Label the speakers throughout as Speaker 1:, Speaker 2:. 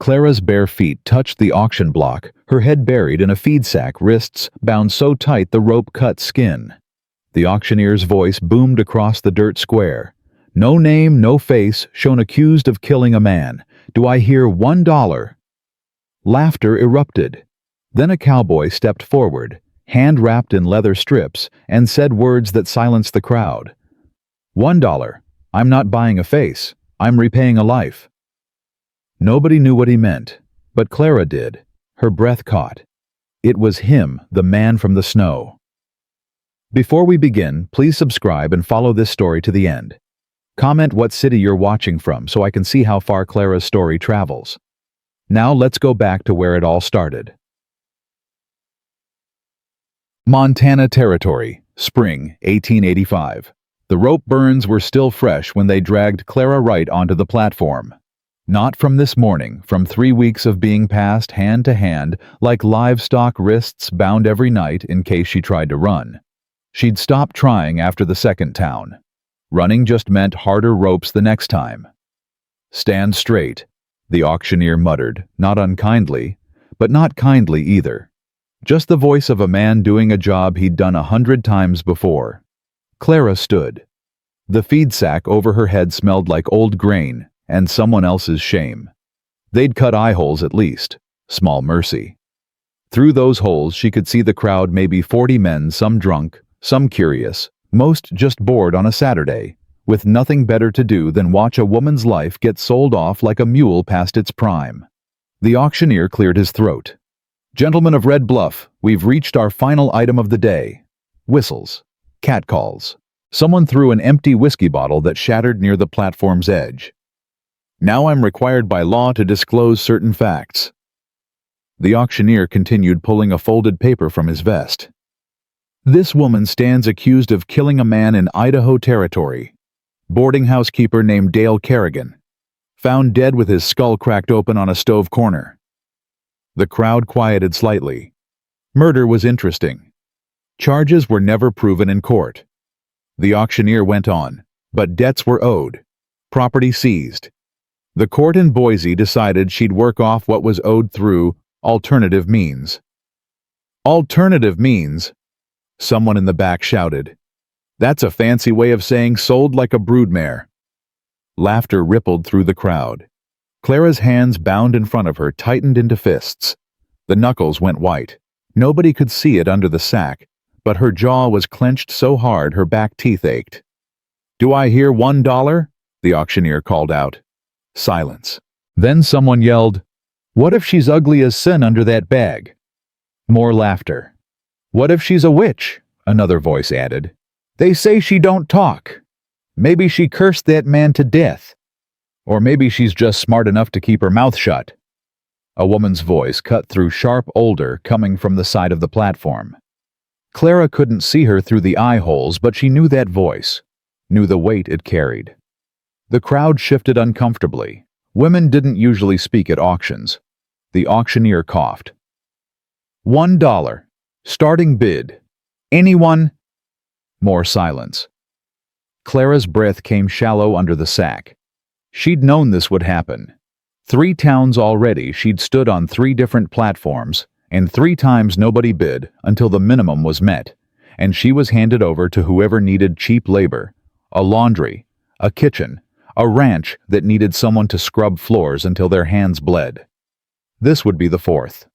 Speaker 1: Clara's bare feet touched the auction block, her head buried in a feed sack, wrists bound so tight the rope cut skin. The auctioneer's voice boomed across the dirt square. No name, no face, shown accused of killing a man. Do I hear $1? Laughter erupted. Then a cowboy stepped forward, hand wrapped in leather strips, and said words that silenced the crowd. $1. I'm not buying a face. I'm repaying a life. Nobody knew what he meant, but Clara did. Her breath caught. It was him, the man from the snow. Before we begin, please subscribe and follow this story to the end. Comment what city you're watching from so I can see how far Clara's story travels. Now let's go back to where it all started. Montana Territory, spring 1885. The rope burns were still fresh when they dragged Clara Wright onto the platform. Not from this morning, from 3 weeks of being passed hand to hand like livestock, wrists bound every night in case she tried to run. She'd stopped trying after the second town. Running just meant harder ropes the next time. Stand straight, the auctioneer muttered, not unkindly, but not kindly either. Just the voice of a man doing a job he'd done 100 times before. Clara stood. The feed sack over her head smelled like old grain and someone else's shame. They'd cut eye holes at least. Small mercy. Through those holes she could see the crowd, maybe 40 men, some drunk, some curious, most just bored on a Saturday, with nothing better to do than watch a woman's life get sold off like a mule past its prime. The auctioneer cleared his throat. Gentlemen of Red Bluff, we've reached our final item of the day. Whistles. Catcalls. Someone threw an empty whiskey bottle that shattered near the platform's edge. Now I'm required by law to disclose certain facts. The auctioneer continued, pulling a folded paper from his vest. This woman stands accused of killing a man in Idaho Territory. Boarding house keeper named Dale Kerrigan. Found dead with his skull cracked open on a stove corner. The crowd quieted slightly. Murder was interesting. Charges were never proven in court. The auctioneer went on, but debts were owed. Property seized. The court in Boise decided she'd work off what was owed through alternative means. Alternative means? Someone in the back shouted. That's a fancy way of saying sold like a broodmare. Laughter rippled through the crowd. Clara's hands bound in front of her tightened into fists. The knuckles went white. Nobody could see it under the sack, but her jaw was clenched so hard her back teeth ached. Do I hear $1? The auctioneer called out. Silence. Then someone yelled, What if she's ugly as sin under that bag? More laughter. What if she's a witch? Another voice added. They say she don't talk. Maybe she cursed that man to death. Or maybe she's just smart enough to keep her mouth shut. A woman's voice cut through sharp odor coming from the side of the platform. Clara couldn't see her through the eye holes, but she knew that voice, knew the weight it carried. The crowd shifted uncomfortably. Women didn't usually speak at auctions. The auctioneer coughed. $1. Starting bid. Anyone? More silence. Clara's breath came shallow under the sack. She'd known this would happen. 3 towns already she'd stood on 3 different platforms, and 3 times nobody bid until the minimum was met, and she was handed over to whoever needed cheap labor, a laundry, a kitchen, a ranch that needed someone to scrub floors until their hands bled. This would be the 4th.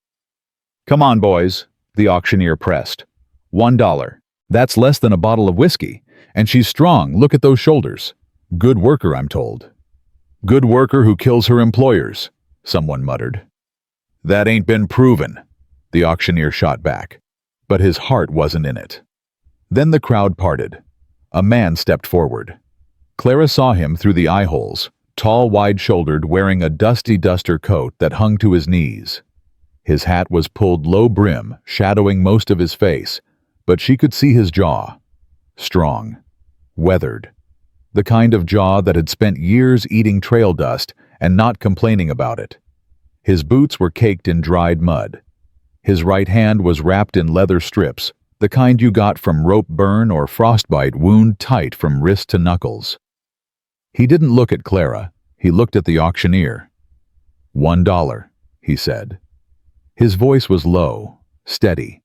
Speaker 1: Come on, boys, the auctioneer pressed. $1. That's less than a bottle of whiskey, and she's strong, look at those shoulders. Good worker, I'm told. Good worker who kills her employers, someone muttered. That ain't been proven, the auctioneer shot back, but his heart wasn't in it. Then the crowd parted. A man stepped forward. Clara saw him through the eye holes, tall, wide-shouldered, wearing a dusty duster coat that hung to his knees. His hat was pulled low brim, shadowing most of his face, but she could see his jaw. Strong. Weathered. The kind of jaw that had spent years eating trail dust and not complaining about it. His boots were caked in dried mud. His right hand was wrapped in leather strips, the kind you got from rope burn or frostbite, wound tight from wrist to knuckles. He didn't look at Clara. He looked at the auctioneer. $1, he said. His voice was low, steady,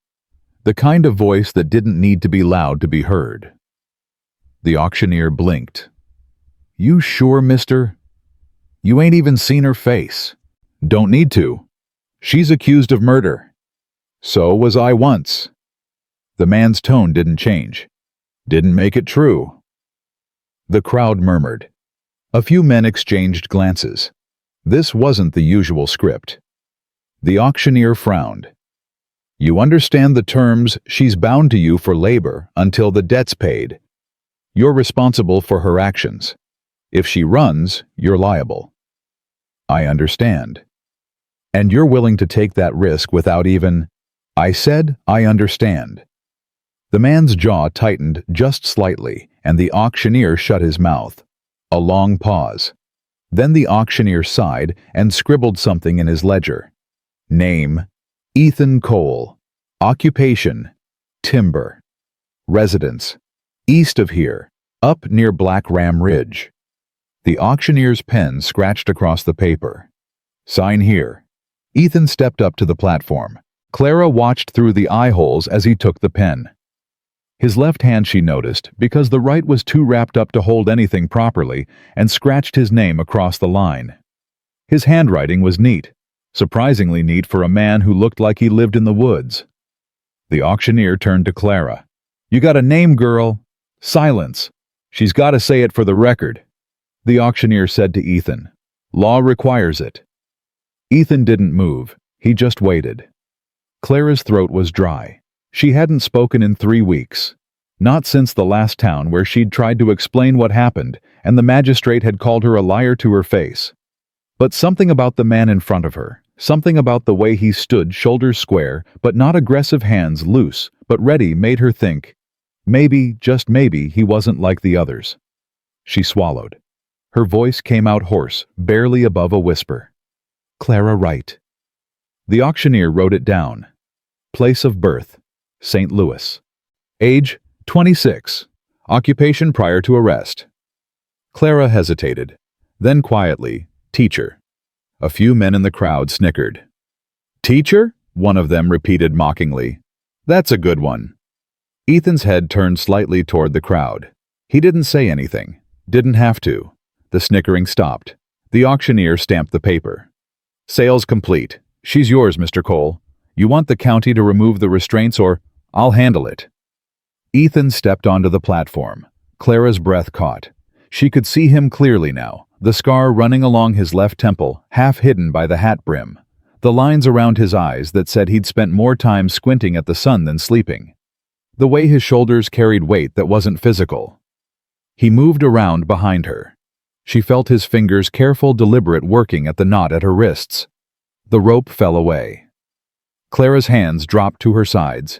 Speaker 1: the kind of voice that didn't need to be loud to be heard. The auctioneer blinked. You sure, mister? You ain't even seen her face. Don't need to. She's accused of murder. So was I once. The man's tone didn't change. Didn't make it true. The crowd murmured. A few men exchanged glances. This wasn't the usual script. The auctioneer frowned. You understand the terms, she's bound to you for labor until the debt's paid. You're responsible for her actions. If she runs, you're liable. I understand. And you're willing to take that risk without even... I said, I understand. The man's jaw tightened just slightly, and the auctioneer shut his mouth. A long pause. Then the auctioneer sighed and scribbled something in his ledger. Name, Ethan Cole. Occupation, timber. Residence, east of here, up near Black Ram Ridge. The auctioneer's pen scratched across the paper. Sign here. Ethan stepped up to the platform. Clara watched through the eye holes as he took the pen. His left hand, she noticed, because the right was too wrapped up to hold anything properly, and scratched his name across the line. His handwriting was neat, surprisingly neat for a man who looked like he lived in the woods. The auctioneer turned to Clara. You got a name, girl? Silence. She's got to say it for the record. The auctioneer said to Ethan. Law requires it. Ethan didn't move. He just waited. Clara's throat was dry. She hadn't spoken in 3 weeks. Not since the last town where she'd tried to explain what happened, and the magistrate had called her a liar to her face. But something about the man in front of her, something about the way he stood, shoulders square, but not aggressive, hands loose, but ready, made her think, maybe, just maybe, he wasn't like the others. She swallowed. Her voice came out hoarse, barely above a whisper. Clara Wright. The auctioneer wrote it down. Place of birth, St. Louis. Age, 26. Occupation prior to arrest. Clara hesitated. Then quietly, teacher. A few men in the crowd snickered. Teacher? One of them repeated mockingly. That's a good one. Ethan's head turned slightly toward the crowd. He didn't say anything. Didn't have to. The snickering stopped. The auctioneer stamped the paper. Sales complete. She's yours, Mr. Cole. You want the county to remove the restraints or I'll handle it. Ethan stepped onto the platform. Clara's breath caught. She could see him clearly now, the scar running along his left temple, half hidden by the hat brim, the lines around his eyes that said he'd spent more time squinting at the sun than sleeping, the way his shoulders carried weight that wasn't physical. He moved around behind her. She felt his fingers, careful, deliberate, working at the knot at her wrists. The rope fell away. Clara's hands dropped to her sides.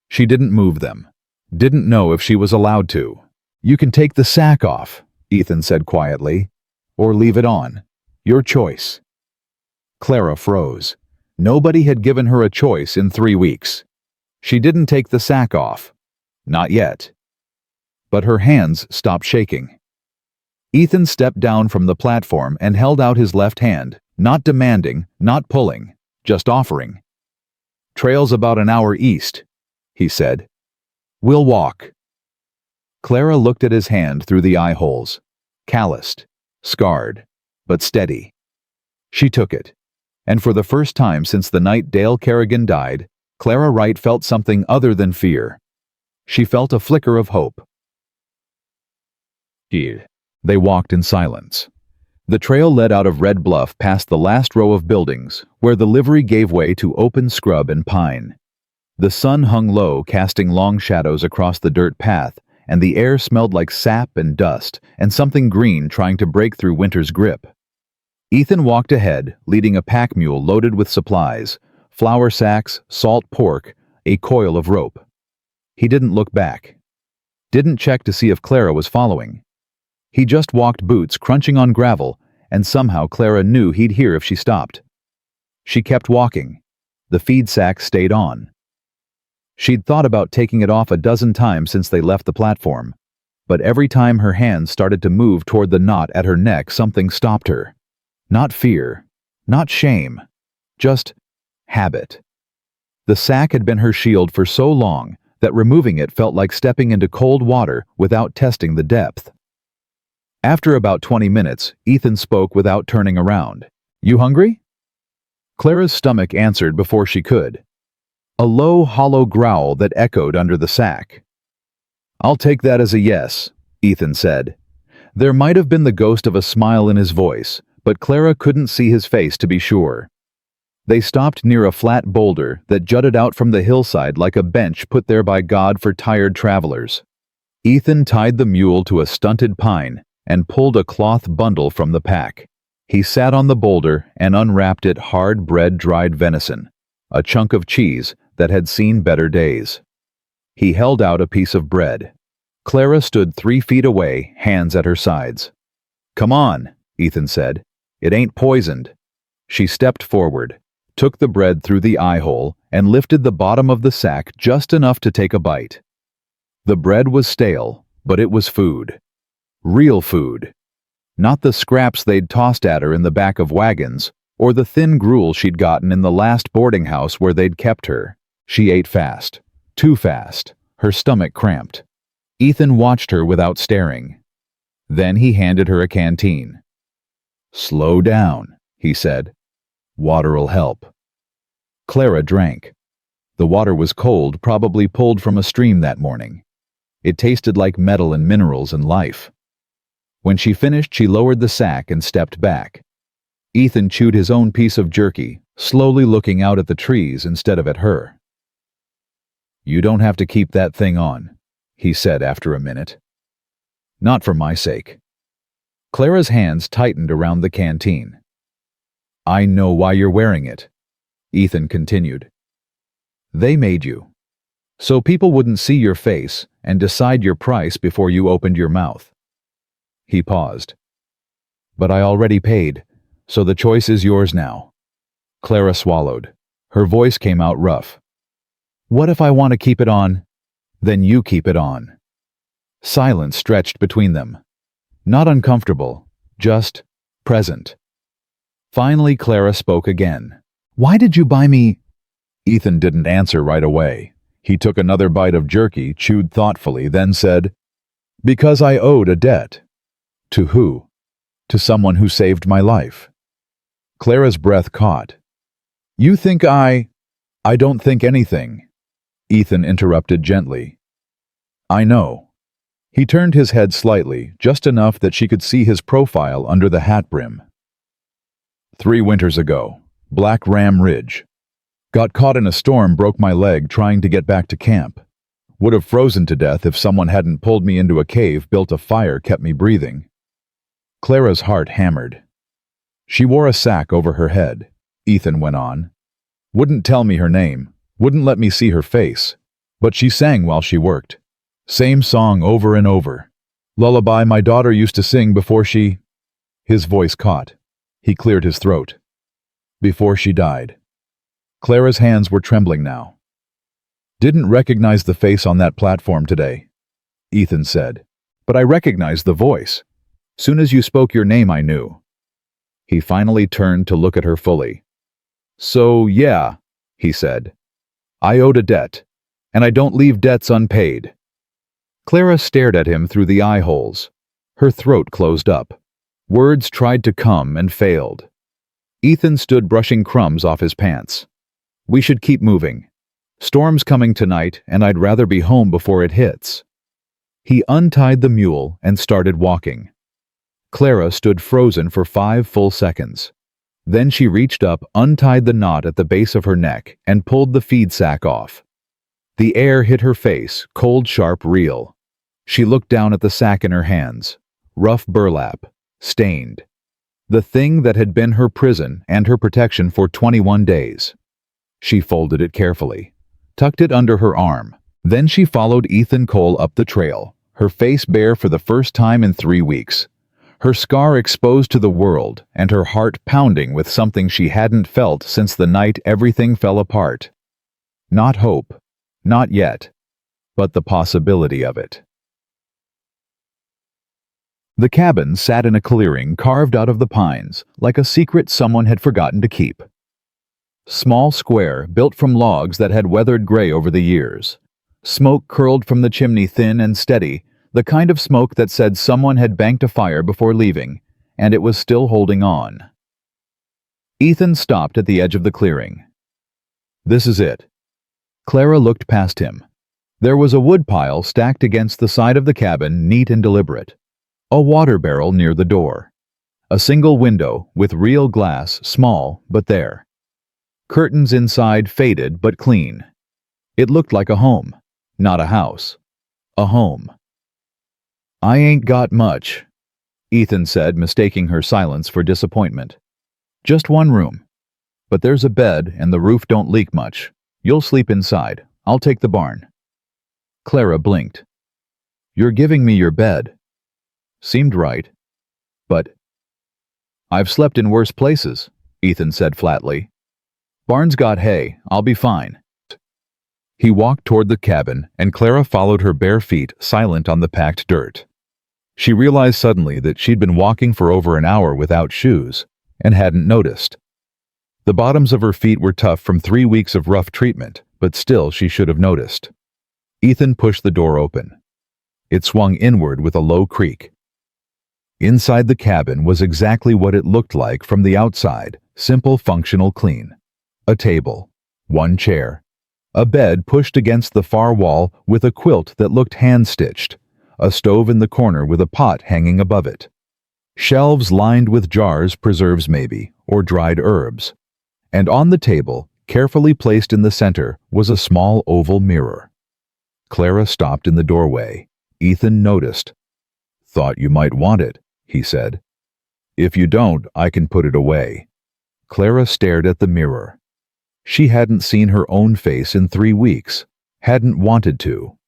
Speaker 1: She didn't move them. Didn't know if she was allowed to. You can take the sack off, Ethan said quietly, or leave it on. Your choice. Clara froze. Nobody had given her a choice in 3 weeks. She didn't take the sack off. Not yet. But her hands stopped shaking. Ethan stepped down from the platform and held out his left hand, not demanding, not pulling, just offering. Trail's about an hour east, he said. We'll walk. Clara looked at his hand through the eye holes. Calloused, scarred, but steady. She took it. And for the first time since the night Dale Kerrigan died, Clara Wright felt something other than fear. She felt a flicker of hope. They walked in silence. The trail led out of Red Bluff past the last row of buildings, where the livery gave way to open scrub and pine. The sun hung low, casting long shadows across the dirt path, and the air smelled like sap and dust and something green trying to break through winter's grip. Ethan walked ahead, leading a pack mule loaded with supplies, flour sacks, salt pork, a coil of rope. He didn't look back. Didn't check to see if Clara was following. He just walked, boots crunching on gravel, and somehow Clara knew he'd hear if she stopped. She kept walking. The feed sack stayed on. She'd thought about taking it off a dozen times since they left the platform, but every time her hands started to move toward the knot at her neck, something stopped her. Not fear, Not shame, just habit. The sack had been her shield for so long that removing it felt like stepping into cold water without testing the depth. After about 20 minutes, Ethan spoke without turning around. "You hungry?" Clara's stomach answered before she could. A low, hollow growl that echoed under the sack. "I'll take that as a yes," Ethan said. There might have been the ghost of a smile in his voice, but Clara couldn't see his face to be sure. They stopped near a flat boulder that jutted out from the hillside like a bench put there by God for tired travelers. Ethan tied the mule to a stunted pine and pulled a cloth bundle from the pack. He sat on the boulder and unwrapped it hard-bread dried venison, a chunk of cheese that had seen better days. He held out a piece of bread. Clara stood 3 feet away, hands at her sides. "Come on," Ethan said. "It ain't poisoned." She stepped forward, took the bread through the eye hole, and lifted the bottom of the sack just enough to take a bite. The bread was stale, but it was food. Real food. Not the scraps they'd tossed at her in the back of wagons, or the thin gruel she'd gotten in the last boarding house where they'd kept her. She ate fast. Too fast. Her stomach cramped. Ethan watched her without staring. Then he handed her a canteen. "Slow down," he said. "Water'll help." Clara drank. The water was cold, probably pulled from a stream that morning. It tasted like metal and minerals and life. When she finished, she lowered the sack and stepped back. Ethan chewed his own piece of jerky, slowly looking out at the trees instead of at her. "You don't have to keep that thing on," he said after a minute. "Not for my sake." Clara's hands tightened around the canteen. "I know why you're wearing it," Ethan continued. "They made you. So people wouldn't see your face and decide your price before you opened your mouth." He paused. "But I already paid, so the choice is yours now." Clara swallowed. Her voice came out rough. "What if I want to keep it on?" "Then you keep it on." Silence stretched between them. Not uncomfortable, just present. Finally, Clara spoke again. "Why did you buy me—" Ethan didn't answer right away. He took another bite of jerky, chewed thoughtfully, then said, "Because I owed a debt." "To who?" "To someone who saved my life." Clara's breath caught. "You think I don't think anything," Ethan interrupted gently. "I know." He turned his head slightly, just enough that she could see his profile under the hat brim. 3 winters ago, Black Ram Ridge. Got caught in a storm, broke my leg trying to get back to camp. Would have frozen to death if someone hadn't pulled me into a cave, built a fire, kept me breathing. Clara's heart hammered. "She wore a sack over her head," Ethan went on. "Wouldn't tell me her name, wouldn't let me see her face, but she sang while she worked. Same song over and over. Lullaby my daughter used to sing before she—" His voice caught. He cleared his throat. "Before she died." Clara's hands were trembling now. "Didn't recognize the face on that platform today," Ethan said. "But I recognized the voice. Soon as you spoke your name, I knew." He finally turned to look at her fully. "So, yeah," he said. "I owed a debt, and I don't leave debts unpaid." Clara stared at him through the eye holes. Her throat closed up. Words tried to come and failed. Ethan stood brushing crumbs off his pants. "We should keep moving. Storm's coming tonight, and I'd rather be home before it hits." He untied the mule and started walking. Clara stood frozen for 5 full seconds. Then she reached up, untied the knot at the base of her neck, and pulled the feed sack off. The air hit her face, cold, sharp, real. She looked down at the sack in her hands. Rough burlap. Stained. The thing that had been her prison and her protection for 21 days. She folded it carefully, tucked it under her arm. Then she followed Ethan Cole up the trail, her face bare for the first time in 3 weeks. Her scar exposed to the world and her heart pounding with something she hadn't felt since the night everything fell apart. Not hope, not yet, but the possibility of it. The cabin sat in a clearing carved out of the pines, like a secret someone had forgotten to keep. Small square, built from logs that had weathered gray over the years. Smoke curled from the chimney thin and steady, the kind of smoke that said someone had banked a fire before leaving, and it was still holding on. Ethan stopped at the edge of the clearing. "This is it." Clara looked past him. There was a woodpile stacked against the side of the cabin, neat and deliberate. A water barrel near the door. A single window, with real glass, small, but there. Curtains inside faded but clean. It looked like a home, not a house. A home. "I ain't got much," Ethan said, mistaking her silence for disappointment. "Just one room. But there's a bed and the roof don't leak much. You'll sleep inside. I'll take the barn." Clara blinked. "You're giving me your bed." Seemed right. But "I've slept in worse places," Ethan said flatly. "Barn's got hay. I'll be fine." He walked toward the cabin, and Clara followed her bare feet, silent on the packed dirt. She realized suddenly that she'd been walking for over an hour without shoes, and hadn't noticed. The bottoms of her feet were tough from 3 weeks of rough treatment, but still she should have noticed. Ethan pushed the door open. It swung inward with a low creak. Inside the cabin was exactly what it looked like from the outside, simple, functional, clean. A table, one chair, a bed pushed against the far wall with a quilt that looked hand-stitched, a stove in the corner with a pot hanging above it. Shelves lined with jars, preserves maybe, or dried herbs. And on the table, carefully placed in the center, was a small oval mirror. Clara stopped in the doorway. Ethan noticed. "Thought you might want it," he said. "If you don't, I can put it away." Clara stared at the mirror. She hadn't seen her own face in 3 weeks, hadn't wanted to.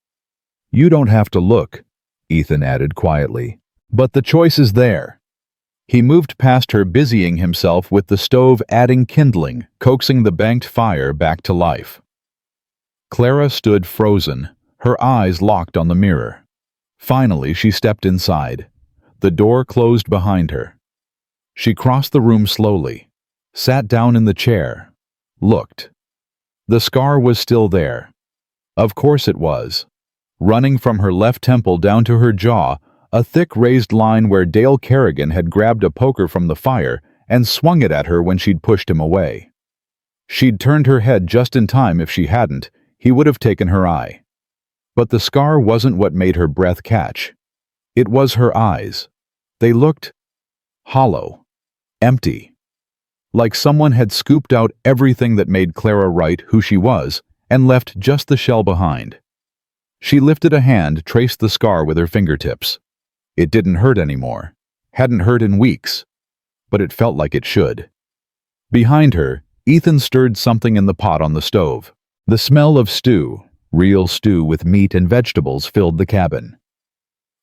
Speaker 1: "You don't have to look," Ethan added quietly, "but the choice is there." He moved past her, busying himself with the stove, adding kindling, coaxing the banked fire back to life. Clara stood frozen, her eyes locked on the mirror. Finally, she stepped inside. The door closed behind her. She crossed the room slowly, sat down in the chair, looked. The scar was still there. Of course it was. Running from her left temple down to her jaw, a thick raised line where Dale Kerrigan had grabbed a poker from the fire and swung it at her when she'd pushed him away. She'd turned her head just in time. If she hadn't, he would have taken her eye. But the scar wasn't what made her breath catch. It was her eyes. They looked hollow, empty. Like someone had scooped out everything that made Clara Wright who she was and left just the shell behind. She lifted a hand, traced the scar with her fingertips. It didn't hurt anymore. Hadn't hurt in weeks. But it felt like it should. Behind her, Ethan stirred something in the pot on the stove. The smell of stew, real stew with meat and vegetables, filled the cabin.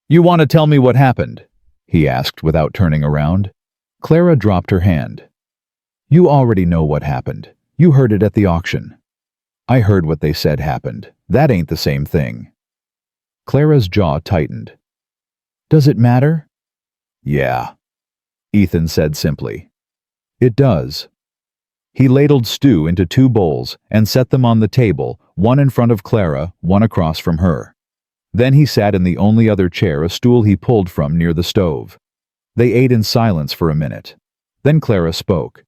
Speaker 1: "You want to tell me what happened?" he asked without turning around. Clara dropped her hand. "You already know what happened. You heard it at the auction." "I heard what they said happened. That ain't the same thing." Clara's jaw tightened. "Does it matter?" "Yeah," Ethan said simply. "It does." He ladled stew into 2 bowls and set them on the table, one in front of Clara, one across from her. Then he sat in the only other chair, a stool he pulled from near the stove. They ate in silence for a minute. Then Clara spoke.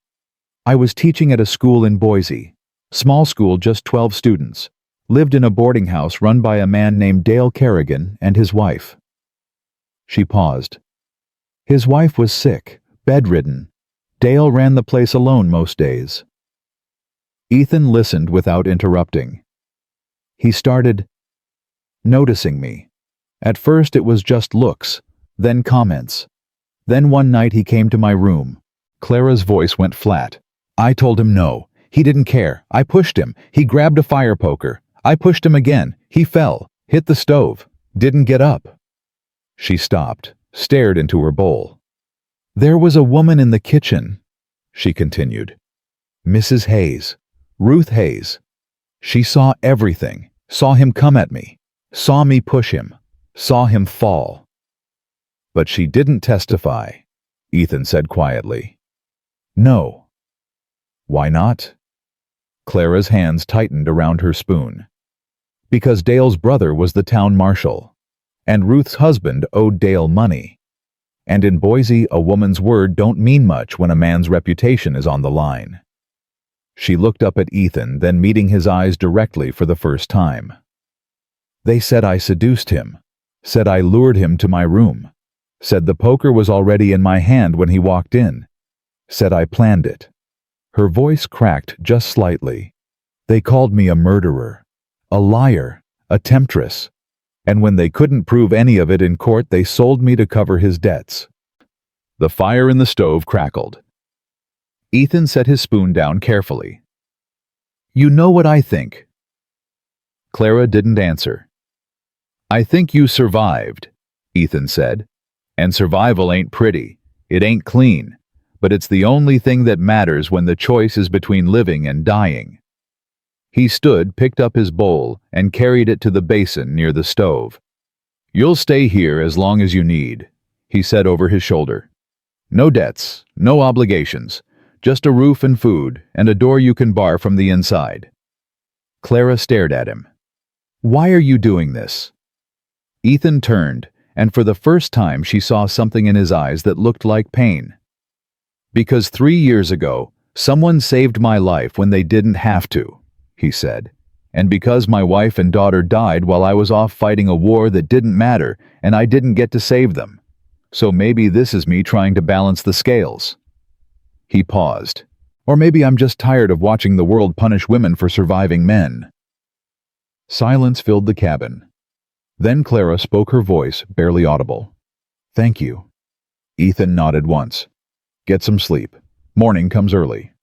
Speaker 1: "I was teaching at a school in Boise. Small school, just 12 students. Lived in a boarding house run by a man named Dale Kerrigan and his wife." She paused. "His wife was sick, bedridden. Dale ran the place alone most days." Ethan listened without interrupting. He started noticing me. At first it was just looks, then comments. Then one night he came to my room. Clara's voice went flat. "I told him no. He didn't care. I pushed him. He grabbed a fire poker. I pushed him again. He fell, hit the stove, didn't get up." She stopped, stared into her bowl. "There was a woman in the kitchen," she continued. "Mrs. Hayes. Ruth Hayes. She saw everything, saw him come at me, saw me push him, saw him fall." But she didn't testify, Ethan said quietly. No. Why not? Clara's hands tightened around her spoon. Because Dale's brother was the town marshal, and Ruth's husband owed Dale money. And in Boise, a woman's word don't mean much when a man's reputation is on the line. She looked up at Ethan, then meeting his eyes directly for the first time. They said I seduced him, said I lured him to my room, said the poker was already in my hand when he walked in, said I planned it. Her voice cracked just slightly. They called me a murderer, a liar, a temptress, and when they couldn't prove any of it in court, they sold me to cover his debts. The fire in the stove crackled. Ethan set his spoon down carefully. You know what I think? Clara didn't answer. I think you survived, Ethan said. And survival ain't pretty. It ain't clean. But it's the only thing that matters when the choice is between living and dying. He stood, picked up his bowl, and carried it to the basin near the stove. You'll stay here as long as you need, he said over his shoulder. No debts, no obligations, just a roof and food, and a door you can bar from the inside. Clara stared at him. Why are you doing this? Ethan turned, and for the first time she saw something in his eyes that looked like pain. Because 3 years ago, someone saved my life when they didn't have to, he said. And because my wife and daughter died while I was off fighting a war that didn't matter and I didn't get to save them. So maybe this is me trying to balance the scales. He paused. Or maybe I'm just tired of watching the world punish women for surviving men. Silence filled the cabin. Then Clara spoke, her voice barely audible. Thank you. Ethan nodded once. Get some sleep. Morning comes early.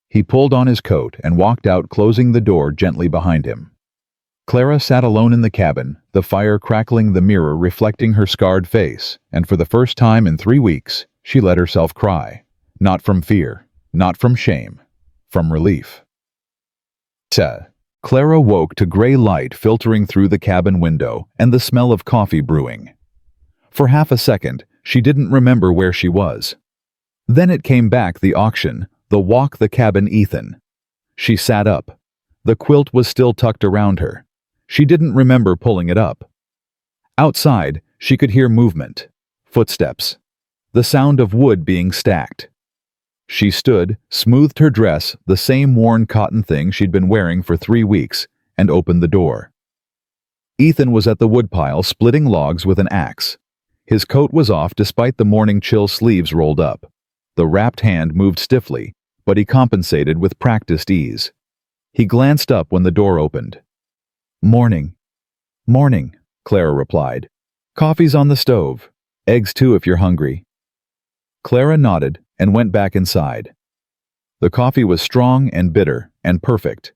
Speaker 1: He pulled on his coat and walked out, closing the door gently behind him. Clara sat alone in the cabin, the fire crackling, the mirror reflecting her scarred face, and for the first time in 3 weeks, she let herself cry. Not from fear, not from shame, from relief. Clara woke to gray light filtering through the cabin window and the smell of coffee brewing. For half a second, she didn't remember where she was. Then it came back, the auction, the walk, the cabin, Ethan. She sat up. The quilt was still tucked around her. She didn't remember pulling it up. Outside, she could hear movement, footsteps, the sound of wood being stacked. She stood, smoothed her dress, the same worn cotton thing she'd been wearing for 3 weeks, and opened the door. Ethan was at the woodpile splitting logs with an axe. His coat was off despite the morning chill, sleeves rolled up. The wrapped hand moved stiffly, but he compensated with practiced ease. He glanced up when the door opened. Morning. Morning, Clara replied. Coffee's on the stove. Eggs too if you're hungry. Clara nodded and went back inside. The coffee was strong and bitter and perfect.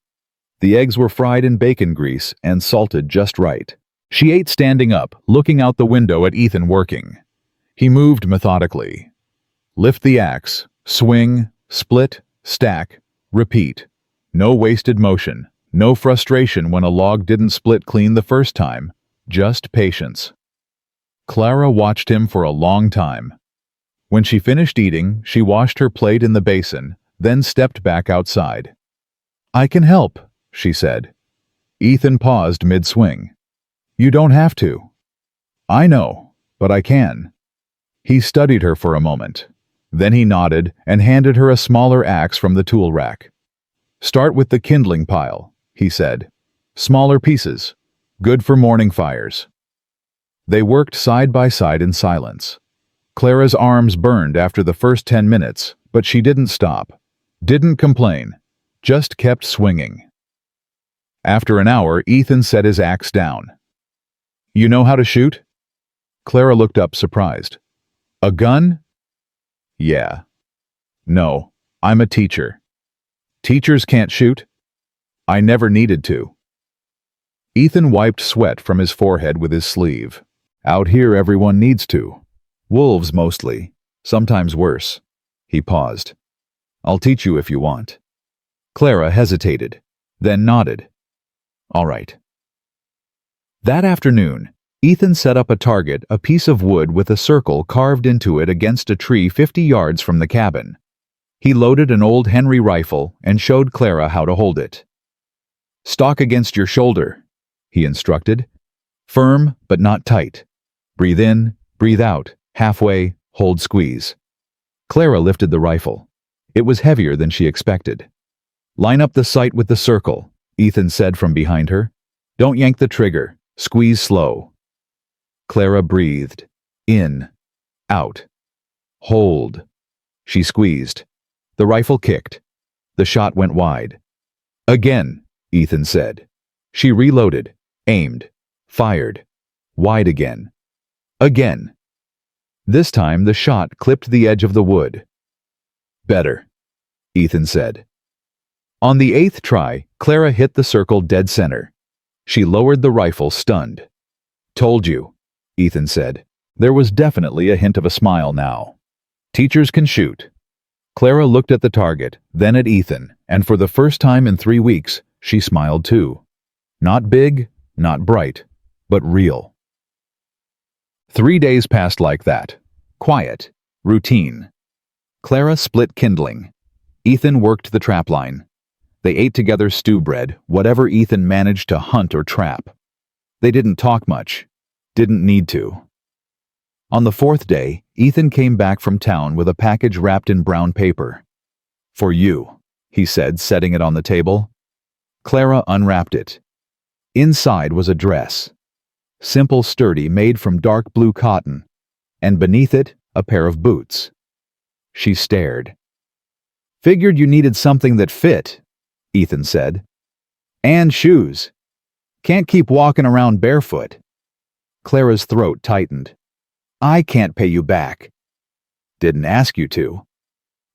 Speaker 1: The eggs were fried in bacon grease and salted just right. She ate standing up, looking out the window at Ethan working. He moved methodically. Lift the axe, swing, split, stack, repeat. No wasted motion, no frustration when a log didn't split clean the first time, just patience. Clara watched him for a long time. When she finished eating, she washed her plate in the basin, then stepped back outside. I can help, she said. Ethan paused mid-swing. You don't have to. I know, but I can. He studied her for a moment. Then he nodded and handed her a smaller axe from the tool rack. Start with the kindling pile, he said. Smaller pieces. Good for morning fires. They worked side by side in silence. Clara's arms burned after the first 10 minutes, but she didn't stop. Didn't complain. Just kept swinging. After an hour, Ethan set his axe down. You know how to shoot? Clara looked up, surprised. A gun? Yeah. No, I'm a teacher. Teachers can't shoot? I never needed to. Ethan wiped sweat from his forehead with his sleeve. Out here everyone needs to. Wolves mostly, sometimes worse. He paused. I'll teach you if you want. Clara hesitated, then nodded. All right. That afternoon, Ethan set up a target, a piece of wood with a circle carved into it against a tree 50 yards from the cabin. He loaded an old Henry rifle and showed Clara how to hold it. "Stock against your shoulder," he instructed. "Firm, but not tight. Breathe in, breathe out, halfway, hold squeeze." Clara lifted the rifle. It was heavier than she expected. "Line up the sight with the circle," Ethan said from behind her. "Don't yank the trigger. Squeeze slow." Clara breathed. In. Out. Hold. She squeezed. The rifle kicked. The shot went wide. "Again," Ethan said. She reloaded, aimed, fired. Wide again. Again. This time the shot clipped the edge of the wood. "Better," Ethan said. On the 8th try, Clara hit the circle dead center. She lowered the rifle, stunned. "Told you," Ethan said. There was definitely a hint of a smile now. "Teachers can shoot." Clara looked at the target, then at Ethan, and for the first time in 3 weeks, she smiled too. Not big, not bright, but real. 3 days passed like that. Quiet. Routine. Clara split kindling. Ethan worked the trapline. They ate together stew bread, whatever Ethan managed to hunt or trap. They didn't talk much. Didn't need to. On the 4th day, Ethan came back from town with a package wrapped in brown paper. "For you," he said, setting it on the table. Clara unwrapped it. Inside was a dress. Simple, sturdy, made from dark blue cotton, and beneath it, a pair of boots. She stared. "Figured you needed something that fit," Ethan said. "And shoes. Can't keep walking around barefoot." Clara's throat tightened. "I can't pay you back." "Didn't ask you to."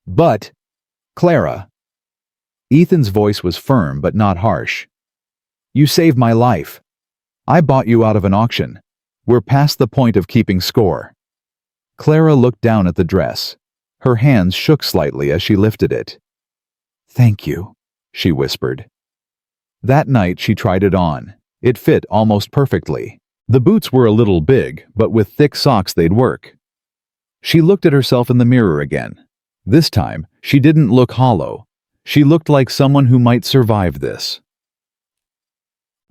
Speaker 1: "But, Clara." Ethan's voice was firm but not harsh. "You saved my life. I bought you out of an auction. We're past the point of keeping score." Clara looked down at the dress. Her hands shook slightly as she lifted it. "Thank you," she whispered. That night she tried it on. It fit almost perfectly. The boots were a little big, but with thick socks they'd work. She looked at herself in the mirror again. This time, she didn't look hollow. She looked like someone who might survive this.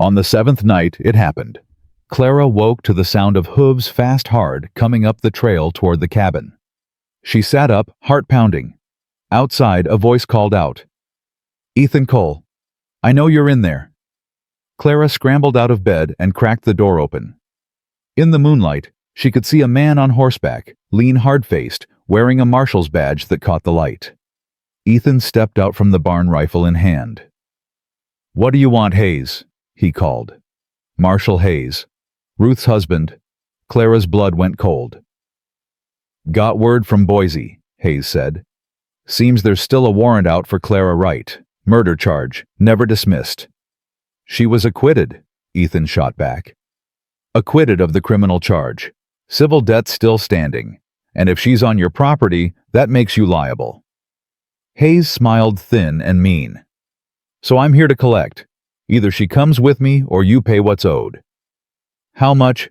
Speaker 1: On the 7th night, it happened. Clara woke to the sound of hooves fast hard coming up the trail toward the cabin. She sat up, heart pounding. Outside, a voice called out, "Ethan Cole, I know you're in there." Clara scrambled out of bed and cracked the door open. In the moonlight, she could see a man on horseback, lean, hard-faced, wearing a marshal's badge that caught the light. Ethan stepped out from the barn, rifle in hand. "What do you want, Hayes?" he called. Marshal Hayes, Ruth's husband. Clara's blood went cold. "Got word from Boise," Hayes said. "Seems there's still a warrant out for Clara Wright. Murder charge, never dismissed." "She was acquitted," Ethan shot back. "Acquitted of the criminal charge. Civil debt still standing. And if she's on your property, that makes you liable." Hayes smiled thin and mean. "So I'm here to collect. Either she comes with me or you pay what's owed." "How much?"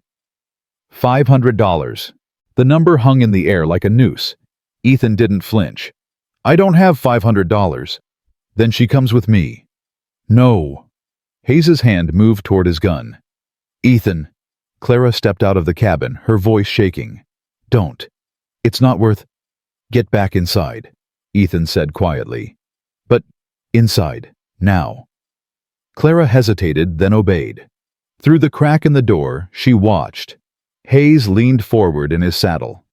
Speaker 1: $500. The number hung in the air like a noose. Ethan didn't flinch. "I don't have $500. "Then she comes with me." "No." Hayes's hand moved toward his gun. "Ethan." Clara stepped out of the cabin, her voice shaking. "Don't. It's not worth—" "Get back inside," Ethan said quietly. "But inside, now." Clara hesitated, then obeyed. Through the crack in the door, she watched. Hayes leaned forward in his saddle.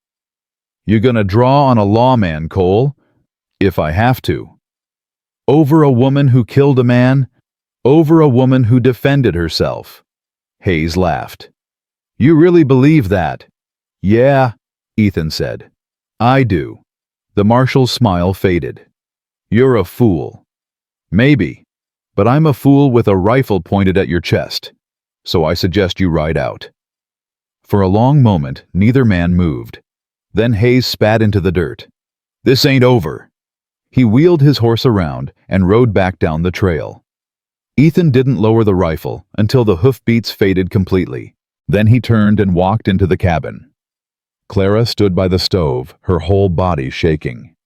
Speaker 1: "You gonna draw on a lawman, Cole?" "If I have to." "Over a woman who killed a man? Over a woman who defended herself?" Hayes laughed. "You really believe that?" "Yeah," Ethan said. "I do." The marshal's smile faded. "You're a fool." "Maybe, but I'm a fool with a rifle pointed at your chest. So I suggest you ride out." For a long moment, neither man moved. Then Hayes spat into the dirt. "This ain't over." He wheeled his horse around and rode back down the trail. Ethan didn't lower the rifle until the hoofbeats faded completely. Then he turned and walked into the cabin. Clara stood by the stove, her whole body shaking.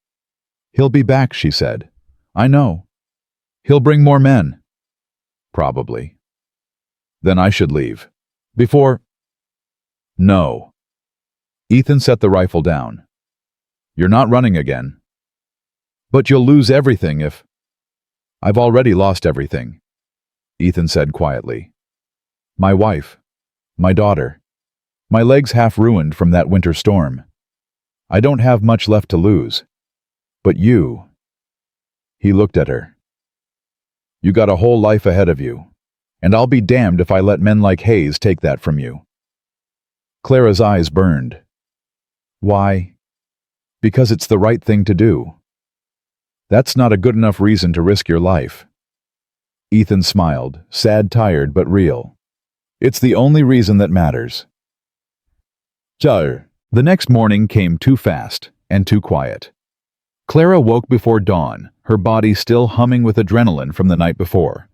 Speaker 1: "He'll be back," she said. "I know. He'll bring more men." "Probably." "Then I should leave. Before—" "No." Ethan set the rifle down. "You're not running again." "But you'll lose everything if—" "I've already lost everything," Ethan said quietly. "My wife. My daughter. My legs half ruined from that winter storm. I don't have much left to lose. But you—" He looked at her. "You got a whole life ahead of you, and I'll be damned if I let men like Hayes take that from you." Clara's eyes burned. "Why?" "Because it's the right thing to do. That's not a good enough reason to risk your life." Ethan smiled, sad, tired, but real. "It's the only reason that matters." The next morning came too fast and too quiet. Clara woke before dawn, her body still humming with adrenaline from the night before.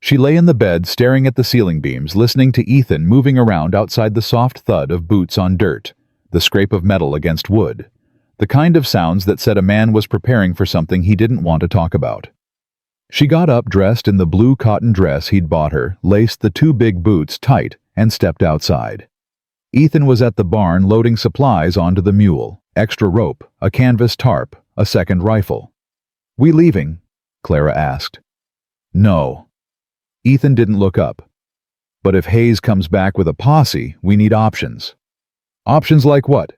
Speaker 1: She lay in the bed staring at the ceiling beams, listening to Ethan moving around outside, the soft thud of boots on dirt, the scrape of metal against wood, the kind of sounds that said a man was preparing for something he didn't want to talk about. She got up, dressed in the blue cotton dress he'd bought her, laced the two big boots tight, and stepped outside. Ethan was at the barn loading supplies onto the mule, extra rope, a canvas tarp, a second rifle. "We leaving?" Clara asked. "No." Ethan didn't look up. "But if Hayes comes back with a posse, we need options." "Options like what?"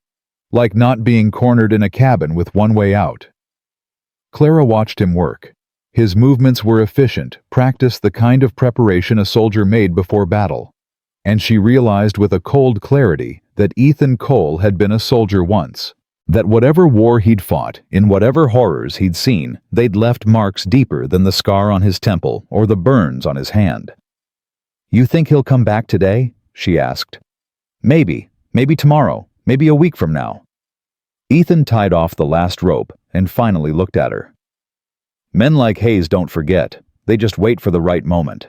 Speaker 1: "Like not being cornered in a cabin with one way out." Clara watched him work. His movements were efficient, practiced, the kind of preparation a soldier made before battle. And she realized with a cold clarity that Ethan Cole had been a soldier once, that whatever war he'd fought, in whatever horrors he'd seen, they'd left marks deeper than the scar on his temple or the burns on his hand. "You think he'll come back today?" she asked. Maybe tomorrow, maybe a week from now." Ethan tied off the last rope and finally looked at her. "Men like Hayes don't forget, they just wait for the right moment."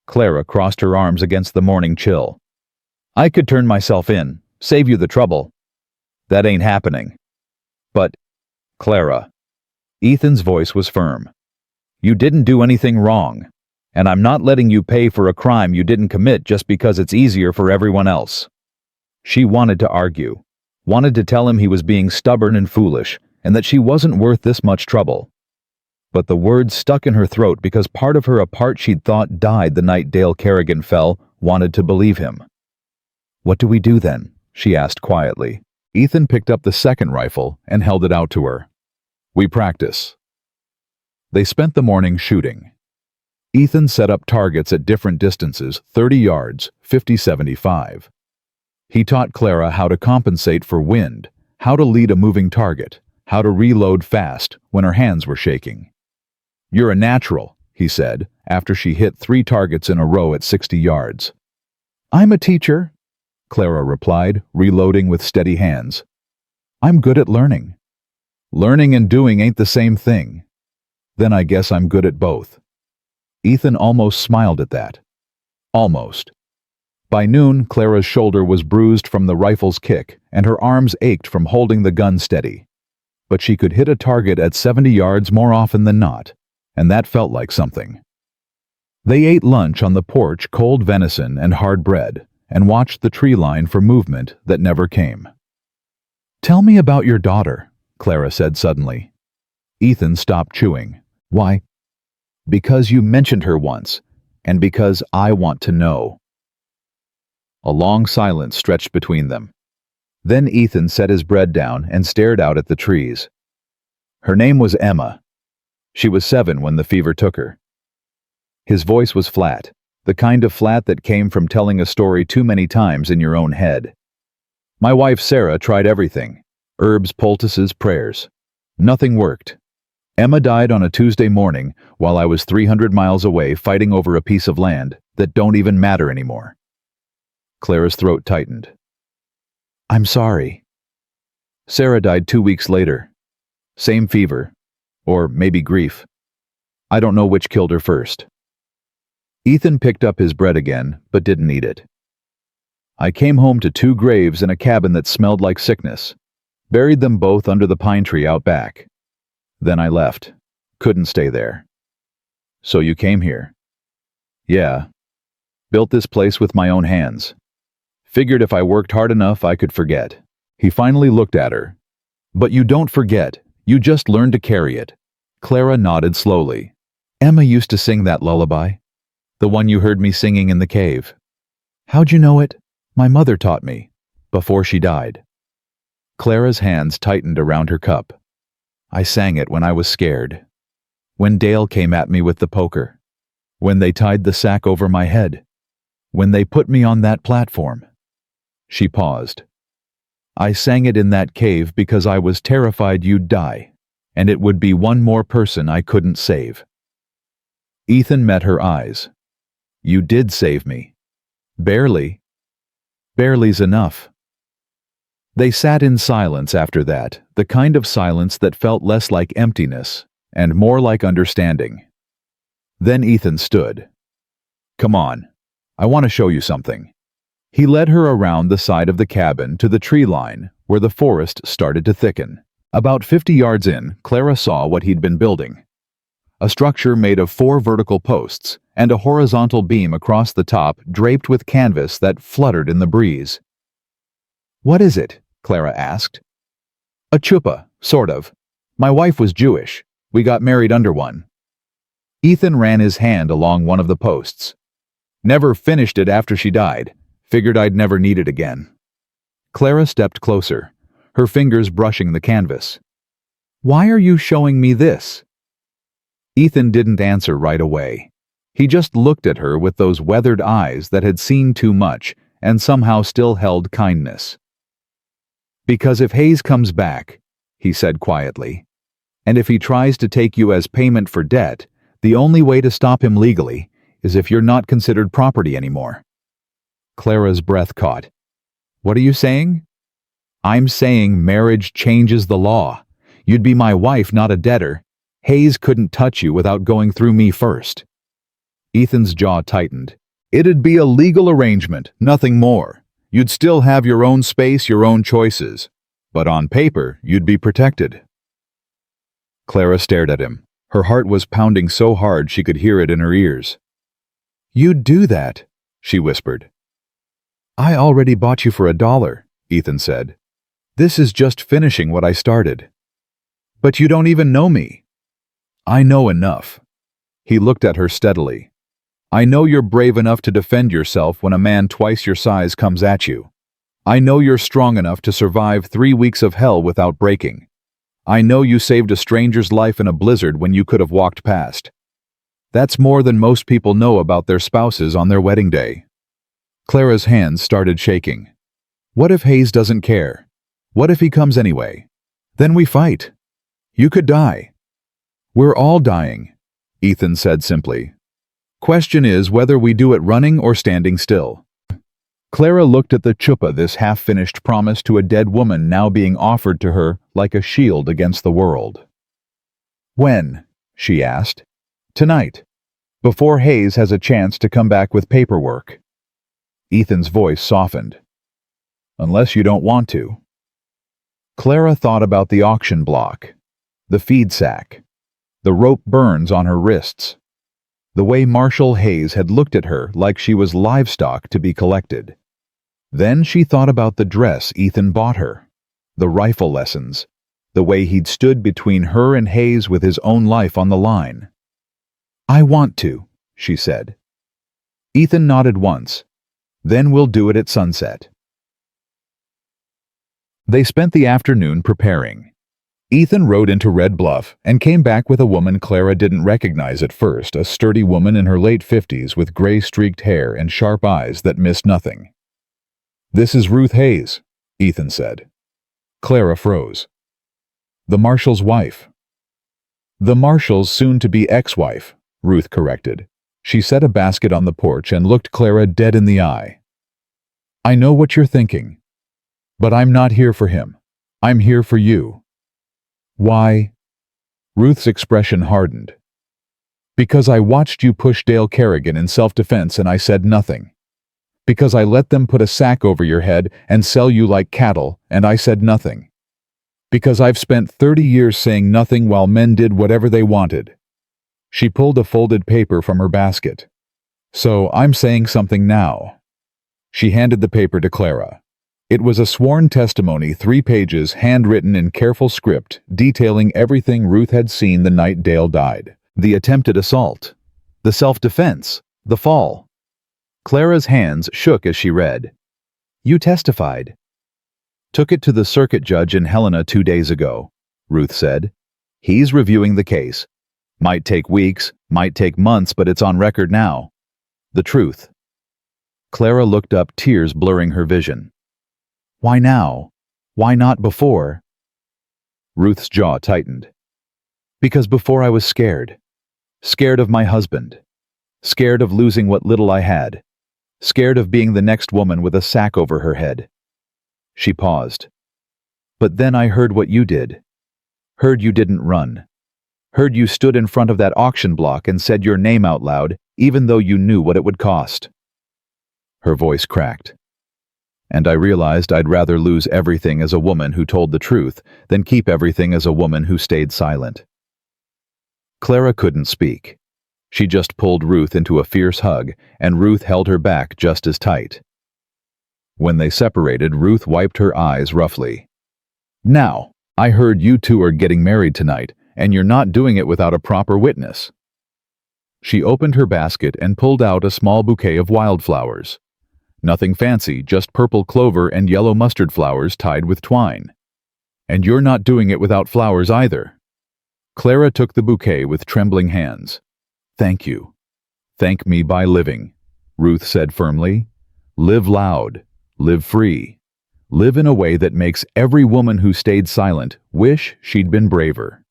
Speaker 1: Clara crossed her arms against the morning chill. "I could turn myself in, save you the trouble." "That ain't happening." "But, Clara," Ethan's voice was firm, "you didn't do anything wrong, and I'm not letting you pay for a crime you didn't commit just because it's easier for everyone else." She wanted to argue, wanted to tell him he was being stubborn and foolish, and that she wasn't worth this much trouble. But the words stuck in her throat because part of her, a part she'd thought died the night Dale Kerrigan fell, wanted to believe him. "What do we do then?" she asked quietly. Ethan picked up the second rifle and held it out to her. "We practice." They spent the morning shooting. Ethan set up targets at different distances, 30 yards, 50-75. He taught Clara how to compensate for wind, how to lead a moving target, how to reload fast when her hands were shaking. "You're a natural," he said, after she hit 3 targets in a row at 60 yards. "I'm a teacher," Clara replied, reloading with steady hands. "I'm good at learning." "Learning and doing ain't the same thing." "Then I guess I'm good at both." Ethan almost smiled at that. Almost. By noon, Clara's shoulder was bruised from the rifle's kick, and her arms ached from holding the gun steady. But she could hit a target at 70 yards more often than not, and that felt like something. They ate lunch on the porch, cold venison and hard bread, and watched the tree line for movement that never came. "Tell me about your daughter," Clara said suddenly. Ethan stopped chewing. "Why?" "Because you mentioned her once, and because I want to know." A long silence stretched between them. Then Ethan set his bread down and stared out at the trees. "Her name was Emma. She was 7 when the fever took her." His voice was flat, the kind of flat that came from telling a story too many times in your own head. "My wife Sarah tried everything, herbs, poultices, prayers. Nothing worked. Emma died on a Tuesday morning while I was 300 miles away fighting over a piece of land that don't even matter anymore." Clara's throat tightened. "I'm sorry." "Sarah died 2 weeks later. Same fever. Or maybe grief. I don't know which killed her first." Ethan picked up his bread again, but didn't eat it. I came home to 2 graves in a cabin that smelled like sickness. Buried them both under the pine tree out back. Then I left. Couldn't stay there. So you came here? Yeah. Built this place with my own hands. Figured if I worked hard enough I could forget. He finally looked at her. But you don't forget. You just learn to carry it. Clara nodded slowly. Emma used to sing that lullaby. The one you heard me singing in the cave. How'd you know it? My mother taught me. Before she died. Clara's hands tightened around her cup. I sang it when I was scared. When Dale came at me with the poker. When they tied the sack over my head. When they put me on that platform. She paused. I sang it in that cave because I was terrified you'd die, and it would be one more person I couldn't save. Ethan met her eyes. You did save me. Barely. Barely's enough. They sat in silence after that, the kind of silence that felt less like emptiness and more like understanding. Then Ethan stood. Come on. I want to show you something. He led her around the side of the cabin to the tree line where the forest started to thicken. About 50 yards in, Clara saw what he'd been building. A structure made of 4 vertical posts and a horizontal beam across the top draped with canvas that fluttered in the breeze. What is it? Clara asked. A chuppah, sort of. My wife was Jewish. We got married under one. Ethan ran his hand along one of the posts. Never finished it after she died. Figured I'd never need it again. Clara stepped closer, her fingers brushing the canvas. Why are you showing me this? Ethan didn't answer right away. He just looked at her with those weathered eyes that had seen too much and somehow still held kindness. Because if Hayes comes back, he said quietly, and if he tries to take you as payment for debt, the only way to stop him legally is if you're not considered property anymore. Clara's breath caught. What are you saying? I'm saying marriage changes the law. You'd be my wife, not a debtor. Hayes couldn't touch you without going through me first. Ethan's jaw tightened. It'd be a legal arrangement, nothing more. You'd still have your own space, your own choices. But on paper, you'd be protected. Clara stared at him. Her heart was pounding so hard she could hear it in her ears. You'd do that, she whispered. I already bought you for $1, Ethan said. This is just finishing what I started. But you don't even know me. I know enough. He looked at her steadily. I know you're brave enough to defend yourself when a man twice your size comes at you. I know you're strong enough to survive 3 weeks of hell without breaking. I know you saved a stranger's life in a blizzard when you could have walked past. That's more than most people know about their spouses on their wedding day. Clara's hands started shaking. What if Hayes doesn't care? What if he comes anyway? Then we fight. You could die. We're all dying, Ethan said simply. Question is whether we do it running or standing still. Clara looked at the chuppah, this half-finished promise to a dead woman now being offered to her like a shield against the world. When? She asked. Tonight. Before Hayes has a chance to come back with paperwork. Ethan's voice softened. Unless you don't want to. Clara thought about the auction block, the feed sack, the rope burns on her wrists, the way Marshall Hayes had looked at her like she was livestock to be collected. Then she thought about the dress Ethan bought her, the rifle lessons, the way he'd stood between her and Hayes with his own life on the line. I want to, she said. Ethan nodded once. Then we'll do it at sunset. They spent the afternoon preparing. Ethan rode into Red Bluff and came back with a woman Clara didn't recognize at first, a sturdy woman in her late 50s with gray-streaked hair and sharp eyes that missed nothing. This is Ruth Hayes, Ethan said. Clara froze. The Marshal's wife. The Marshal's soon-to-be ex-wife, Ruth corrected. She set a basket on the porch and looked Clara dead in the eye. I know what you're thinking. But I'm not here for him. I'm here for you. Why? Ruth's expression hardened. Because I watched you push Dale Kerrigan in self-defense and I said nothing. Because I let them put a sack over your head and sell you like cattle, and I said nothing. Because I've spent 30 years saying nothing while men did whatever they wanted." She pulled a folded paper from her basket. "So I'm saying something now." She handed the paper to Clara. It was a sworn testimony, 3 pages, handwritten in careful script, detailing everything Ruth had seen the night Dale died. The attempted assault, the self-defense, the fall. Clara's hands shook as she read. "You testified." "Took it to the circuit judge in Helena 2 days ago," Ruth said. "He's reviewing the case. Might take weeks, might take months, but it's on record now. The truth." Clara looked up, tears blurring her vision. "Why now? Why not before?" Ruth's jaw tightened. "Because before I was scared. Scared of my husband. Scared of losing what little I had. Scared of being the next woman with a sack over her head." She paused. "But then I heard what you did. Heard you didn't run. Heard you stood in front of that auction block and said your name out loud, even though you knew what it would cost." Her voice cracked. "And I realized I'd rather lose everything as a woman who told the truth than keep everything as a woman who stayed silent." Clara couldn't speak. She just pulled Ruth into a fierce hug, and Ruth held her back just as tight. When they separated, Ruth wiped her eyes roughly. "Now, I heard you two are getting married tonight, and you're not doing it without a proper witness." She opened her basket and pulled out a small bouquet of wildflowers. Nothing fancy, just purple clover and yellow mustard flowers tied with twine. "And you're not doing it without flowers either." Clara took the bouquet with trembling hands. "Thank you. Thank me by living," Ruth said firmly. "Live loud. Live free. Live in a way that makes every woman who stayed silent wish she'd been braver."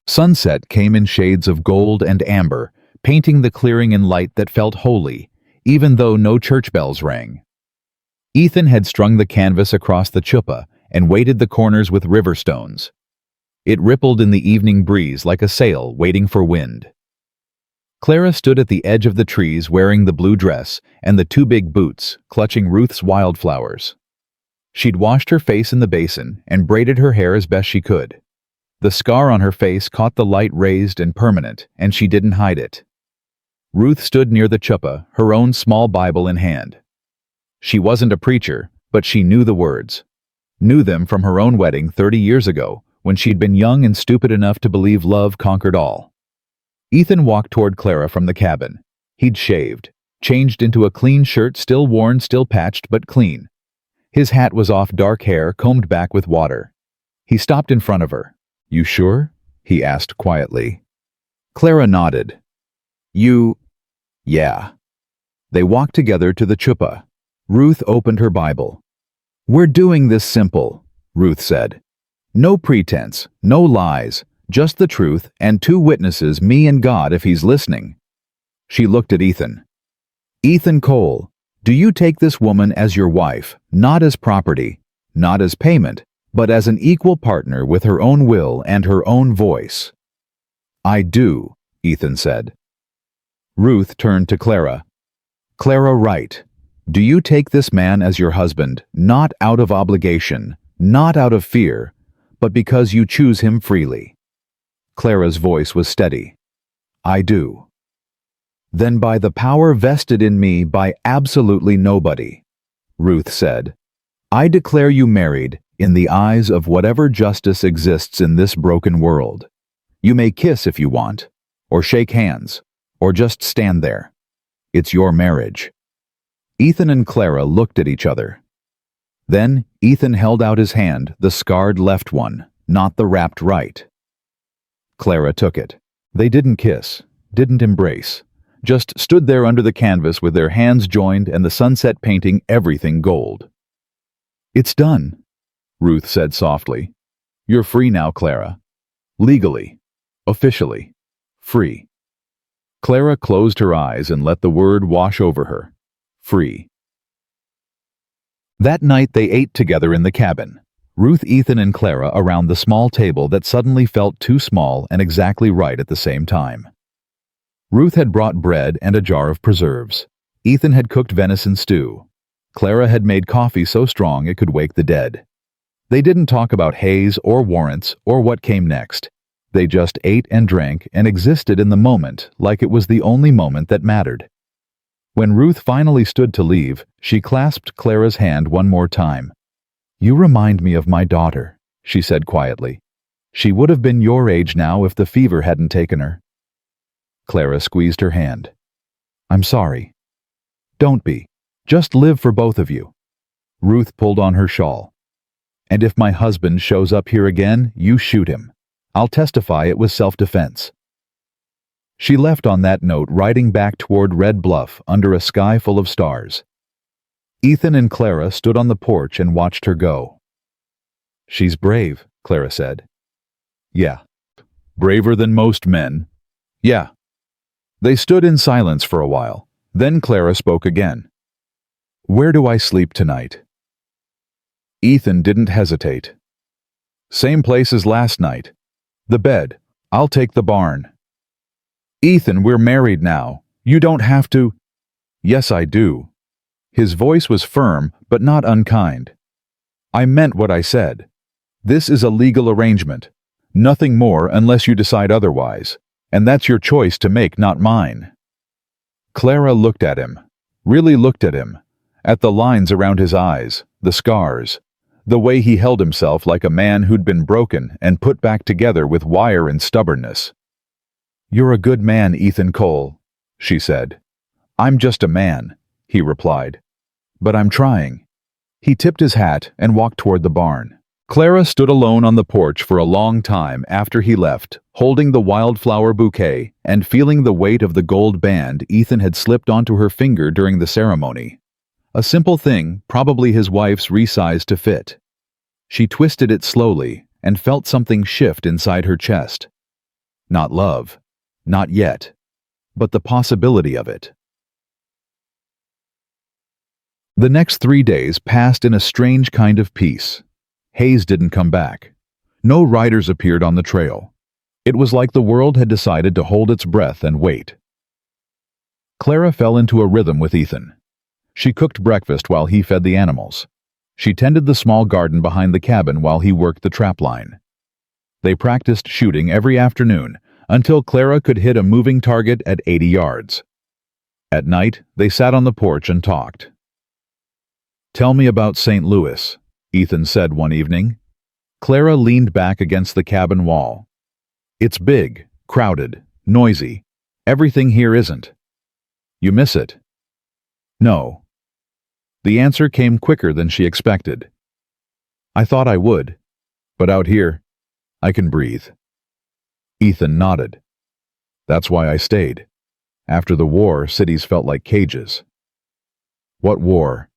Speaker 1: Sunset came in shades of gold and amber, painting the clearing in light that felt holy, even though no church bells rang. Ethan had strung the canvas across the chuppah and weighted the corners with river stones. It rippled in the evening breeze like a sail waiting for wind. Clara stood at the edge of the trees wearing the blue dress and the 2 big boots, clutching Ruth's wildflowers. She'd washed her face in the basin and braided her hair as best she could. The scar on her face caught the light, raised and permanent, and she didn't hide it. Ruth stood near the chuppah, her own small Bible in hand. She wasn't a preacher, but she knew the words. Knew them from her own wedding 30 years ago, when she'd been young and stupid enough to believe love conquered all. Ethan walked toward Clara from the cabin. He'd shaved, changed into a clean shirt, still worn, still patched, but clean. His hat was off, dark hair combed back with water. He stopped in front of her. "You sure?" he asked quietly. Clara nodded. Yeah." They walked together to the chuppah. Ruth opened her Bible. "We're doing this simple," Ruth said. "No pretense, no lies, just the truth and 2 witnesses, me and God if he's listening." She looked at Ethan. "Ethan Cole, do you take this woman as your wife, not as property, not as payment, but as an equal partner with her own will and her own voice?" "I do," Ethan said. Ruth turned to Clara. "Clara Wright, do you take this man as your husband, not out of obligation, not out of fear, but because you choose him freely?" Clara's voice was steady. "I do." "Then by the power vested in me by absolutely nobody," Ruth said, "I declare you married in the eyes of whatever justice exists in this broken world. You may kiss if you want, or shake hands, or just stand there. It's your marriage." Ethan and Clara looked at each other. Then Ethan held out his hand, the scarred left one, not the wrapped right. Clara took it. They didn't kiss, didn't embrace, just stood there under the canvas with their hands joined and the sunset painting everything gold. "It's done," Ruth said softly. "You're free now, Clara. Legally, officially, free." Clara closed her eyes and let the word wash over her. Free. That night they ate together in the cabin. Ruth, Ethan, and Clara around the small table that suddenly felt too small and exactly right at the same time. Ruth had brought bread and a jar of preserves. Ethan had cooked venison stew. Clara had made coffee so strong it could wake the dead. They didn't talk about Hayes or warrants or what came next. They just ate and drank and existed in the moment like it was the only moment that mattered. When Ruth finally stood to leave, she clasped Clara's hand one more time. "You remind me of my daughter," she said quietly. "She would have been your age now if the fever hadn't taken her." Clara squeezed her hand. "I'm sorry." "Don't be. Just live for both of you." Ruth pulled on her shawl. "And if my husband shows up here again, you shoot him. I'll testify it was self-defense." She left on that note, riding back toward Red Bluff under a sky full of stars. Ethan and Clara stood on the porch and watched her go. "She's brave," Clara said. "Yeah. Braver than most men." "Yeah." They stood in silence for a while. Then Clara spoke again. "Where do I sleep tonight?" Ethan didn't hesitate. "Same place as last night. The bed. I'll take the barn." "Ethan, we're married now. You don't have to." "Yes, I do." His voice was firm, but not unkind. "I meant what I said. This is a legal arrangement. Nothing more unless you decide otherwise. And that's your choice to make, not mine." Clara looked at him. Really looked at him. At the lines around his eyes, the scars. The way he held himself like a man who'd been broken and put back together with wire and stubbornness. "You're a good man, Ethan Cole," she said. "I'm just a man," he replied. "But I'm trying." He tipped his hat and walked toward the barn. Clara stood alone on the porch for a long time after he left, holding the wildflower bouquet and feeling the weight of the gold band Ethan had slipped onto her finger during the ceremony. A simple thing, probably his wife's resized to fit. She twisted it slowly and felt something shift inside her chest. Not love, not yet, but the possibility of it. The next 3 days passed in a strange kind of peace. Hayes didn't come back. No riders appeared on the trail. It was like the world had decided to hold its breath and wait. Clara fell into a rhythm with Ethan. She cooked breakfast while he fed the animals. She tended the small garden behind the cabin while he worked the trap line. They practiced shooting every afternoon until Clara could hit a moving target at 80 yards. At night, they sat on the porch and talked. "Tell me about St. Louis," Ethan said one evening. Clara leaned back against the cabin wall. "It's big, crowded, noisy. Everything here isn't. You miss it?" "No." The answer came quicker than she expected. "I thought I would, but out here, I can breathe." Ethan nodded. "That's why I stayed. After the war, cities felt like cages." "What war?"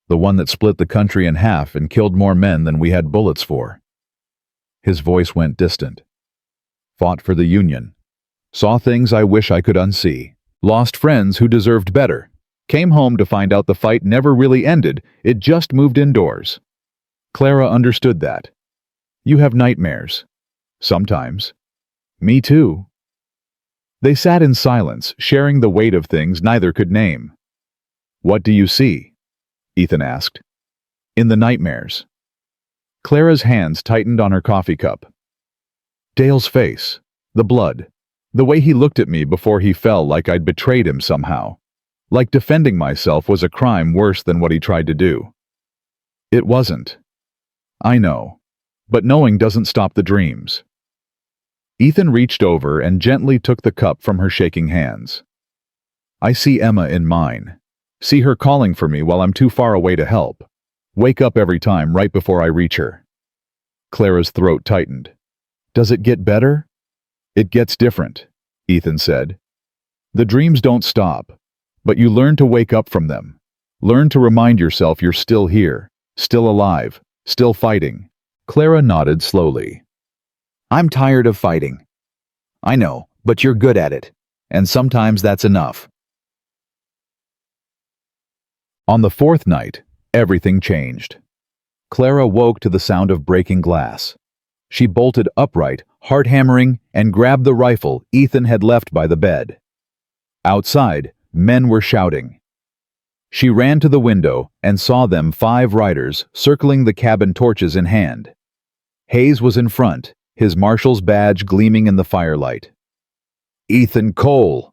Speaker 1: "The one that split the country in half and killed more men than we had bullets for." His voice went distant. "Fought for the Union. Saw things I wish I could unsee. Lost friends who deserved better. Came home to find out the fight never really ended, it just moved indoors." Clara understood that. "You have nightmares." "Sometimes." "Me too." They sat in silence, sharing the weight of things neither could name. "What do you see?" Ethan asked. "In the nightmares." Clara's hands tightened on her coffee cup. "Dale's face, the blood, the way he looked at me before he fell like I'd betrayed him somehow. Like defending myself was a crime worse than what he tried to do." "It wasn't." "I know. But knowing doesn't stop the dreams." Ethan reached over and gently took the cup from her shaking hands. "I see Emma in mine. See her calling for me while I'm too far away to help. Wake up every time right before I reach her." Clara's throat tightened. "Does it get better?" "It gets different," Ethan said. "The dreams don't stop, but you learn to wake up from them. Learn to remind yourself you're still here, still alive, still fighting." Clara nodded slowly. "I'm tired of fighting." "I know, but you're good at it, and sometimes that's enough." On the fourth night, everything changed. Clara woke to the sound of breaking glass. She bolted upright, heart hammering, and grabbed the rifle Ethan had left by the bed. Outside, men were shouting. She ran to the window and saw them 5 riders circling the cabin, torches in hand. Hayes was in front, his marshal's badge gleaming in the firelight. "Ethan Cole!"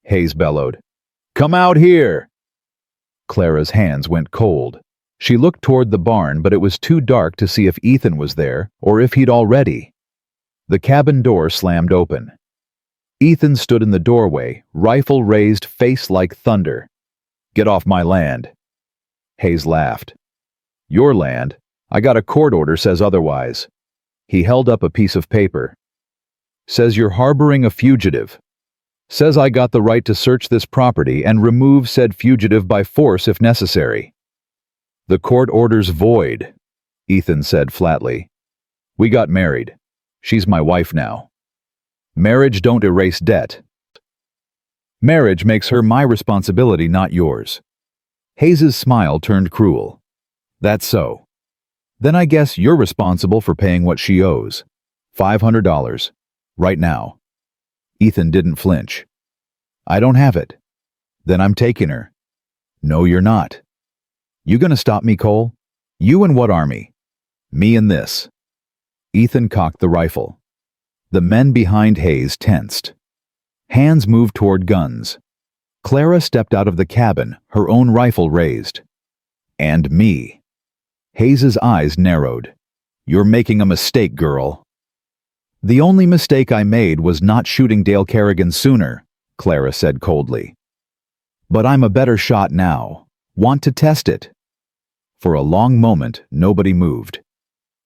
Speaker 1: Hayes bellowed. "Come out here!" Clara's hands went cold. She looked toward the barn, but it was too dark to see if Ethan was there or if he'd already. The cabin door slammed open. Ethan stood in the doorway, rifle raised, face like thunder. "Get off my land." Hayes laughed. "Your land? I got a court order says otherwise." He held up a piece of paper. "Says you're harboring a fugitive. Says I got the right to search this property and remove said fugitive by force if necessary." "The court order's void," Ethan said flatly. "We got married. She's my wife now. Marriage don't erase debt. Marriage makes her my responsibility, not yours." Hayes's smile turned cruel. "That's so. Then I guess you're responsible for paying what she owes. $500. Right now." Ethan didn't flinch. "I don't have it." "Then I'm taking her." "No, you're not." "You gonna stop me, Cole? You and what army?" "Me and this." Ethan cocked the rifle. The men behind Hayes tensed. Hands moved toward guns. Clara stepped out of the cabin, her own rifle raised. "And me." Hayes's eyes narrowed. "You're making a mistake, girl." "The only mistake I made was not shooting Dale Kerrigan sooner," Clara said coldly. "But I'm a better shot now. Want to test it?" For a long moment, nobody moved.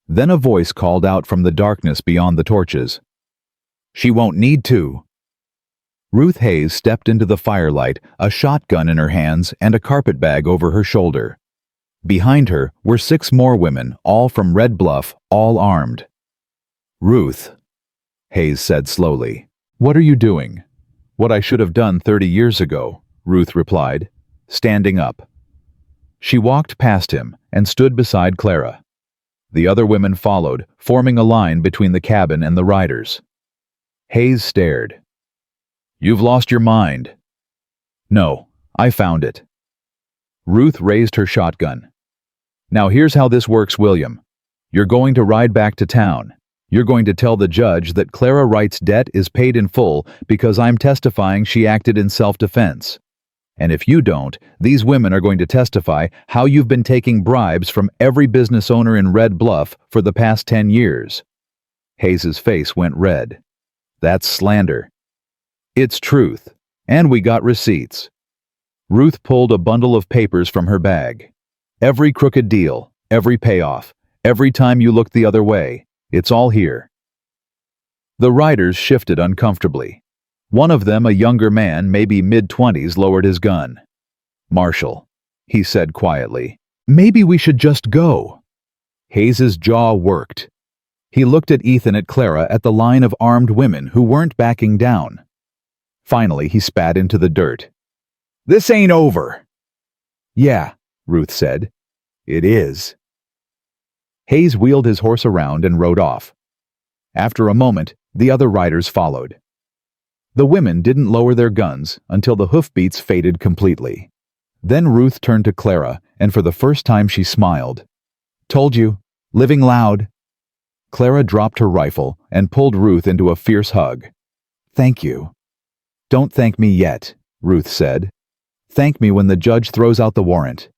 Speaker 1: Then a voice called out from the darkness beyond the torches. "She won't need to." Ruth Hayes stepped into the firelight, a shotgun in her hands and a carpet bag over her shoulder. Behind her were 6 more women, all from Red Bluff, all armed. "Ruth," Hayes said slowly. "What are you doing?" "What I should have done 30 years ago," Ruth replied, standing up. She walked past him and stood beside Clara. The other women followed, forming a line between the cabin and the riders. Hayes stared. "You've lost your mind." "No, I found it." Ruth raised her shotgun. "Now here's how this works, William. You're going to ride back to town. You're going to tell the judge that Clara Wright's debt is paid in full because I'm testifying she acted in self-defense. And if you don't, these women are going to testify how you've been taking bribes from every business owner in Red Bluff for the past 10 years. Hayes's face went red. "That's slander." "It's truth. And we got receipts." Ruth pulled a bundle of papers from her bag. "Every crooked deal, every payoff, every time you looked the other way, it's all here." The riders shifted uncomfortably. One of them, a younger man, maybe mid-20s, lowered his gun. "Marshal," he said quietly, "maybe we should just go." Hayes's jaw worked. He looked at Ethan, at Clara, at the line of armed women who weren't backing down. Finally, he spat into the dirt. "This ain't over." "Yeah," Ruth said. "It is." Hayes wheeled his horse around and rode off. After a moment, the other riders followed. The women didn't lower their guns until the hoofbeats faded completely. Then Ruth turned to Clara, and for the first time she smiled. "Told you. Living loud." Clara dropped her rifle and pulled Ruth into a fierce hug. "Thank you." "Don't thank me yet," Ruth said. "Thank me when the judge throws out the warrant."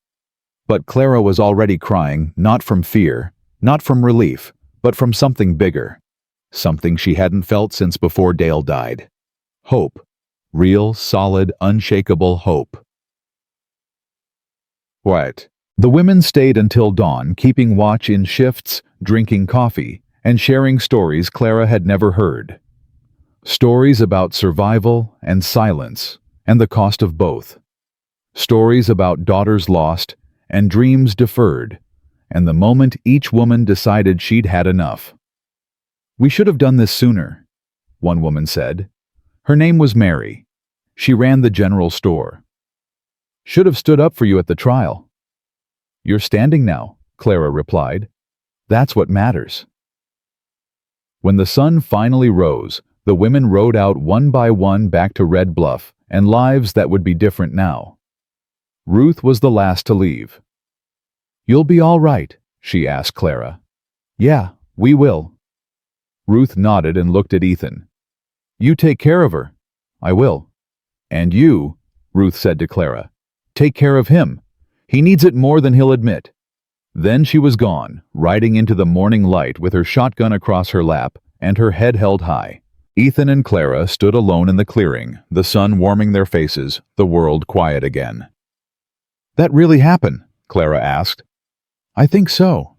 Speaker 1: But Clara was already crying, not from fear, not from relief, but from something bigger. Something she hadn't felt since before Dale died. Hope. Real, solid, unshakable hope. What? The women stayed until dawn, keeping watch in shifts, drinking coffee, and sharing stories Clara had never heard. Stories about survival and silence, and the cost of both. Stories about daughters lost and dreams deferred, and the moment each woman decided she'd had enough. "We should have done this sooner," one woman said. Her name was Mary. She ran the general store. "Should have stood up for you at the trial." "You're standing now," Clara replied. "That's what matters." When the sun finally rose, the women rode out one by one back to Red Bluff and lives that would be different now. Ruth was the last to leave. "You'll be all right?" she asked Clara. "Yeah, we will." Ruth nodded and looked at Ethan. "You take care of her." "I will." "And you," Ruth said to Clara, "take care of him. He needs it more than he'll admit." Then she was gone, riding into the morning light with her shotgun across her lap and her head held high. Ethan and Clara stood alone in the clearing, the sun warming their faces, the world quiet again. "That really happened?" Clara asked. "I think so.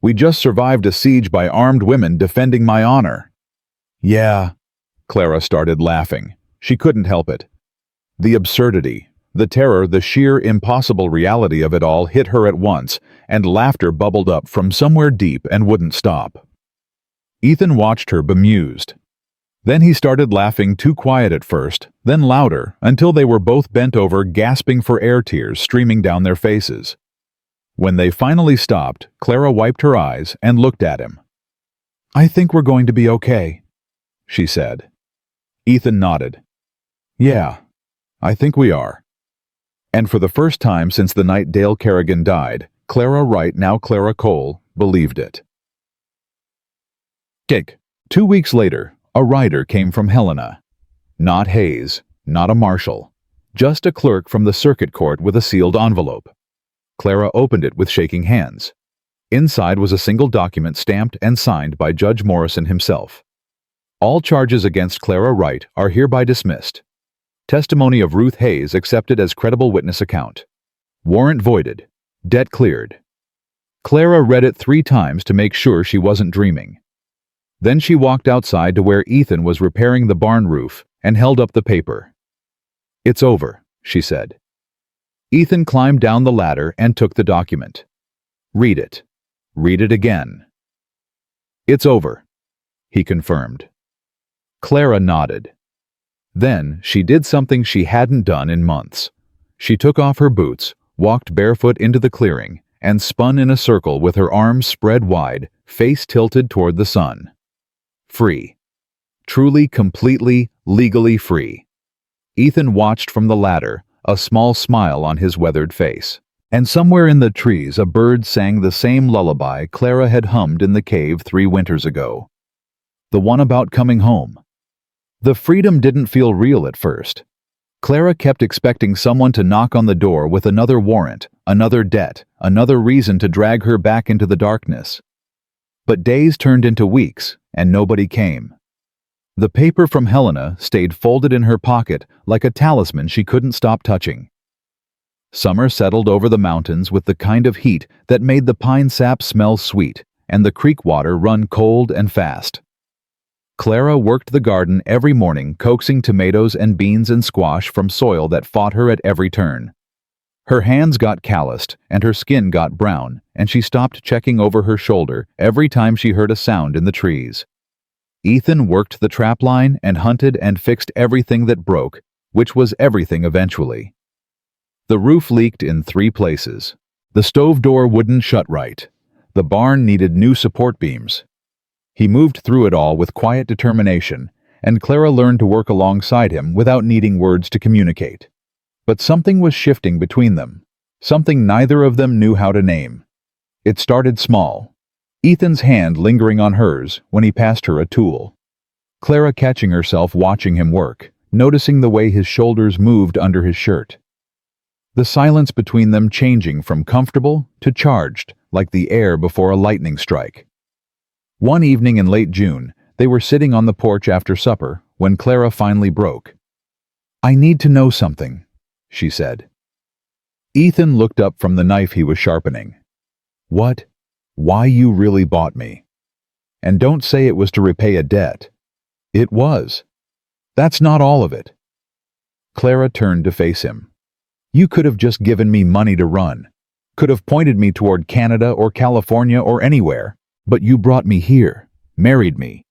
Speaker 1: We just survived a siege by armed women defending my honor." "Yeah." Clara started laughing. She couldn't help it. The absurdity, the terror, the sheer impossible reality of it all hit her at once, and laughter bubbled up from somewhere deep and wouldn't stop. Ethan watched her bemused. Then he started laughing, too quiet at first, then louder, until they were both bent over, gasping for air, tears streaming down their faces. When they finally stopped, Clara wiped her eyes and looked at him. "I think we're going to be okay," she said. Ethan nodded. "Yeah, I think we are." And for the first time since the night Dale Kerrigan died, Clara Wright, now Clara Cole, believed it. Kick. 2 weeks later, a rider came from Helena. Not Hayes, not a marshal, just a clerk from the circuit court with a sealed envelope. Clara opened it with shaking hands. Inside was a single document stamped and signed by Judge Morrison himself. "All charges against Clara Wright are hereby dismissed. Testimony of Ruth Hayes accepted as credible witness account. Warrant voided. Debt cleared." Clara read it 3 times to make sure she wasn't dreaming. Then she walked outside to where Ethan was repairing the barn roof and held up the paper. "It's over," she said. Ethan climbed down the ladder and took the document. "Read it. Read it again." "It's over," he confirmed. Clara nodded. Then she did something she hadn't done in months. She took off her boots, walked barefoot into the clearing, and spun in a circle with her arms spread wide, face tilted toward the sun. Free. Truly, completely, legally free. Ethan watched from the ladder, a small smile on his weathered face. And somewhere in the trees a bird sang the same lullaby Clara had hummed in the cave 3 winters ago. The one about coming home. The freedom didn't feel real at first. Clara kept expecting someone to knock on the door with another warrant, another debt, another reason to drag her back into the darkness. But days turned into weeks, and nobody came. The paper from Helena stayed folded in her pocket like a talisman she couldn't stop touching. Summer settled over the mountains with the kind of heat that made the pine sap smell sweet and the creek water run cold and fast. Clara worked the garden every morning, coaxing tomatoes and beans and squash from soil that fought her at every turn. Her hands got calloused and her skin got brown, and she stopped checking over her shoulder every time she heard a sound in the trees. Ethan worked the trap line and hunted and fixed everything that broke, which was everything eventually. The roof leaked in 3 places. The stove door wouldn't shut right. The barn needed new support beams. He moved through it all with quiet determination, and Clara learned to work alongside him without needing words to communicate. But something was shifting between them, something neither of them knew how to name. It started small. Ethan's hand lingering on hers when he passed her a tool. Clara catching herself watching him work, noticing the way his shoulders moved under his shirt. The silence between them changing from comfortable to charged, like the air before a lightning strike. One evening in late June, they were sitting on the porch after supper when Clara finally broke. "I need to know something," she said. Ethan looked up from the knife he was sharpening. "What? Why you really bought me? And don't say it was to repay a debt. It was. That's not all of it." Clara turned to face him. "You could have just given me money to run. Could have pointed me toward Canada or California or anywhere. But you brought me here, married me,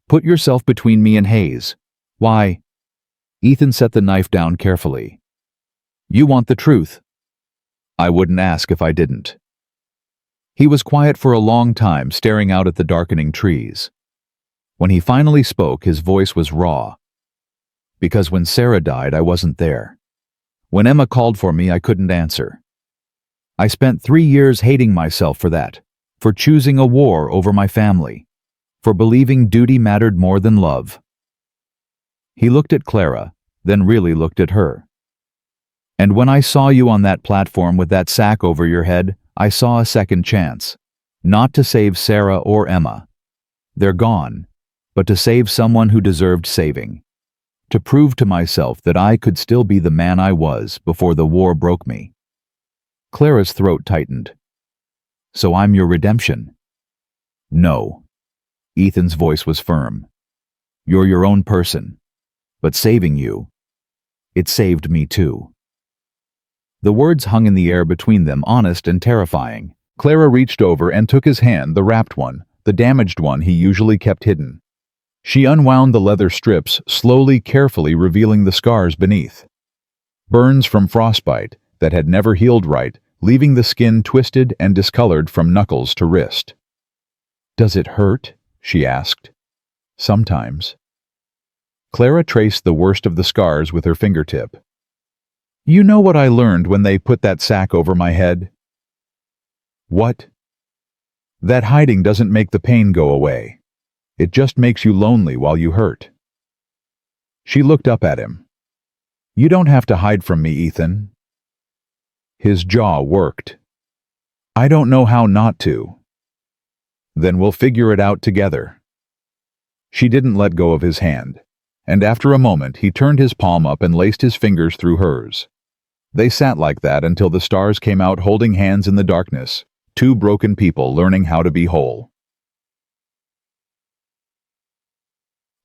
Speaker 1: put yourself between me and Hayes. Why?" Ethan set the knife down carefully. "You want the truth." "I wouldn't ask if I didn't." He was quiet for a long time, staring out at the darkening trees. When he finally spoke, his voice was raw. Because when Sarah died, I wasn't there. When Emma called for me, I couldn't answer. I spent 3 years hating myself for that, for choosing a war over my family, for believing duty mattered more than love. He looked at Clara, then really looked at her. And when I saw you on that platform with that sack over your head, I saw a second chance. Not to save Sarah or Emma. They're gone, but to save someone who deserved saving. To prove to myself that I could still be the man I was before the war broke me. Clara's throat tightened. So I'm your redemption? No. Ethan's voice was firm. You're your own person. But saving you, it saved me too. The words hung in the air between them, honest and terrifying. Clara reached over and took his hand, the wrapped one, the damaged one he usually kept hidden. She unwound the leather strips, slowly, carefully revealing the scars beneath. Burns from frostbite that had never healed right, leaving the skin twisted and discolored from knuckles to wrist. Does it hurt? She asked. Sometimes. Clara traced the worst of the scars with her fingertip. You know what I learned when they put that sack over my head? What? That hiding doesn't make the pain go away. It just makes you lonely while you hurt. She looked up at him. You don't have to hide from me, Ethan. His jaw worked. I don't know how not to. Then we'll figure it out together. She didn't let go of his hand, and after a moment he turned his palm up and laced his fingers through hers. They sat like that until the stars came out, holding hands in the darkness, two broken people learning how to be whole.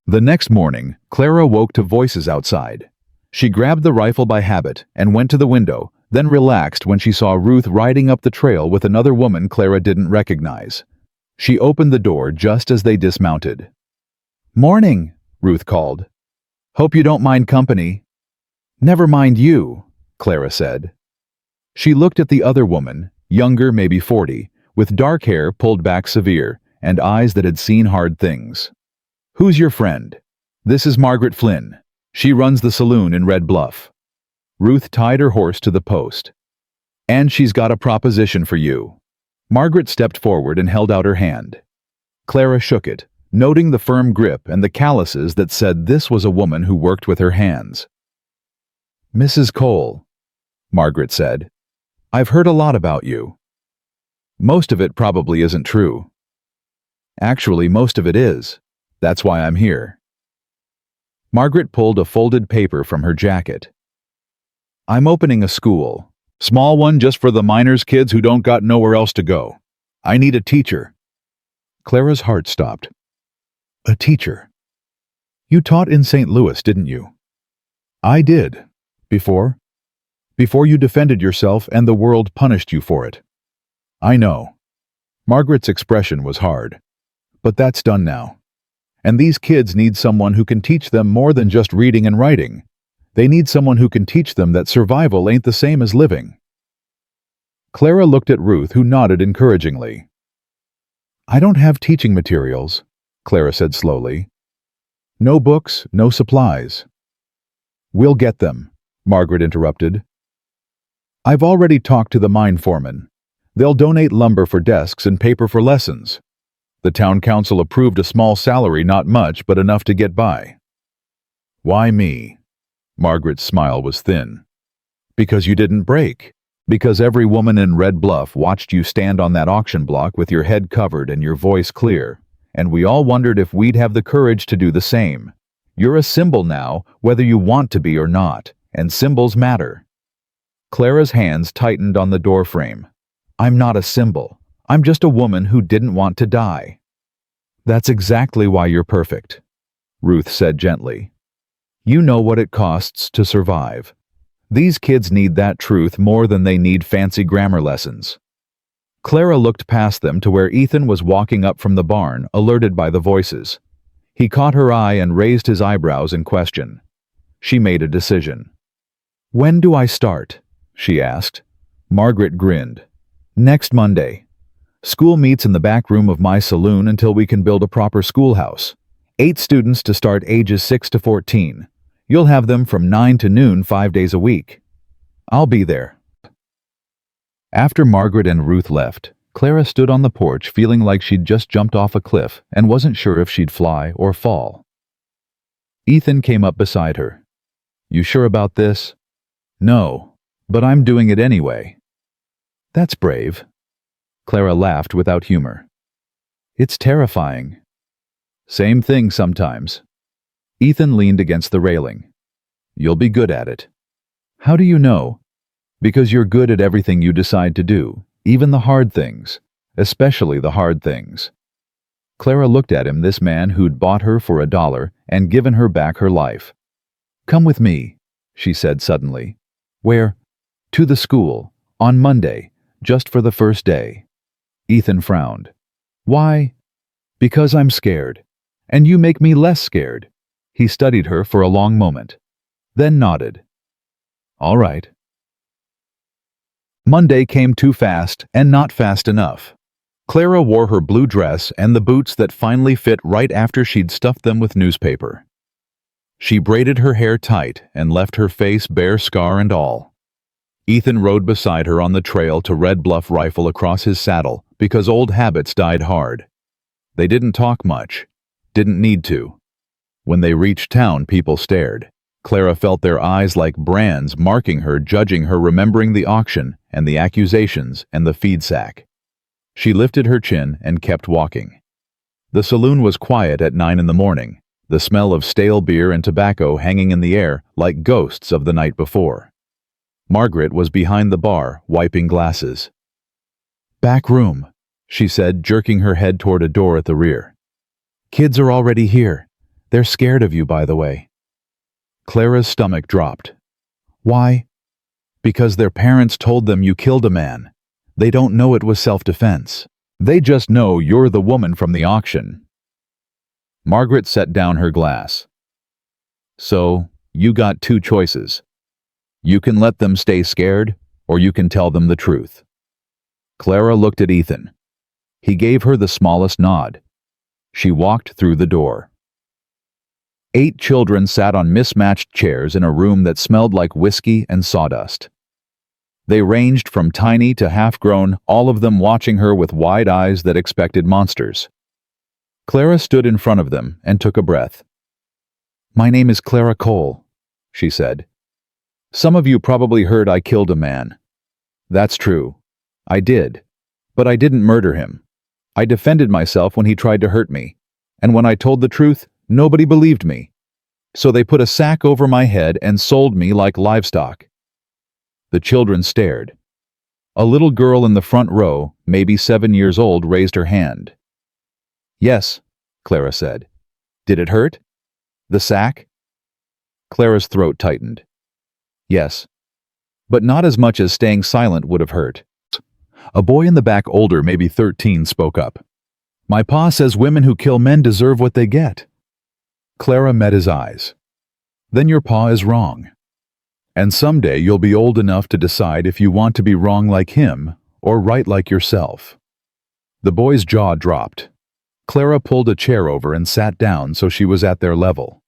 Speaker 1: The next morning, Clara woke to voices outside. She grabbed the rifle by habit and went to the window, then relaxed when she saw Ruth riding up the trail with another woman Clara didn't recognize. She opened the door just as they dismounted. Morning, Ruth called. Hope you don't mind company. Never mind you, Clara said. She looked at the other woman, younger, maybe 40, with dark hair pulled back severe and eyes that had seen hard things. Who's your friend? This is Margaret Flynn. She runs the saloon in Red Bluff. Ruth tied her horse to the post. And she's got a proposition for you. Margaret stepped forward and held out her hand. Clara shook it, noting the firm grip and the calluses that said this was a woman who worked with her hands. Mrs. Cole, Margaret said, I've heard a lot about you. Most of it probably isn't true. Actually, most of it is. That's why I'm here. Margaret pulled a folded paper from her jacket. I'm opening a school. Small one just for the miners' kids who don't got nowhere else to go. I need a teacher. Clara's heart stopped. A teacher? You taught in St. Louis, didn't you? I did. Before? Before you defended yourself and the world punished you for it. I know. Margaret's expression was hard. But that's done now. And these kids need someone who can teach them more than just reading and writing. They need someone who can teach them that survival ain't the same as living. Clara looked at Ruth, who nodded encouragingly. I don't have teaching materials, Clara said slowly. No books, no supplies. We'll get them, Margaret interrupted. I've already talked to the mine foreman. They'll donate lumber for desks and paper for lessons. The town council approved a small salary, not much, but enough to get by. Why me? Margaret's smile was thin. Because you didn't break. Because every woman in Red Bluff watched you stand on that auction block with your head covered and your voice clear, and we all wondered if we'd have the courage to do the same. You're a symbol now, whether you want to be or not, and symbols matter. Clara's hands tightened on the doorframe. I'm not a symbol. I'm just a woman who didn't want to die. That's exactly why you're perfect, Ruth said gently. You know what it costs to survive. These kids need that truth more than they need fancy grammar lessons. Clara looked past them to where Ethan was walking up from the barn, alerted by the voices. He caught her eye and raised his eyebrows in question. She made a decision. When do I start? She asked. Margaret grinned. Next Monday. School meets in the back room of my saloon until we can build a proper schoolhouse. 8 students to start ages 6 to 14. You'll have them from 9 to noon 5 days a week. I'll be there." After Margaret and Ruth left, Clara stood on the porch feeling like she'd just jumped off a cliff and wasn't sure if she'd fly or fall. Ethan came up beside her. "You sure about this?" "No, but I'm doing it anyway." "That's brave." Clara laughed without humor. "It's terrifying." "Same thing sometimes." Ethan leaned against the railing. "You'll be good at it." "How do you know?" "Because you're good at everything you decide to do, even the hard things, especially the hard things." Clara looked at him, this man who'd bought her for $1 and given her back her life. "Come with me," she said suddenly. "Where?" "To the school, on Monday, just for the first day." Ethan frowned. "Why?" "Because I'm scared, and you make me less scared." He studied her for a long moment, then nodded. "All right." Monday came too fast and not fast enough. Clara wore her blue dress and the boots that finally fit right after she'd stuffed them with newspaper. She braided her hair tight and left her face bare, scar and all. Ethan rode beside her on the trail to Red Bluff, rifle across his saddle because old habits died hard. They didn't talk much, didn't need to. When they reached town, people stared. Clara felt their eyes like brands marking her, judging her, remembering the auction and the accusations and the feed sack. She lifted her chin and kept walking. The saloon was quiet at 9 in the morning, the smell of stale beer and tobacco hanging in the air like ghosts of the night before. Margaret was behind the bar, wiping glasses. "Back room," she said, jerking her head toward a door at the rear. "Kids are already here. They're scared of you, by the way." Clara's stomach dropped. "Why?" "Because their parents told them you killed a man. They don't know it was self-defense. They just know you're the woman from the auction." Margaret set down her glass. "So, you got two choices. You can let them stay scared, or you can tell them the truth." Clara looked at Ethan. He gave her the smallest nod. She walked through the door. 8 children sat on mismatched chairs in a room that smelled like whiskey and sawdust. They ranged from tiny to half-grown, all of them watching her with wide eyes that expected monsters. Clara stood in front of them and took a breath. "My name is Clara Cole," she said. "Some of you probably heard I killed a man. That's true. I did. But I didn't murder him. I defended myself when he tried to hurt me. And when I told the truth, nobody believed me. So they put a sack over my head and sold me like livestock." The children stared. A little girl in the front row, maybe 7 years old, raised her hand. "Yes," Clara said. "Did it hurt? The sack?" Clara's throat tightened. "Yes. But not as much as staying silent would have hurt." A boy in the back, older, maybe 13, spoke up. "My pa says women who kill men deserve what they get." Clara met his eyes. "Then your pa is wrong. And someday you'll be old enough to decide if you want to be wrong like him or right like yourself." The boy's jaw dropped. Clara pulled a chair over and sat down so she was at their level.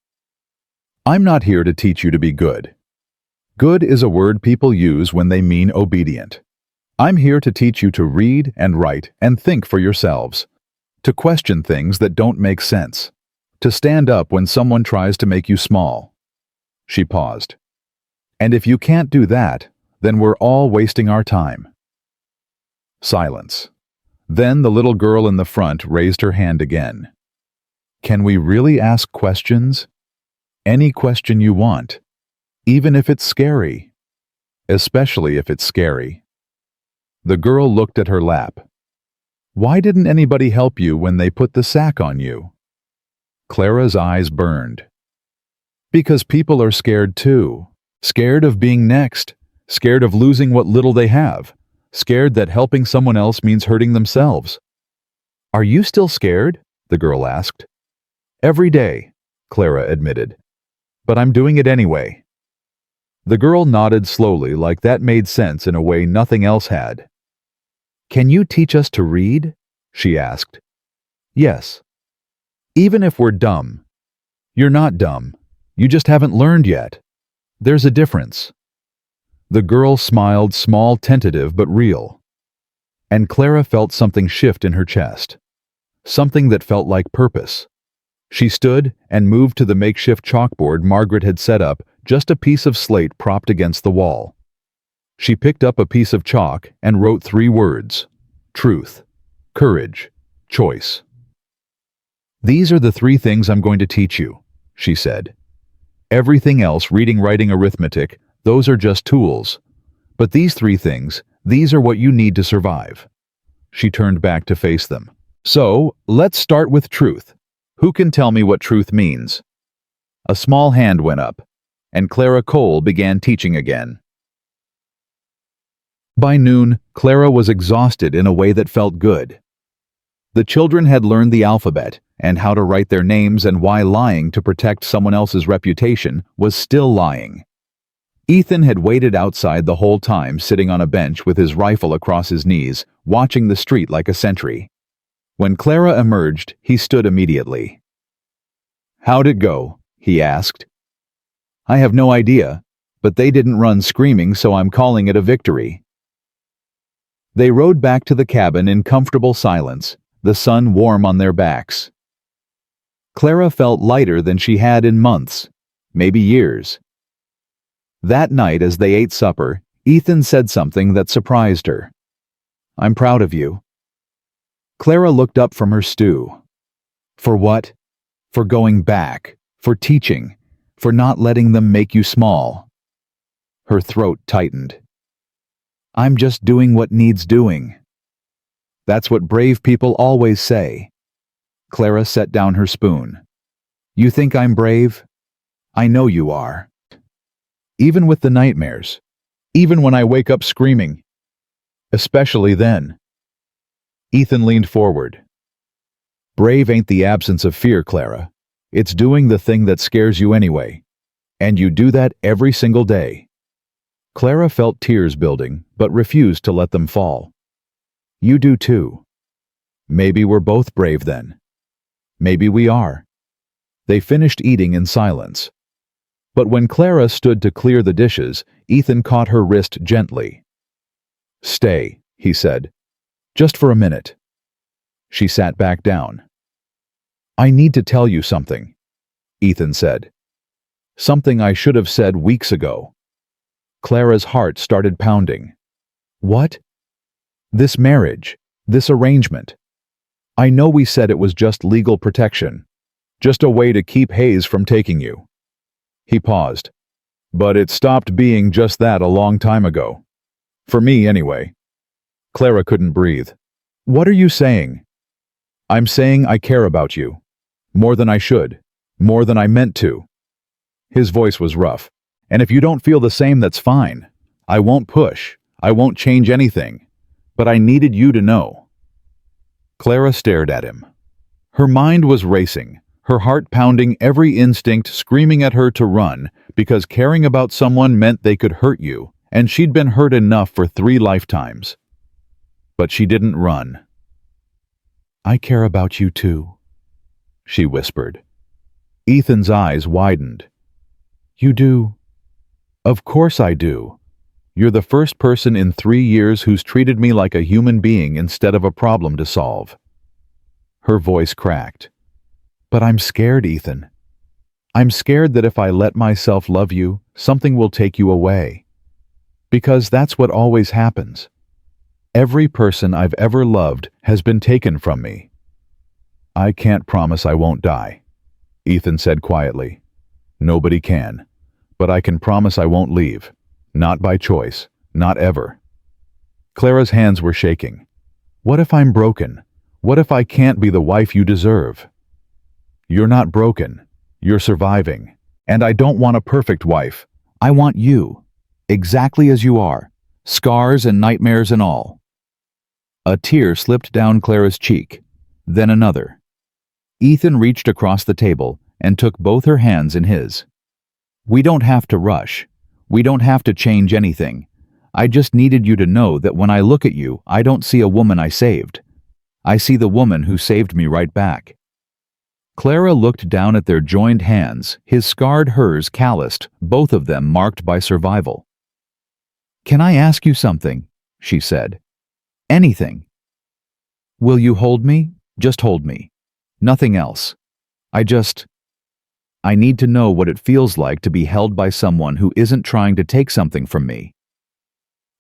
Speaker 1: "I'm not here to teach you to be good. Good is a word people use when they mean obedient. I'm here to teach you to read and write and think for yourselves, to question things that don't make sense, to stand up when someone tries to make you small." She paused. "And if you can't do that, then we're all wasting our time." Silence. Then the little girl in the front raised her hand again. "Can we really ask questions? Any question you want, even if it's scary. Especially if it's scary." The girl looked at her lap. "Why didn't anybody help you when they put the sack on you?" Clara's eyes burned. "Because people are scared too. Scared of being next. Scared of losing what little they have. Scared that helping someone else means hurting themselves." "Are you still scared?" the girl asked. "Every day," Clara admitted. "But I'm doing it anyway." The girl nodded slowly, like that made sense in a way nothing else had. "Can you teach us to read?" she asked. "Yes. Even if we're dumb." "You're not dumb. You just haven't learned yet. There's a difference." The girl smiled, small, tentative, but real. And Clara felt something shift in her chest. Something that felt like purpose. She stood and moved to the makeshift chalkboard Margaret had set up, just a piece of slate propped against the wall. She picked up a piece of chalk and wrote 3 words: truth, courage, choice. "These are the 3 things I'm going to teach you," she said. "Everything else, reading, writing, arithmetic, those are just tools. But these 3 things, these are what you need to survive." She turned back to face them. "So, let's start with truth. Who can tell me what truth means?" A small hand went up, and Clara Cole began teaching again. By noon, Clara was exhausted in a way that felt good. The children had learned the alphabet and how to write their names and why lying to protect someone else's reputation was still lying. Ethan had waited outside the whole time, sitting on a bench with his rifle across his knees, watching the street like a sentry. When Clara emerged, he stood immediately. "How'd it go?" he asked. "I have no idea, but they didn't run screaming, so I'm calling it a victory." They rode back to the cabin in comfortable silence, the sun warm on their backs. Clara felt lighter than she had in months, maybe years. That night, as they ate supper, Ethan said something that surprised her. "I'm proud of you." Clara looked up from her stew. "For what?" "For going back, for teaching, for not letting them make you small." Her throat tightened. "I'm just doing what needs doing." "That's what brave people always say." Clara set down her spoon. "You think I'm brave? I know you are. Even with the nightmares. Even when I wake up screaming. Especially then." Ethan leaned forward. "Brave ain't the absence of fear, Clara. It's doing the thing that scares you anyway. And you do that every single day." Clara felt tears building, but refused to let them fall. "You do too. Maybe we're both brave then. Maybe we are." They finished eating in silence. But when Clara stood to clear the dishes, Ethan caught her wrist gently. "Stay," he said. "Just for a minute." She sat back down. "I need to tell you something," Ethan said. "Something I should have said weeks ago." Clara's heart started pounding. "What?" "This marriage, this arrangement. I know we said it was just legal protection, just a way to keep Hayes from taking you." He paused. "But it stopped being just that a long time ago. For me, anyway." Clara couldn't breathe. "What are you saying?" "I'm saying I care about you. More than I should. More than I meant to." His voice was rough. "And if you don't feel the same, that's fine. I won't push. I won't change anything. But I needed you to know." Clara stared at him. Her mind was racing, her heart pounding, every instinct screaming at her to run, because caring about someone meant they could hurt you, and she'd been hurt enough for 3 lifetimes. But she didn't run. "I care about you too," she whispered. Ethan's eyes widened. "You do?" "Of course I do. You're the first person in 3 years who's treated me like a human being instead of a problem to solve." Her voice cracked. "But I'm scared, Ethan. I'm scared that if I let myself love you, something will take you away. Because that's what always happens. Every person I've ever loved has been taken from me." "I can't promise I won't die," Ethan said quietly. "Nobody can. But I can promise I won't leave. Not by choice. Not ever." Clara's hands were shaking. "What if I'm broken? What if I can't be the wife you deserve?" "You're not broken. You're surviving. And I don't want a perfect wife. I want you. Exactly as you are. Scars and nightmares and all." A tear slipped down Clara's cheek. Then another. Ethan reached across the table and took both her hands in his. "We don't have to rush. We don't have to change anything. I just needed you to know that when I look at you, I don't see a woman I saved. I see the woman who saved me right back." Clara looked down at their joined hands, his scarred, hers calloused, both of them marked by survival. "Can I ask you something?" she said. "Anything. Will you hold me? Just hold me. Nothing else. I need to know what it feels like to be held by someone who isn't trying to take something from me."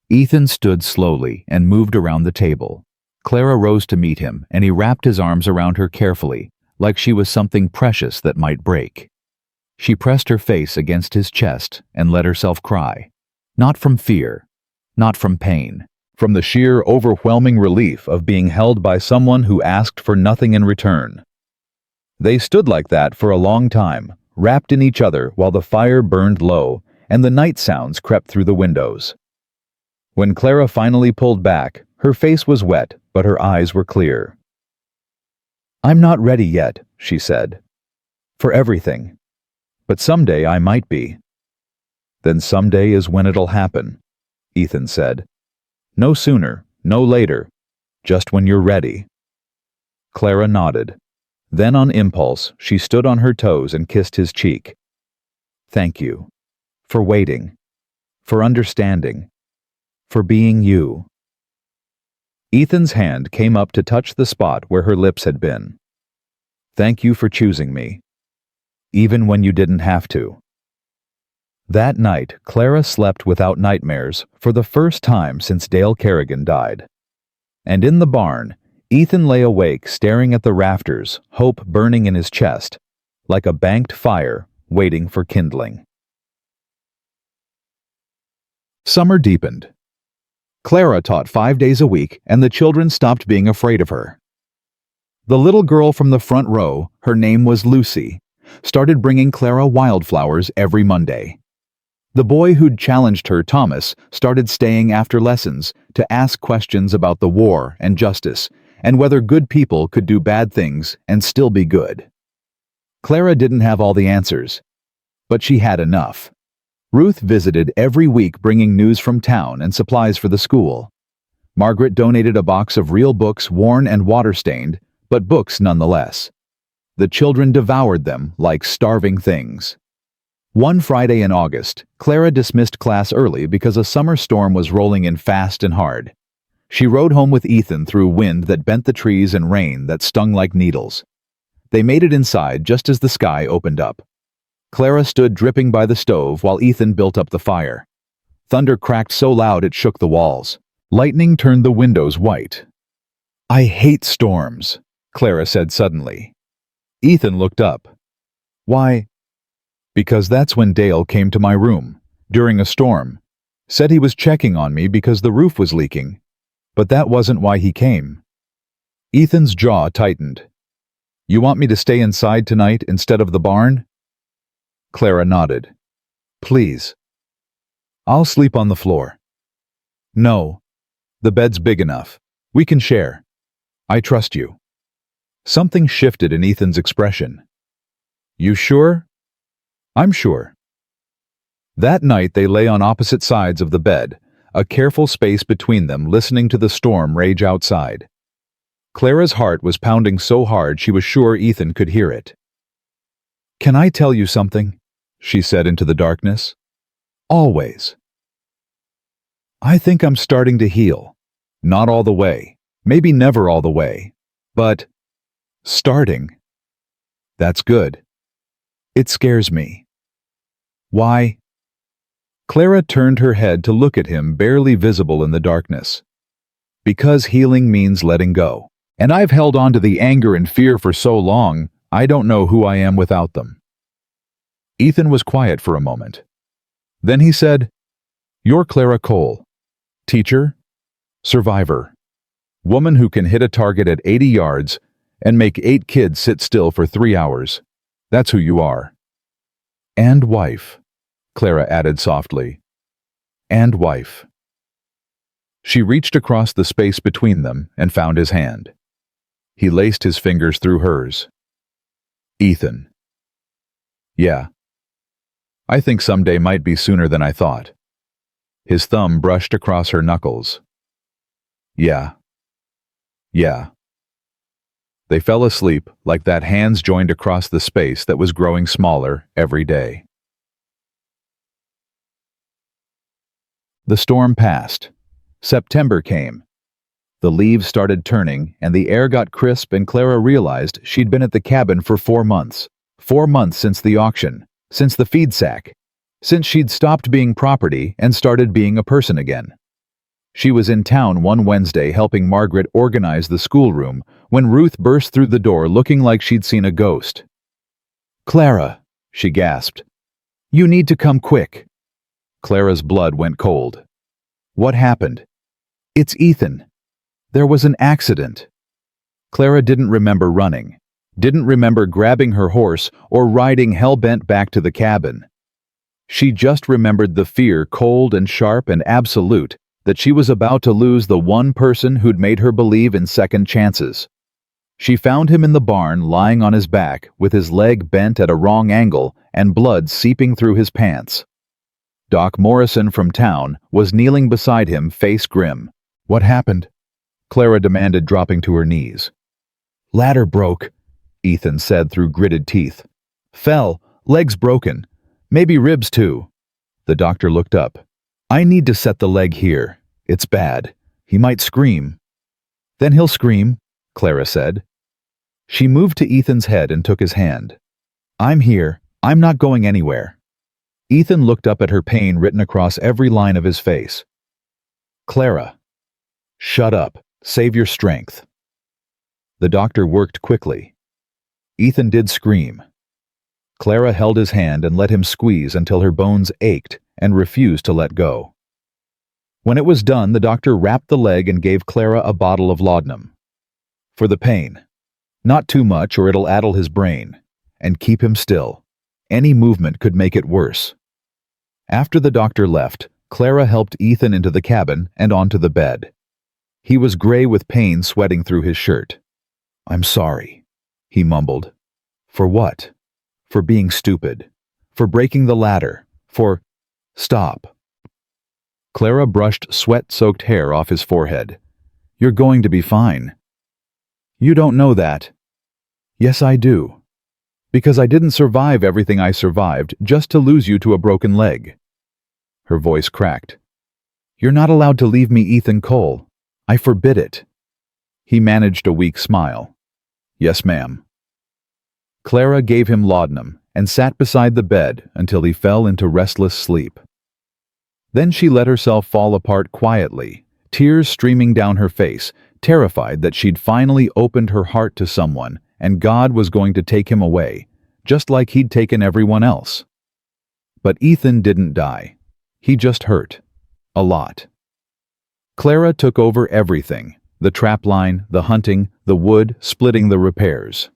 Speaker 1: Ethan stood slowly and moved around the table. Clara rose to meet him, and he wrapped his arms around her carefully, like she was something precious that might break. She pressed her face against his chest and let herself cry. Not from fear, not from pain, from the sheer, overwhelming relief of being held by someone who asked for nothing in return. They stood like that for a long time, wrapped in each other while the fire burned low and the night sounds crept through the windows. When Clara finally pulled back, her face was wet, but her eyes were clear. "I'm not ready yet," she said, "for everything. But someday I might be." "Then someday is when it'll happen," Ethan said. "No sooner, no later, just when you're ready." Clara nodded. Then on impulse, she stood on her toes and kissed his cheek. "Thank you. For waiting. For understanding. For being you." Ethan's hand came up to touch the spot where her lips had been. "Thank you for choosing me. Even when you didn't have to." That night, Clara slept without nightmares for the first time since Dale Kerrigan died. And in the barn, Ethan lay awake staring at the rafters, hope burning in his chest, like a banked fire waiting for kindling. Summer deepened. Clara taught 5 days a week, and the children stopped being afraid of her. The little girl from the front row, her name was Lucy, started bringing Clara wildflowers every Monday. The boy who'd challenged her, Thomas, started staying after lessons to ask questions about the war and justice, and whether good people could do bad things and still be good. Clara didn't have all the answers, but she had enough. Ruth visited every week bringing news from town and supplies for the school. Margaret donated a box of real books, worn and water-stained, but books nonetheless. The children devoured them like starving things. One Friday in August, Clara dismissed class early because a summer storm was rolling in fast and hard. She rode home with Ethan through wind that bent the trees and rain that stung like needles. They made it inside just as the sky opened up. Clara stood dripping by the stove while Ethan built up the fire. Thunder cracked so loud it shook the walls. Lightning turned the windows white. "I hate storms," Clara said suddenly. Ethan looked up. "Why?" "Because that's when Dale came to my room, during a storm. Said he was checking on me because the roof was leaking. But that wasn't why he came." Ethan's jaw tightened. "You want me to stay inside tonight instead of the barn?" Clara nodded. "Please." "I'll sleep on the floor." "No. The bed's big enough. We can share. I trust you." Something shifted in Ethan's expression. "You sure?" "I'm sure." That night they lay on opposite sides of the bed, a careful space between them, listening to the storm rage outside. Clara's heart was pounding so hard she was sure Ethan could hear it. "Can I tell you something?" she said into the darkness. "Always. I think I'm starting to heal. Not all the way, maybe never all the way, but starting. That's good. It scares me." "Why?" Clara turned her head to look at him, barely visible in the darkness. "Because healing means letting go. And I've held on to the anger and fear for so long, I don't know who I am without them." Ethan was quiet for a moment. Then he said, "You're Clara Cole. Teacher, survivor, woman who can hit a target at 80 yards and make 8 kids sit still for 3 hours. That's who you are. And wife," Clara added softly. "And wife." She reached across the space between them and found his hand. He laced his fingers through hers. "Ethan." "Yeah. I think someday might be sooner than I thought." His thumb brushed across her knuckles. "Yeah. Yeah." They fell asleep like that, hands joined across the space that was growing smaller every day. The storm passed. September came. The leaves started turning, and the air got crisp, and Clara realized she'd been at the cabin for 4 months. 4 months since the auction, since the feed sack, since she'd stopped being property and started being a person again. She was in town one Wednesday helping Margaret organize the schoolroom when Ruth burst through the door looking like she'd seen a ghost. "Clara," she gasped. "You need to come quick." Clara's blood went cold. "What happened?" "It's Ethan. There was an accident." Clara didn't remember running, didn't remember grabbing her horse or riding hell-bent back to the cabin. She just remembered the fear, cold and sharp and absolute, that she was about to lose the one person who'd made her believe in second chances. She found him in the barn, lying on his back, with his leg bent at a wrong angle and blood seeping through his pants. Doc Morrison from town was kneeling beside him, face grim. "What happened?" Clara demanded, dropping to her knees. "Ladder broke," Ethan said through gritted teeth. "Fell, legs broken. Maybe ribs too." The doctor looked up. "I need to set the leg here. It's bad. He might scream." "Then he'll scream," Clara said. She moved to Ethan's head and took his hand. "I'm here. I'm not going anywhere." Ethan looked up at her, pain written across every line of his face. "Clara." "Shut up. Save your strength." The doctor worked quickly. Ethan did scream. Clara held his hand and let him squeeze until her bones ached and refused to let go. When it was done, the doctor wrapped the leg and gave Clara a bottle of laudanum. "For the pain. Not too much or it'll addle his brain. And keep him still. Any movement could make it worse." After the doctor left, Clara helped Ethan into the cabin and onto the bed. He was gray with pain sweating through his shirt. "I'm sorry," he mumbled. "For what?" "For being stupid. For breaking the ladder. For—" "Stop." Clara brushed sweat-soaked hair off his forehead. "You're going to be fine." "You don't know that." "Yes, I do. Because I didn't survive everything I survived just to lose you to a broken leg." Her voice cracked. "You're not allowed to leave me, Ethan Cole. I forbid it." He managed a weak smile. "Yes, ma'am." Clara gave him laudanum and sat beside the bed until he fell into restless sleep. Then she let herself fall apart quietly, tears streaming down her face, terrified that she'd finally opened her heart to someone and God was going to take him away, just like he'd taken everyone else. But Ethan didn't die. He just hurt. A lot. Clara took over everything: the trapline, the hunting, the wood, splitting the repairs.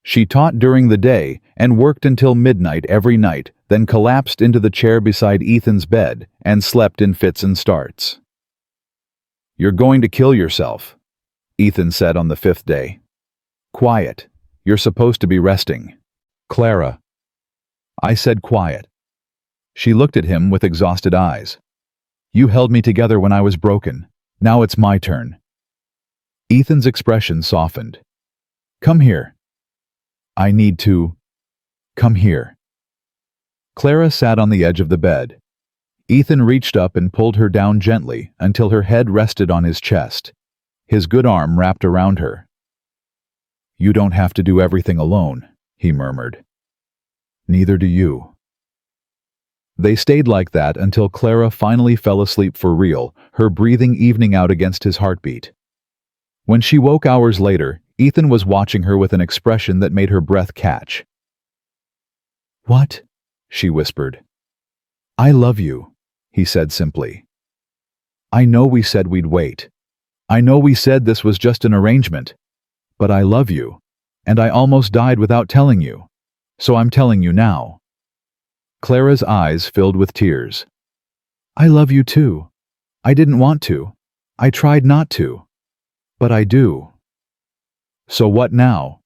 Speaker 1: She taught during the day and worked until midnight every night, then collapsed into the chair beside Ethan's bed and slept in fits and starts. "You're going to kill yourself," Ethan said on the 5th day. "Quiet. You're supposed to be resting." "Clara." I said quiet. She looked at him with exhausted eyes. "You held me together when I was broken. Now it's my turn." Ethan's expression softened. "Come here." "I need to." "Come here." Clara sat on the edge of the bed. Ethan reached up and pulled her down gently until her head rested on his chest, his good arm wrapped around her. "You don't have to do everything alone," he murmured. "Neither do you." They stayed like that until Clara finally fell asleep for real, her breathing evening out against his heartbeat. When she woke hours later, Ethan was watching her with an expression that made her breath catch. "What?" she whispered. "I love you," he said simply. "I know we said we'd wait. I know we said this was just an arrangement. But I love you, and I almost died without telling you. So I'm telling you now." Clara's eyes filled with tears. "I love you too. I didn't want to. I tried not to. But I do." "So what now?"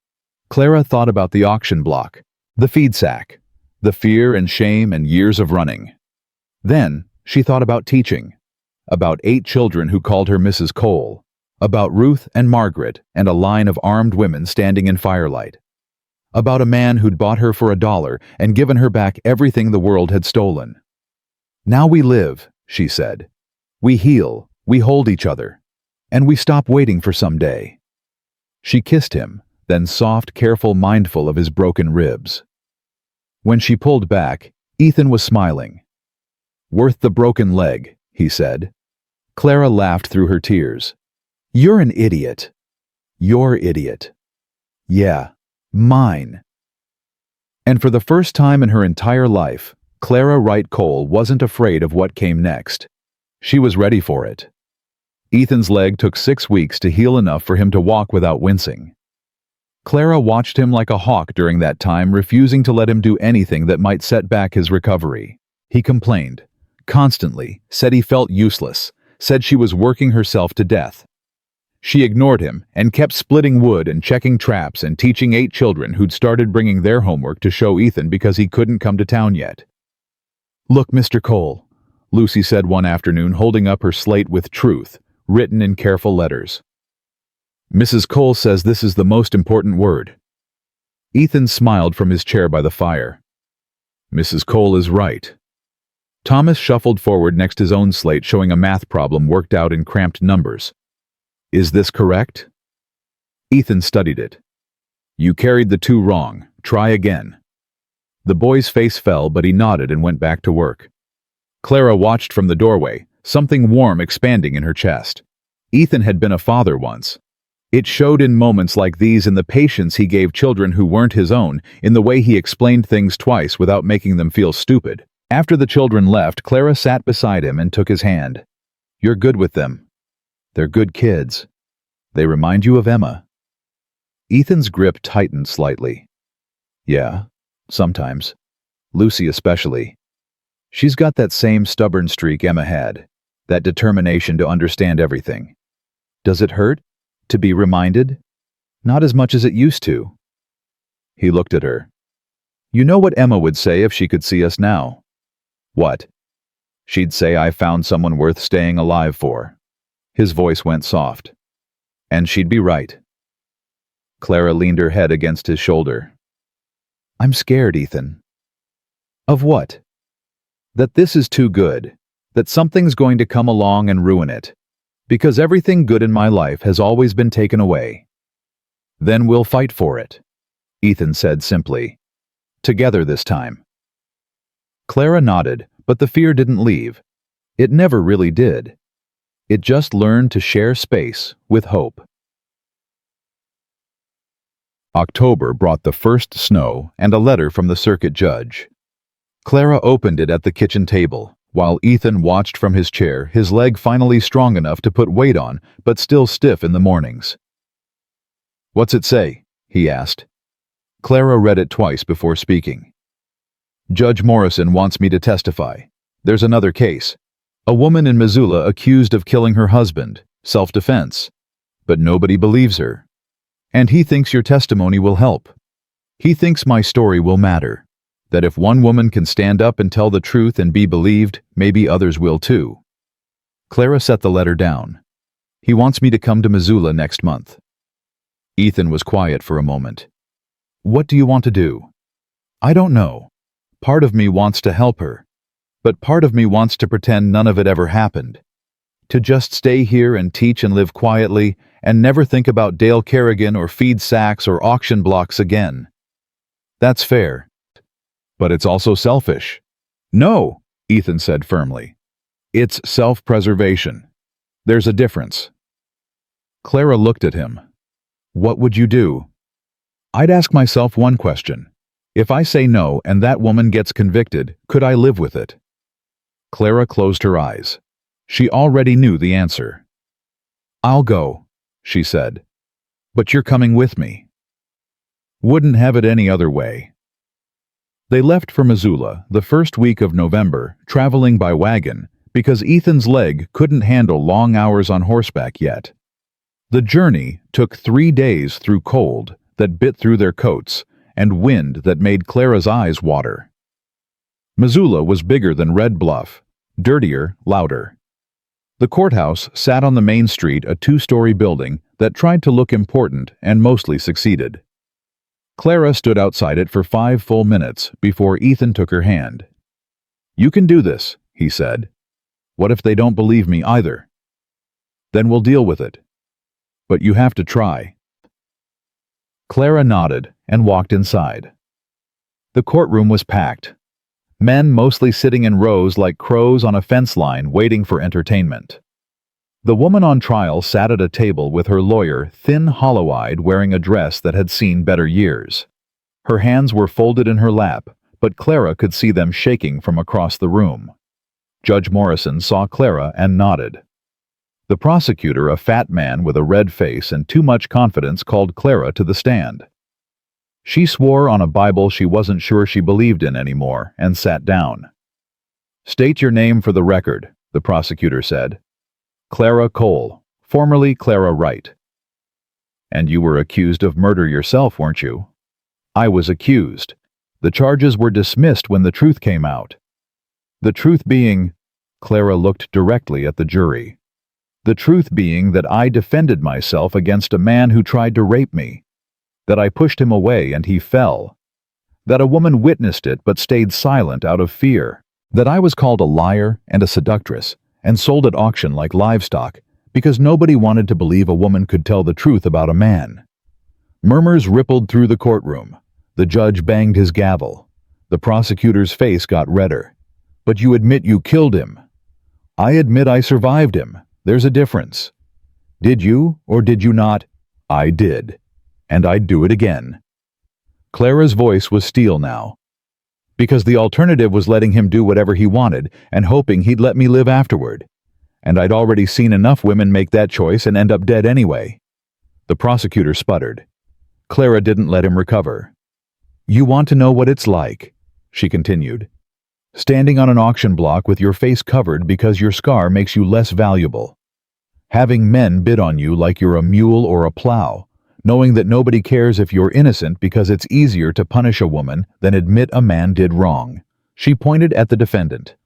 Speaker 1: Clara thought about the auction block, the feed sack, the fear and shame and years of running. Then she thought about teaching, about 8 children who called her Mrs. Cole, About Ruth and Margaret and a line of armed women standing in firelight. About a man who'd bought her for $1 and given her back everything the world had stolen. "Now we live," she said. "We heal, we hold each other, and we stop waiting for some day." She kissed him, then soft, careful, mindful of his broken ribs. When she pulled back, Ethan was smiling. "Worth the broken leg," he said. Clara laughed through her tears. "You're an idiot." "Your idiot." "Yeah, mine." And for the first time in her entire life, Clara Wright Cole wasn't afraid of what came next. She was ready for it. Ethan's leg took 6 weeks to heal enough for him to walk without wincing. Clara watched him like a hawk during that time, refusing to let him do anything that might set back his recovery. He complained, constantly, said he felt useless, said she was working herself to death. She ignored him and kept splitting wood and checking traps and teaching 8 children who'd started bringing their homework to show Ethan because he couldn't come to town yet. "Look, Mr. Cole," Lucy said one afternoon, holding up her slate with truth, written in careful letters. "Mrs. Cole says this is the most important word." Ethan smiled from his chair by the fire. "Mrs. Cole is right." Thomas shuffled forward next his own slate, showing a math problem worked out in cramped numbers. "Is this correct?" Ethan studied it. "You carried the 2 wrong. Try again." The boy's face fell, but he nodded and went back to work. Clara watched from the doorway, something warm expanding in her chest. Ethan had been a father once. It showed in moments like these, in the patience he gave children who weren't his own, in the way he explained things twice without making them feel stupid. After the children left, Clara sat beside him and took his hand. "You're good with them. They're good kids. They remind you of Emma." Ethan's grip tightened slightly. "Yeah, sometimes. Lucy especially. She's got that same stubborn streak Emma had, that determination to understand everything. Does it hurt to be reminded? Not as much as it used to." He looked at her. "You know what Emma would say if she could see us now?" "What?" "She'd say I found someone worth staying alive for." His voice went soft. "And she'd be right." Clara leaned her head against his shoulder. "I'm scared, Ethan." "Of what?" "That this is too good. That something's going to come along and ruin it. Because everything good in my life has always been taken away." "Then we'll fight for it," Ethan said simply. "Together this time." Clara nodded, but the fear didn't leave. It never really did. It just learned to share space with hope. October brought the first snow and a letter from the circuit judge. Clara opened it at the kitchen table, while Ethan watched from his chair, his leg finally strong enough to put weight on, but still stiff in the mornings. "What's it say?" he asked. Clara read it twice before speaking. "Judge Morrison wants me to testify. There's another case. A woman in Missoula accused of killing her husband, self-defense. But nobody believes her. And he thinks your testimony will help. He thinks my story will matter. That if one woman can stand up and tell the truth and be believed, maybe others will too." Clara set the letter down. "He wants me to come to Missoula next month." Ethan was quiet for a moment. "What do you want to do?" "I don't know. Part of me wants to help her. But part of me wants to pretend none of it ever happened. To just stay here and teach and live quietly and never think about Dale Kerrigan or feed sacks or auction blocks again." "That's fair. But it's also selfish." "No," Ethan said firmly. "It's self-preservation. There's a difference." Clara looked at him. "What would you do?" "I'd ask myself one question. If I say no and that woman gets convicted, could I live with it?" Clara closed her eyes. She already knew the answer. "I'll go," she said. "But you're coming with me." "Wouldn't have it any other way." They left for Missoula the first week of November, traveling by wagon, because Ethan's leg couldn't handle long hours on horseback yet. The journey took 3 days through cold that bit through their coats and wind that made Clara's eyes water. Missoula was bigger than Red Bluff, dirtier, louder. The courthouse sat on the main street, a two-story building that tried to look important and mostly succeeded. Clara stood outside it for 5 full minutes before Ethan took her hand. "You can do this," he said. "What if they don't believe me either? Then we'll deal with it. But you have to try." Clara nodded and walked inside. The courtroom was packed. Men mostly sitting in rows like crows on a fence line waiting for entertainment. The woman on trial sat at a table with her lawyer, thin, hollow-eyed, wearing a dress that had seen better years. Her hands were folded in her lap, but Clara could see them shaking from across the room. Judge Morrison saw Clara and nodded. The prosecutor, a fat man with a red face and too much confidence, called Clara to the stand. She swore on a Bible she wasn't sure she believed in anymore and sat down. "State your name for the record," the prosecutor said. "Clara Cole, formerly Clara Wright." "And you were accused of murder yourself, weren't you?" "I was accused. The charges were dismissed when the truth came out." "The truth being," Clara looked directly at the jury, "the truth being that I defended myself against a man who tried to rape me. That I pushed him away and he fell. That a woman witnessed it but stayed silent out of fear. That I was called a liar and a seductress and sold at auction like livestock because nobody wanted to believe a woman could tell the truth about a man." Murmurs rippled through the courtroom. The judge banged his gavel. The prosecutor's face got redder. "But you admit you killed him." "I admit I survived him. There's a difference." "Did you or did you not?" "I did. And I'd do it again." Clara's voice was steel now. "Because the alternative was letting him do whatever he wanted and hoping he'd let me live afterward. And I'd already seen enough women make that choice and end up dead anyway." The prosecutor sputtered. Clara didn't let him recover. "You want to know what it's like," she continued. "Standing on an auction block with your face covered because your scar makes you less valuable. Having men bid on you like you're a mule or a plow. Knowing that nobody cares if you're innocent because it's easier to punish a woman than admit a man did wrong." She pointed at the defendant.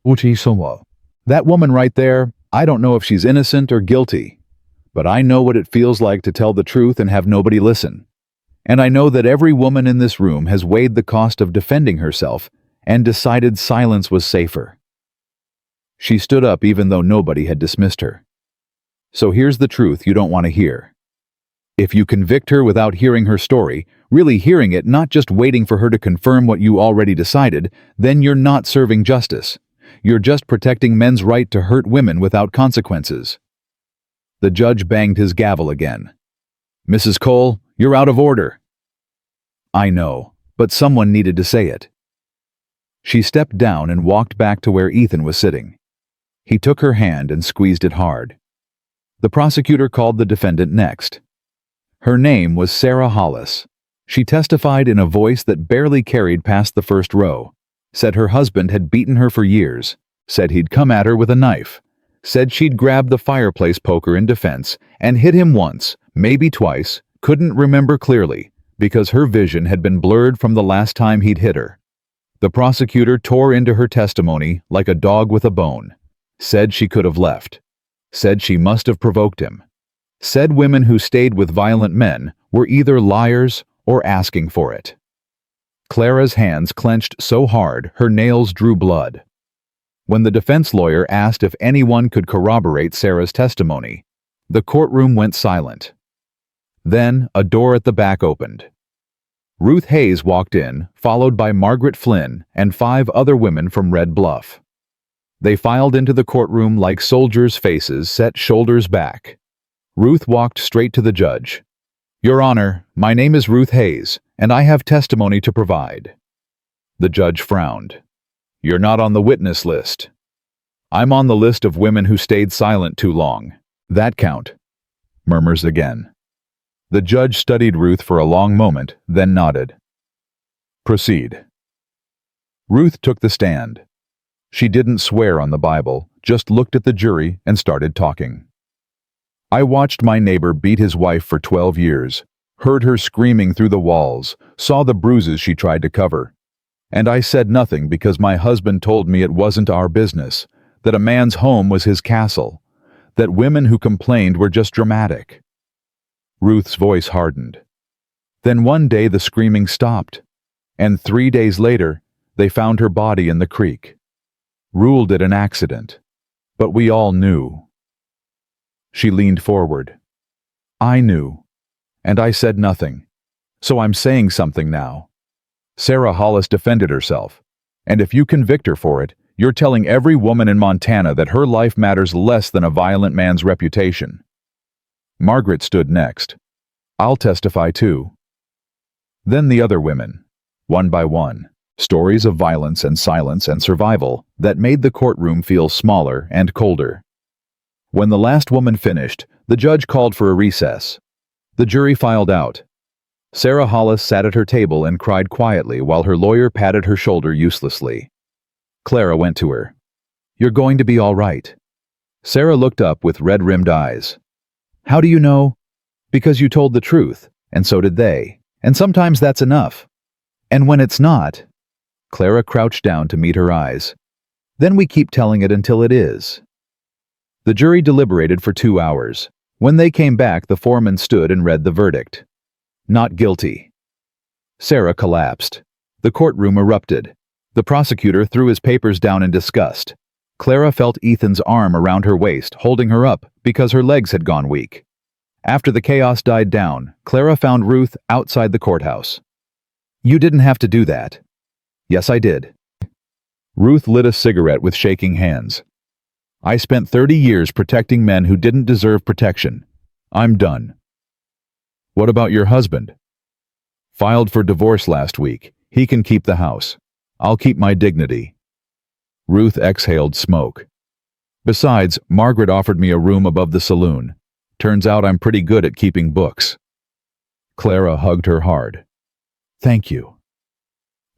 Speaker 1: "That woman right there, I don't know if she's innocent or guilty. But I know what it feels like to tell the truth and have nobody listen. And I know that every woman in this room has weighed the cost of defending herself and decided silence was safer." She stood up even though nobody had dismissed her. "So here's the truth you don't want to hear. If you convict her without hearing her story, really hearing it, not just waiting for her to confirm what you already decided, then you're not serving justice. You're just protecting men's right to hurt women without consequences." The judge banged his gavel again. "Mrs. Cole, you're out of order." "I know, but someone needed to say it." She stepped down and walked back to where Ethan was sitting. He took her hand and squeezed it hard. The prosecutor called the defendant next. Her name was Sarah Hollis. She testified in a voice that barely carried past the first row. Said her husband had beaten her for years. Said he'd come at her with a knife. Said she'd grabbed the fireplace poker in defense and hit him once, maybe twice, couldn't remember clearly, because her vision had been blurred from the last time he'd hit her. The prosecutor tore into her testimony like a dog with a bone. Said she could have left. Said she must have provoked him. Said women who stayed with violent men were either liars or asking for it. Clara's hands clenched so hard her nails drew blood. When the defense lawyer asked if anyone could corroborate Sarah's testimony, the courtroom went silent. Then a door at the back opened. Ruth Hayes walked in, followed by Margaret Flynn and 5 other women from Red Bluff. They filed into the courtroom like soldiers' faces set shoulders back. Ruth walked straight to the judge. "Your Honor, my name is Ruth Hayes, and I have testimony to provide." The judge frowned. "You're not on the witness list." "I'm on the list of women who stayed silent too long. That count." Murmurs again. The judge studied Ruth for a long moment, then nodded. "Proceed." Ruth took the stand. She didn't swear on the Bible, just looked at the jury and started talking. "I watched my neighbor beat his wife for 12 years, heard her screaming through the walls, saw the bruises she tried to cover. And I said nothing because my husband told me it wasn't our business, that a man's home was his castle, that women who complained were just dramatic. Ruth's voice hardened. Then one day the screaming stopped, and 3 days later, they found her body in the creek. Ruled it an accident, but we all knew. She leaned forward. I knew, and I said nothing, so I'm saying something now. Sarah Hollis defended herself, and if you convict her for it, you're telling every woman in Montana that her life matters less than a violent man's reputation. Margaret stood next. I'll testify too. Then the other women, one by one, stories of violence and silence and survival that made the courtroom feel smaller and colder. When the last woman finished, the judge called for a recess. The jury filed out. Sarah Hollis sat at her table and cried quietly while her lawyer patted her shoulder uselessly. Clara went to her. You're going to be all right. Sarah looked up with red-rimmed eyes. How do you know? Because you told the truth, and so did they. And sometimes that's enough. And when it's not, Clara crouched down to meet her eyes. Then we keep telling it until it is. The jury deliberated for 2 hours. When they came back, the foreman stood and read the verdict. Not guilty. Sarah collapsed. The courtroom erupted. The prosecutor threw his papers down in disgust. Clara felt Ethan's arm around her waist, holding her up because her legs had gone weak. After the chaos died down, Clara found Ruth outside the courthouse. You didn't have to do that. Yes, I did. Ruth lit a cigarette with shaking hands. I spent 30 years protecting men who didn't deserve protection. I'm done. What about your husband? Filed for divorce last week. He can keep the house. I'll keep my dignity. Ruth exhaled smoke. Besides, Margaret offered me a room above the saloon. Turns out I'm pretty good at keeping books. Clara hugged her hard. Thank you.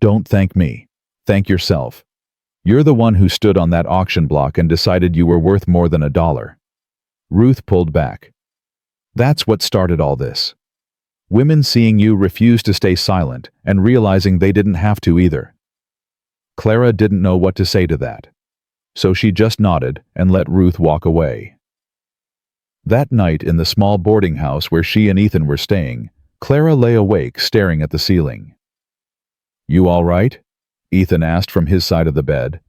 Speaker 1: Don't thank me. Thank yourself. You're the one who stood on that auction block and decided you were worth more than $1. Ruth pulled back. That's what started all this. Women seeing you refuse to stay silent and realizing they didn't have to either. Clara didn't know what to say to that, so she just nodded and let Ruth walk away. That night in the small boarding house where she and Ethan were staying, Clara lay awake staring at the ceiling. You all right? Ethan asked from his side of the bed.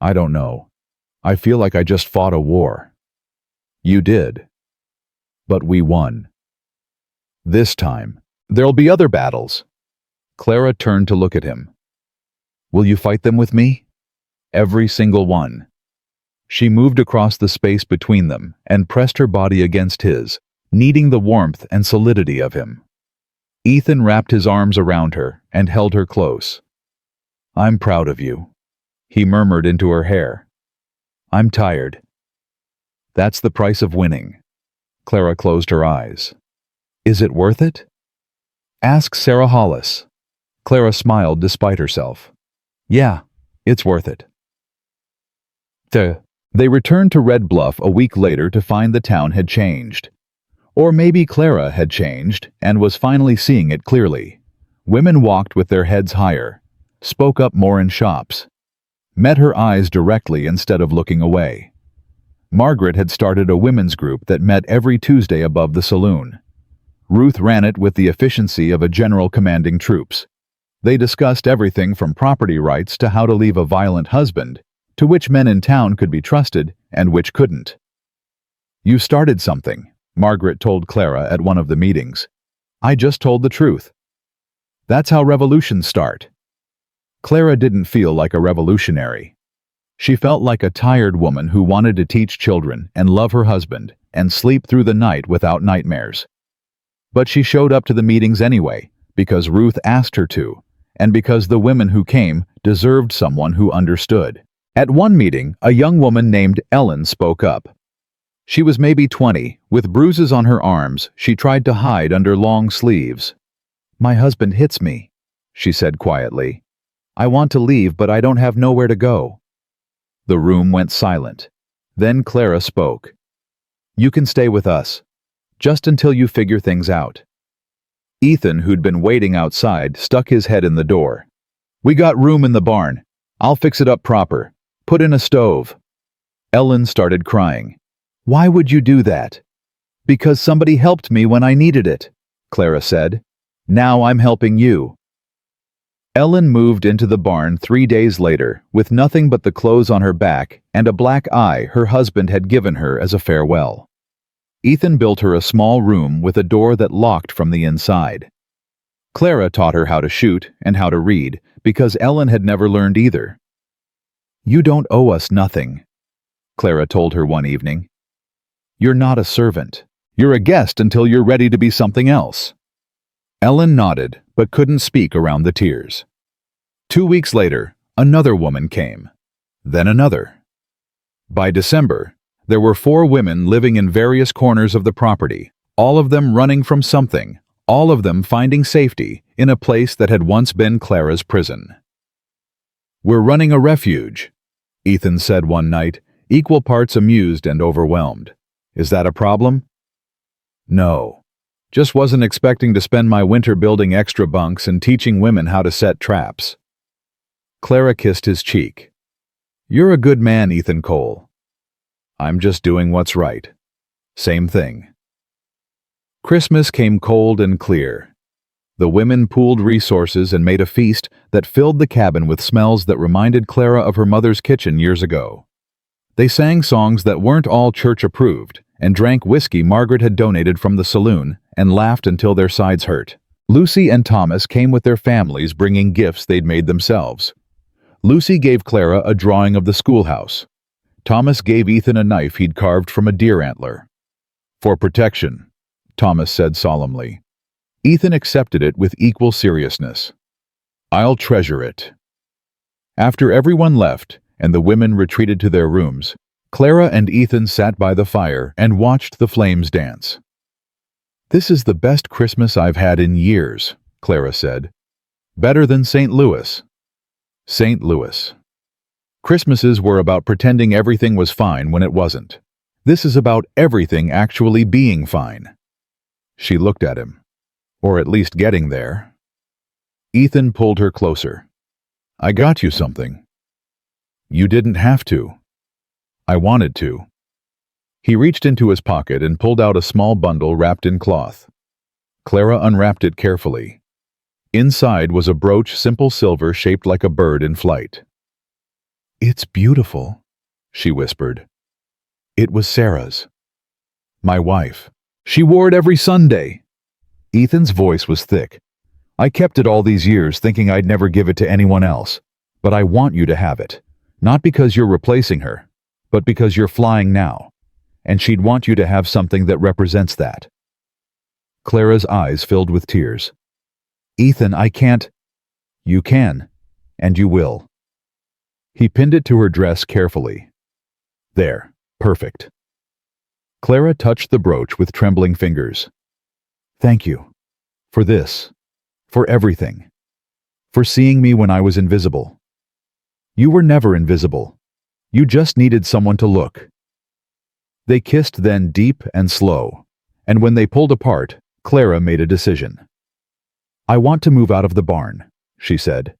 Speaker 1: I don't know. I feel like I just fought a war. You did. But we won. This time, there'll be other battles. Clara turned to look at him. Will you fight them with me? Every single one. She moved across the space between them and pressed her body against his, needing the warmth and solidity of him. Ethan wrapped his arms around her and held her close. I'm proud of you, he murmured into her hair. I'm tired. That's the price of winning. Clara closed her eyes. Is it worth it? Ask Sarah Hollis. Clara smiled despite herself. Yeah, it's worth it. They returned to Red Bluff a week later to find the town had changed. Or maybe Clara had changed and was finally seeing it clearly. Women walked with their heads higher, spoke up more in shops, met her eyes directly instead of looking away. Margaret had started a women's group that met every Tuesday above the saloon. Ruth ran it with the efficiency of a general commanding troops. They discussed everything from property rights to how to leave a violent husband, to which men in town could be trusted and which couldn't. You started something, Margaret told Clara at one of the meetings. I just told the truth. That's how revolutions start. Clara didn't feel like a revolutionary. She felt like a tired woman who wanted to teach children and love her husband and sleep through the night without nightmares. But she showed up to the meetings anyway, because Ruth asked her to, and because the women who came deserved someone who understood. At one meeting, a young woman named Ellen spoke up. She was maybe 20, with bruises on her arms she tried to hide under long sleeves. My husband hits me, she said quietly. I want to leave, but I don't have nowhere to go. The room went silent. Then Clara spoke. You can stay with us, just until you figure things out. Ethan, who'd been waiting outside, stuck his head in the door. We got room in the barn. I'll fix it up proper. Put in a stove. Ellen started crying. Why would you do that? Because somebody helped me when I needed it, Clara said. Now I'm helping you. Ellen moved into the barn 3 days later with nothing but the clothes on her back and a black eye her husband had given her as a farewell. Ethan built her a small room with a door that locked from the inside. Clara taught her how to shoot and how to read because Ellen had never learned either. You don't owe us nothing, Clara told her one evening. You're not a servant. You're a guest until you're ready to be something else. Ellen nodded, but couldn't speak around the tears. 2 weeks later, another woman came. Then another. By December, there were 4 women living in various corners of the property, all of them running from something, all of them finding safety in a place that had once been Clara's prison. We're running a refuge, Ethan said one night, equal parts amused and overwhelmed. Is that a problem? No. Just wasn't expecting to spend my winter building extra bunks and teaching women how to set traps. Clara kissed his cheek. You're a good man, Ethan Cole. I'm just doing what's right. Same thing. Christmas came cold and clear. The women pooled resources and made a feast that filled the cabin with smells that reminded Clara of her mother's kitchen years ago. They sang songs that weren't all church-approved and drank whiskey Margaret had donated from the saloon and laughed until their sides hurt. Lucy and Thomas came with their families bringing gifts they'd made themselves. Lucy gave Clara a drawing of the schoolhouse. Thomas gave Ethan a knife he'd carved from a deer antler. For protection, Thomas said solemnly. Ethan accepted it with equal seriousness. I'll treasure it. After everyone left and the women retreated to their rooms, Clara and Ethan sat by the fire and watched the flames dance. This is the best Christmas I've had in years, Clara said. Better than St. Louis. St. Louis. Christmases were about pretending everything was fine when it wasn't. This is about everything actually being fine. She looked at him. Or at least getting there. Ethan pulled her closer. I got you something. You didn't have to. I wanted to. He reached into his pocket and pulled out a small bundle wrapped in cloth. Clara unwrapped it carefully. Inside was a brooch, simple silver shaped like a bird in flight. It's beautiful, she whispered. It was Sarah's. My wife. She wore it every Sunday. Ethan's voice was thick. I kept it all these years thinking I'd never give it to anyone else. But I want you to have it. Not because you're replacing her, but because you're flying now. And she'd want you to have something that represents that. Clara's eyes filled with tears. Ethan, I can't. You can, and you will. He pinned it to her dress carefully. There, perfect. Clara touched the brooch with trembling fingers. Thank you. For this. For everything. For seeing me when I was invisible. You were never invisible. You just needed someone to look. They kissed then deep and slow, and when they pulled apart, Clara made a decision. I want to move out of the barn, she said.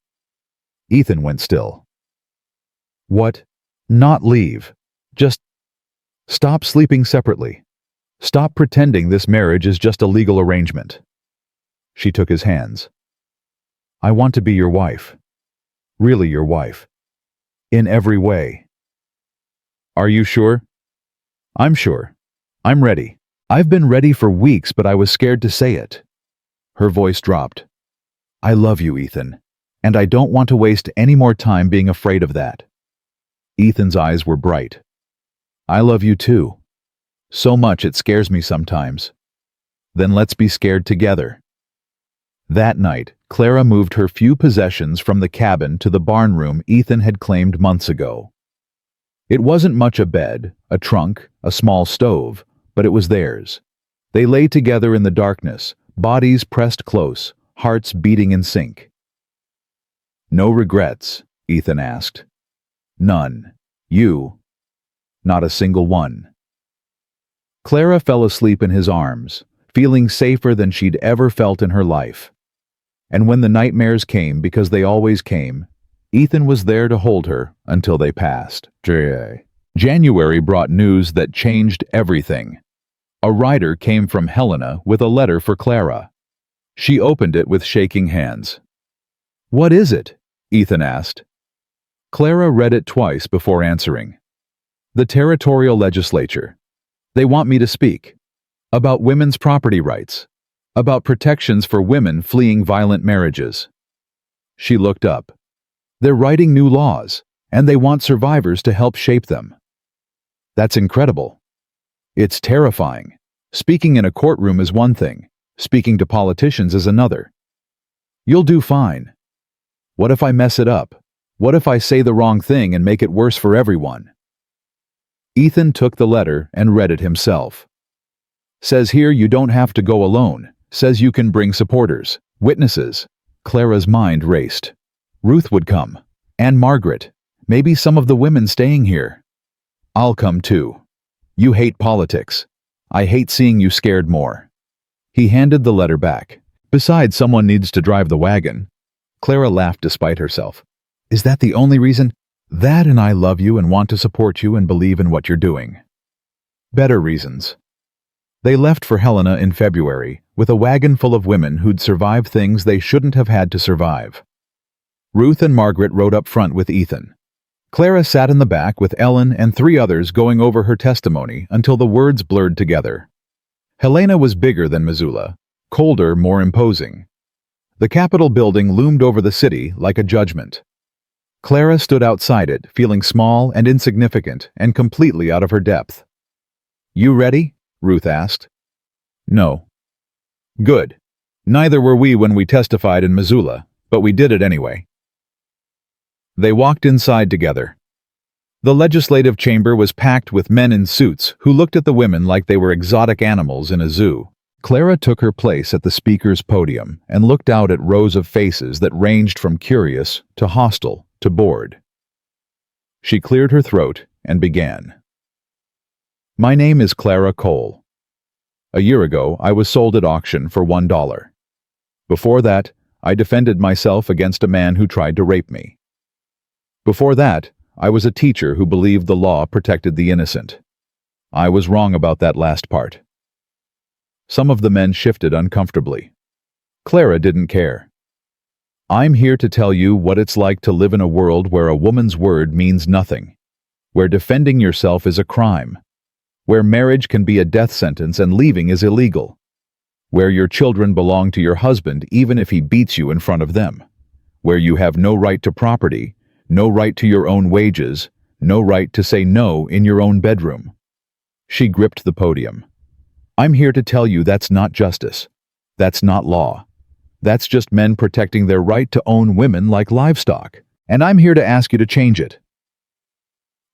Speaker 1: Ethan went still. What? Not leave. Just stop sleeping separately. Stop pretending this marriage is just a legal arrangement. She took his hands. I want to be your wife. Really your wife. In every way. Are you sure? I'm sure. I'm ready. I've been ready for weeks, but I was scared to say it. Her voice dropped. I love you, Ethan, and I don't want to waste any more time being afraid of that. Ethan's eyes were bright. I love you too. So much it scares me sometimes. Then let's be scared together. That night, Clara moved her few possessions from the cabin to the barn room Ethan had claimed months ago. It wasn't much a bed, a trunk, a small stove, but it was theirs. They lay together in the darkness, bodies pressed close, hearts beating in sync. No regrets, Ethan asked. None. You? Not a single one. Clara fell asleep in his arms, feeling safer than she'd ever felt in her life. And when the nightmares came, because they always came, Ethan was there to hold her until they passed. January brought news that changed everything. A rider came from Helena with a letter for Clara. She opened it with shaking hands. "What is it?" Ethan asked. Clara read it twice before answering. "The territorial legislature. They want me to speak. About women's property rights. About protections for women fleeing violent marriages." She looked up. "They're writing new laws, and they want survivors to help shape them." That's incredible. It's terrifying. Speaking in a courtroom is one thing. Speaking to politicians is another. "You'll do fine." "What if I mess it up? What if I say the wrong thing and make it worse for everyone?" Ethan took the letter and read it himself. "Says here you don't have to go alone. Says you can bring supporters, witnesses." Clara's mind raced. Ruth would come. And Margaret. Maybe some of the women staying here. "I'll come too. You hate politics. I hate seeing you scared more." He handed the letter back. "Besides, someone needs to drive the wagon." Clara laughed despite herself. "Is that the only reason?" "That and I love you and want to support you and believe in what you're doing." "Better reasons." They left for Helena in February with a wagon full of women who'd survived things they shouldn't have had to survive. Ruth and Margaret rode up front with Ethan. Clara sat in the back with Ellen and 3 others going over her testimony until the words blurred together. Helena was bigger than Missoula, colder, more imposing. The Capitol building loomed over the city like a judgment. Clara stood outside it, feeling small and insignificant and completely out of her depth. "You ready?" Ruth asked. "No." "Good. Neither were we when we testified in Missoula, but we did it anyway." They walked inside together. The legislative chamber was packed with men in suits who looked at the women like they were exotic animals in a zoo. Clara took her place at the speaker's podium and looked out at rows of faces that ranged from curious to hostile to bored. She cleared her throat and began. "My name is Clara Cole. A year ago, I was sold at auction for $1. Before that, I defended myself against a man who tried to rape me. Before that, I was a teacher who believed the law protected the innocent. I was wrong about that last part." Some of the men shifted uncomfortably. Clara didn't care. "I'm here to tell you what it's like to live in a world where a woman's word means nothing, where defending yourself is a crime, where marriage can be a death sentence and leaving is illegal, where your children belong to your husband even if he beats you in front of them, where you have no right to property, no right to your own wages, no right to say no in your own bedroom." She gripped the podium. "I'm here to tell you that's not justice. That's not law. That's just men protecting their right to own women like livestock. And I'm here to ask you to change it."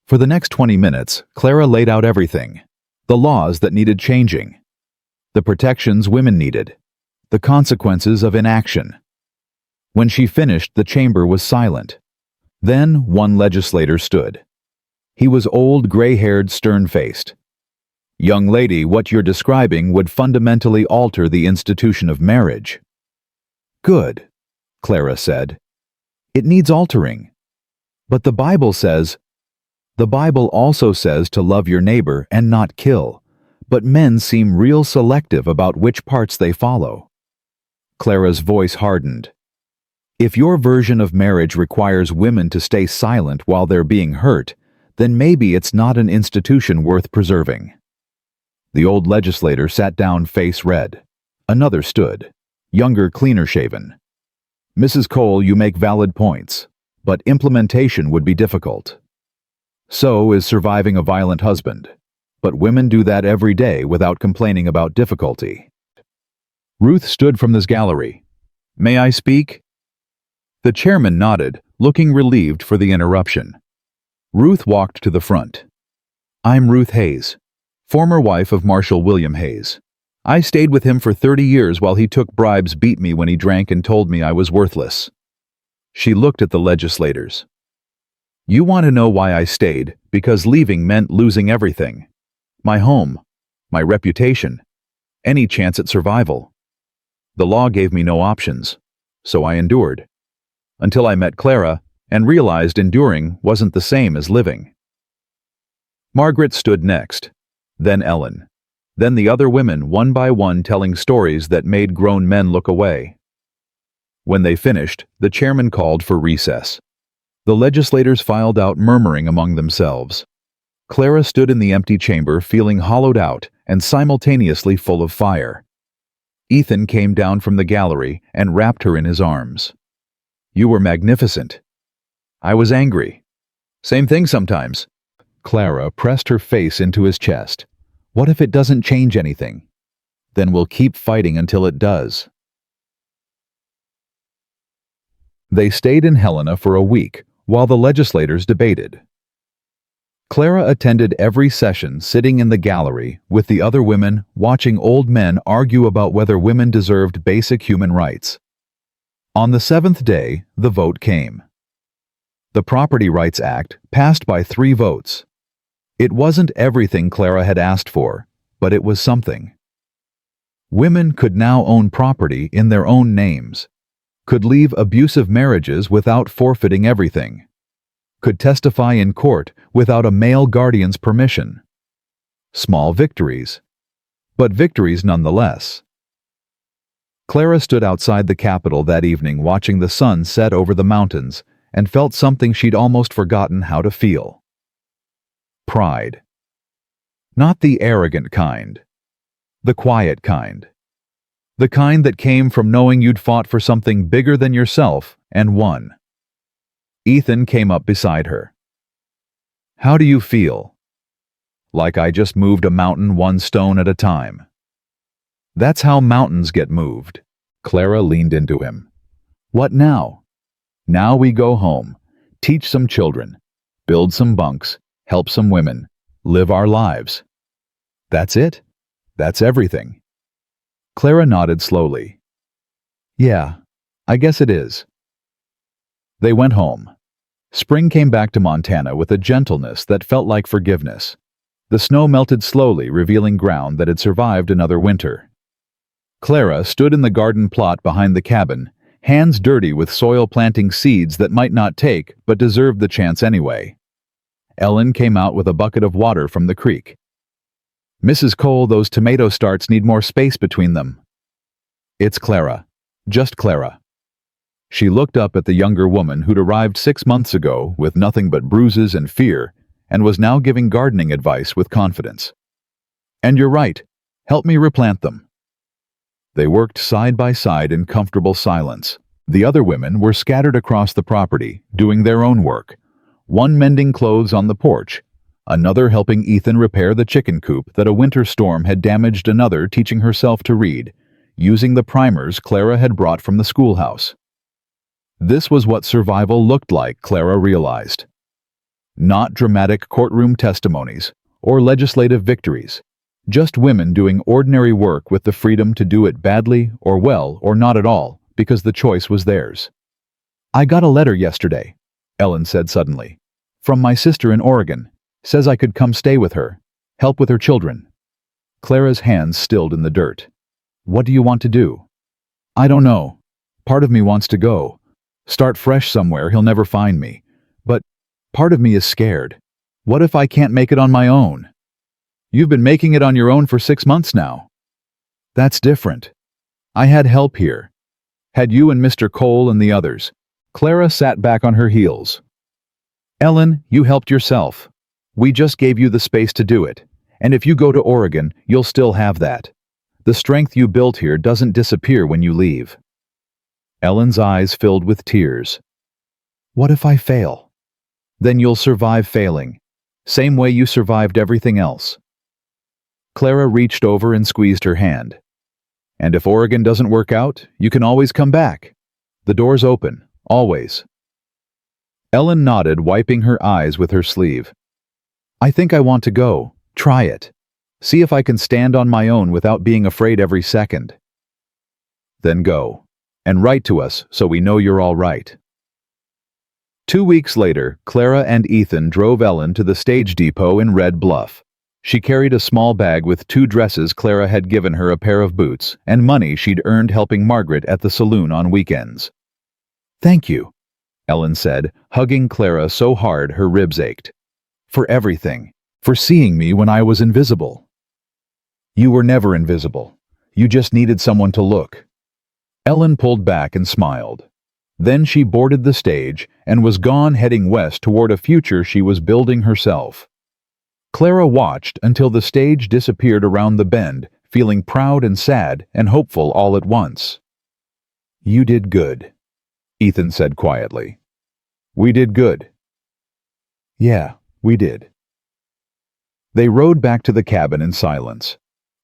Speaker 1: For the next 20 minutes, Clara laid out everything. The laws that needed changing. The protections women needed. The consequences of inaction. When she finished, the chamber was silent. Then one legislator stood. He was old, gray-haired, stern-faced. "Young lady, what you're describing would fundamentally alter the institution of marriage." "Good," Clara said. "It needs altering. But the Bible says—" "The Bible also says to love your neighbor and not kill, but men seem real selective about which parts they follow." Clara's voice hardened. "If your version of marriage requires women to stay silent while they're being hurt, then maybe it's not an institution worth preserving." The old legislator sat down, face red. Another stood, younger, cleaner-shaven. "Mrs. Cole, you make valid points, but implementation would be difficult. So is surviving a violent husband, but women do that every day without complaining about difficulty." Ruth stood from this gallery. "May I speak?" The chairman nodded, looking relieved for the interruption. Ruth walked to the front. "I'm Ruth Hayes, former wife of Marshal William Hayes. I stayed with him for 30 years while he took bribes, beat me when he drank, and told me I was worthless." She looked at the legislators. "You want to know why I stayed? Because leaving meant losing everything. My home, my reputation, any chance at survival. The law gave me no options, so I endured. Until I met Clara and realized enduring wasn't the same as living." Margaret stood next, then Ellen, then the other women one by one telling stories that made grown men look away. When they finished, the chairman called for recess. The legislators filed out murmuring among themselves. Clara stood in the empty chamber feeling hollowed out and simultaneously full of fire. Ethan came down from the gallery and wrapped her in his arms. "You were magnificent." "I was angry." "Same thing sometimes." Clara pressed her face into his chest. "What if it doesn't change anything?" "Then we'll keep fighting until it does." They stayed in Helena for a week while the legislators debated. Clara attended every session sitting in the gallery with the other women watching old men argue about whether women deserved basic human rights. On the seventh day, the vote came. The Property Rights Act passed by 3 votes. It wasn't everything Clara had asked for, but it was something. Women could now own property in their own names, could leave abusive marriages without forfeiting everything, could testify in court without a male guardian's permission. Small victories, but victories nonetheless. Clara stood outside the Capitol that evening watching the sun set over the mountains and felt something she'd almost forgotten how to feel. Pride. Not the arrogant kind, the quiet kind. The kind that came from knowing you'd fought for something bigger than yourself and won. Ethan came up beside her. "How do you feel?" "Like I just moved a mountain one stone at a time." "That's how mountains get moved." Clara leaned into him. "What now?" "Now we go home, teach some children, build some bunks, help some women, live our lives." "That's it? That's everything?" Clara nodded slowly. "Yeah, I guess it is." They went home. Spring came back to Montana with a gentleness that felt like forgiveness. The snow melted slowly, revealing ground that had survived another winter. Clara stood in the garden plot behind the cabin, hands dirty with soil planting seeds that might not take but deserved the chance anyway. Ellen came out with a bucket of water from the creek. "Mrs. Cole, those tomato starts need more space between them." "It's Clara. Just Clara." She looked up at the younger woman who'd arrived 6 months ago with nothing but bruises and fear and was now giving gardening advice with confidence. "And you're right. Help me replant them." They worked side by side in comfortable silence. The other women were scattered across the property, doing their own work. One mending clothes on the porch, another helping Ethan repair the chicken coop that a winter storm had damaged, another teaching herself to read, using the primers Clara had brought from the schoolhouse. This was what survival looked like, Clara realized. Not dramatic courtroom testimonies or legislative victories, just women doing ordinary work with the freedom to do it badly or well or not at all, because the choice was theirs. "I got a letter yesterday," Ellen said suddenly, "from my sister in Oregon. Says I could come stay with her, help with her children." Clara's hands stilled in the dirt. "What do you want to do?" "I don't know. Part of me wants to go. Start fresh somewhere he'll never find me. But part of me is scared. What if I can't make it on my own?" "You've been making it on your own for 6 months now." "That's different. I had help here. Had you and Mr. Cole and the others." Clara sat back on her heels. "Ellen, you helped yourself. We just gave you the space to do it, and if you go to Oregon, you'll still have that. The strength you built here doesn't disappear when you leave." Ellen's eyes filled with tears. "What if I fail?" "Then you'll survive failing, same way you survived everything else." Clara reached over and squeezed her hand. "And if Oregon doesn't work out, you can always come back. The door's open, always." Ellen nodded, wiping her eyes with her sleeve. "I think I want to go. Try it. See if I can stand on my own without being afraid every second." "Then go. And write to us so we know you're all right." 2 weeks later, Clara and Ethan drove Ellen to the stage depot in Red Bluff. She carried a small bag with 2 dresses Clara had given her, a pair of boots, and money she'd earned helping Margaret at the saloon on weekends. "Thank you," Ellen said, hugging Clara so hard her ribs ached. "For everything. For seeing me when I was invisible. You were never invisible. You just needed someone to look. Ellen pulled back and smiled. Then she boarded the stage and was gone, heading west toward a future she was building herself. Clara watched until the stage disappeared around the bend, feeling proud and sad and hopeful all at once. You did good, Ethan said quietly. We did good. Yeah, we did. They rode back to the cabin in silence,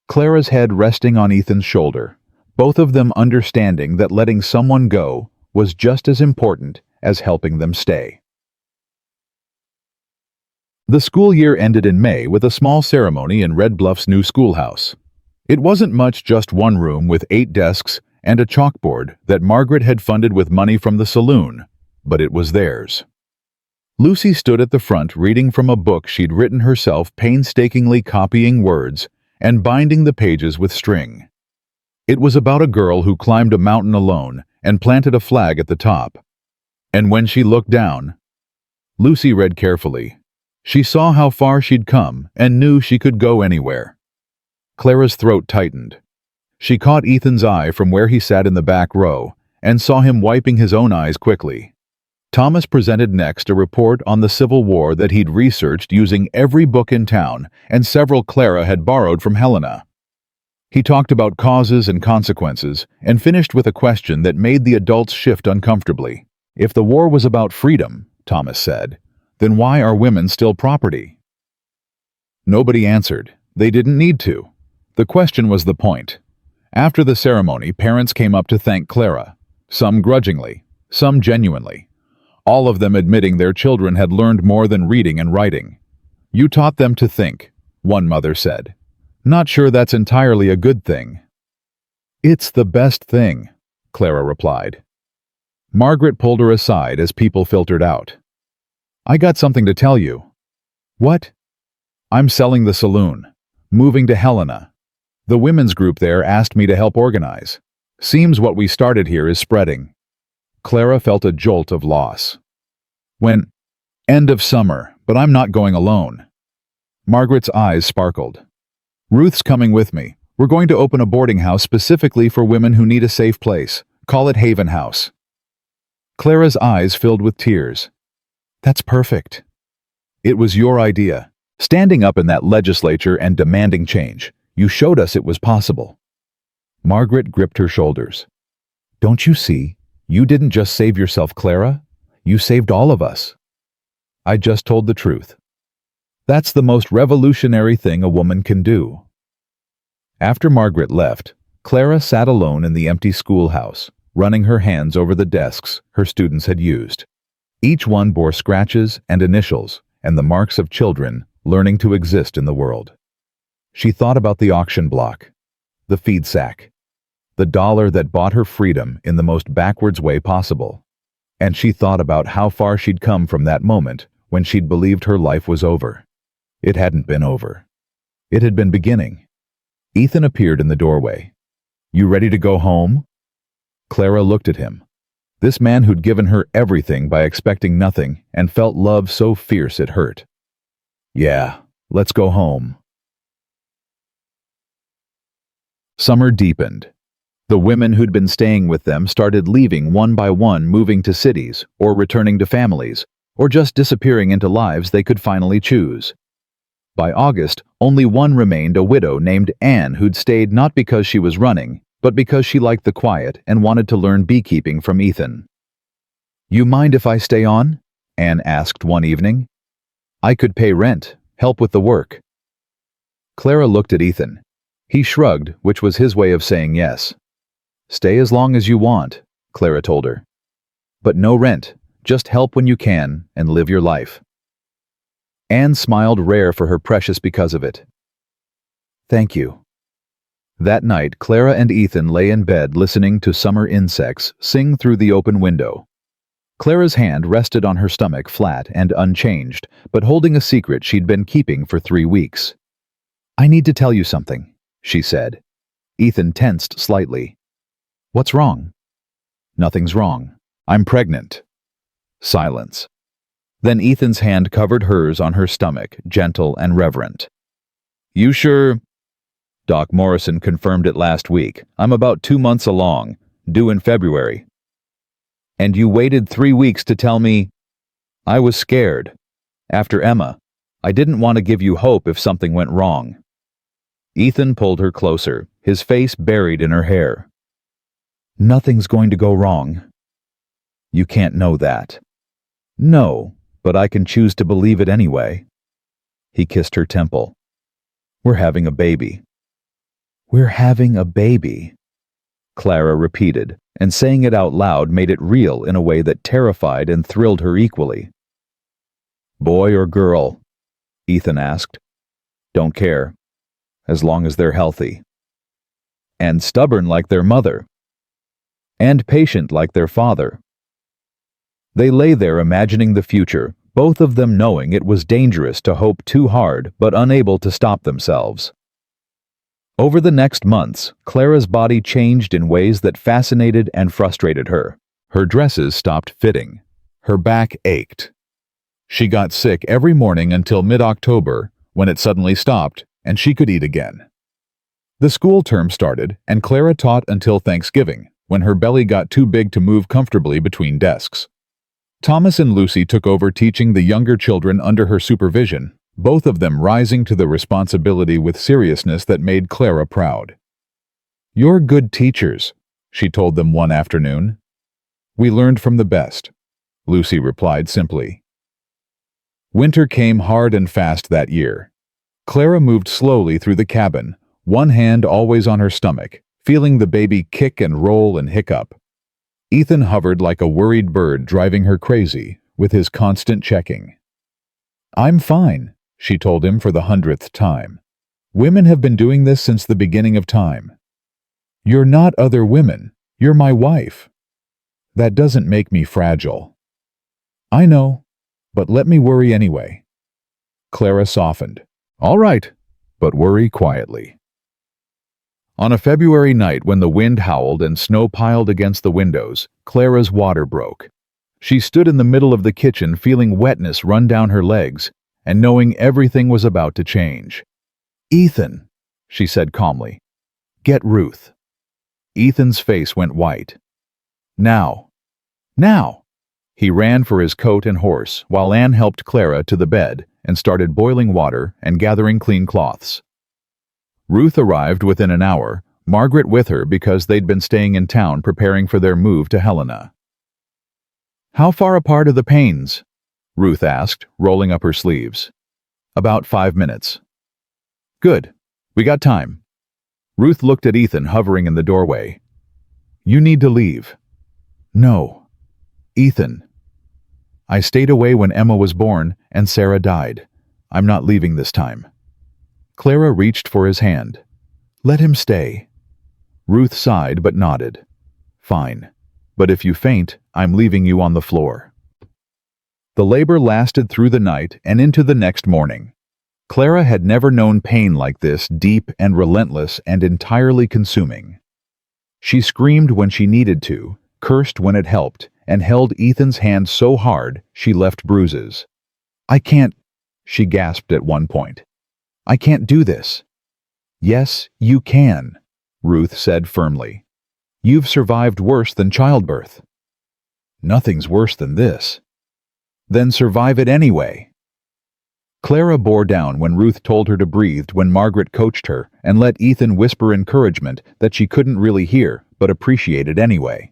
Speaker 1: Clara's head resting on Ethan's shoulder, both of them understanding that letting someone go was just as important as helping them stay. The school year ended in May with a small ceremony in Red Bluff's new schoolhouse. It wasn't much, just one room with 8 desks and a chalkboard that Margaret had funded with money from the saloon, but it was theirs. Lucy stood at the front reading from a book she'd written herself, painstakingly copying words and binding the pages with string. It was about a girl who climbed a mountain alone and planted a flag at the top. And when she looked down, Lucy read carefully. She saw how far she'd come and knew she could go anywhere. Clara's throat tightened. She caught Ethan's eye from where he sat in the back row and saw him wiping his own eyes quickly. Thomas presented next a report on the Civil War that he'd researched using every book in town and several Clara had borrowed from Helena. He talked about causes and consequences and finished with a question that made the adults shift uncomfortably. If the war was about freedom, Thomas said, then why are women still property? Nobody answered. They didn't need to. The question was the point. After the ceremony, parents came up to thank Clara, some grudgingly, some genuinely, all of them admitting their children had learned more than reading and writing. You taught them to think, one mother said. Not sure that's entirely a good thing. It's the best thing, Clara replied. Margaret pulled her aside as people filtered out. I got something to tell you. What? I'm selling the saloon, moving to Helena. The women's group there asked me to help organize. Seems what we started here is spreading. Clara felt a jolt of loss. End of summer, but I'm not going alone. Margaret's eyes sparkled. Ruth's coming with me. We're going to open a boarding house specifically for women who need a safe place. Call it Haven House. Clara's eyes filled with tears. That's perfect. It was your idea. Standing up in that legislature and demanding change. You showed us it was possible. Margaret gripped her shoulders. Don't you see? You didn't just save yourself, Clara. You saved all of us. I just told the truth. That's the most revolutionary thing a woman can do. After Margaret left, Clara sat alone in the empty schoolhouse, running her hands over the desks her students had used. Each one bore scratches and initials and the marks of children learning to exist in the world. She thought about the auction block, the feed sack, the dollar that bought her freedom in the most backwards way possible. And she thought about how far she'd come from that moment when she'd believed her life was over. It hadn't been over. It had been beginning. Ethan appeared in the doorway. You ready to go home? Clara looked at him. This man who'd given her everything by expecting nothing and felt love so fierce it hurt. Yeah, let's go home. Summer deepened. The women who'd been staying with them started leaving one by one, moving to cities, or returning to families, or just disappearing into lives they could finally choose. By August, only one remained, a widow named Anne who'd stayed not because she was running, but because she liked the quiet and wanted to learn beekeeping from Ethan. You mind if I stay on? Anne asked one evening. I could pay rent, help with the work. Clara looked at Ethan. He shrugged, which was his way of saying yes. Stay as long as you want, Clara told her. But no rent, just help when you can and live your life. Anne smiled, rare for her precious because of it. Thank you. That night, Clara and Ethan lay in bed listening to summer insects sing through the open window. Clara's hand rested on her stomach, flat and unchanged, but holding a secret she'd been keeping for 3 weeks. I need to tell you something, she said. Ethan tensed slightly. What's wrong? Nothing's wrong. I'm pregnant. Silence. Then Ethan's hand covered hers on her stomach, gentle and reverent. "You sure?" "Doc Morrison confirmed it last week. I'm about 2 months along, due in February." "And you waited 3 weeks to tell me?" "I was scared. After Emma, I didn't want to give you hope if something went wrong." Ethan pulled her closer, his face buried in her hair. "Nothing's going to go wrong." "You can't know that." "No, but I can choose to believe it anyway." He kissed her temple. "We're having a baby." "We're having a baby," Clara repeated, and saying it out loud made it real in a way that terrified and thrilled her equally. "Boy or girl?" Ethan asked. "Don't care, as long as they're healthy." "And stubborn like their mother." "And patient like their father." They lay there imagining the future, both of them knowing it was dangerous to hope too hard but unable to stop themselves. Over the next months, Clara's body changed in ways that fascinated and frustrated her. Her dresses stopped fitting. Her back ached. She got sick every morning until mid-October, when it suddenly stopped and she could eat again. The school term started, and Clara taught until Thanksgiving, when her belly got too big to move comfortably between desks. Thomas and Lucy took over teaching the younger children under her supervision, both of them rising to the responsibility with seriousness that made Clara proud. "You're good teachers," she told them one afternoon. "We learned from the best," Lucy replied simply. Winter came hard and fast that year. Clara moved slowly through the cabin, one hand always on her stomach, feeling the baby kick and roll and hiccup. Ethan hovered like a worried bird, driving her crazy with his constant checking. "I'm fine," she told him for the 100th time. "Women have been doing this since the beginning of time." "You're not other women. You're my wife." "That doesn't make me fragile." "I know, but let me worry anyway." Clara softened. "All right, but worry quietly." On a February night when the wind howled and snow piled against the windows, Clara's water broke. She stood in the middle of the kitchen feeling wetness run down her legs and knowing everything was about to change. "Ethan," she said calmly, "get Ruth." Ethan's face went white. "Now. Now." He ran for his coat and horse while Anne helped Clara to the bed and started boiling water and gathering clean cloths. Ruth arrived within an hour, Margaret with her because they'd been staying in town preparing for their move to Helena. "How far apart are the pains?" Ruth asked, rolling up her sleeves. "About 5 minutes." "Good. We got time." Ruth looked at Ethan hovering in the doorway. "You need to leave." "No. Ethan. I stayed away when Emma was born and Sarah died. I'm not leaving this time." Clara reached for his hand. "Let him stay." Ruth sighed but nodded. "Fine. But if you faint, I'm leaving you on the floor." The labor lasted through the night and into the next morning. Clara had never known pain like this, deep and relentless and entirely consuming. She screamed when she needed to, cursed when it helped, and held Ethan's hand so hard she left bruises. "I can't," she gasped at one point. "I can't do this." "Yes, you can," Ruth said firmly. "You've survived worse than childbirth." "Nothing's worse than this." "Then survive it anyway." Clara bore down when Ruth told her to breathe when Margaret coached her and let Ethan whisper encouragement that she couldn't really hear but appreciated anyway.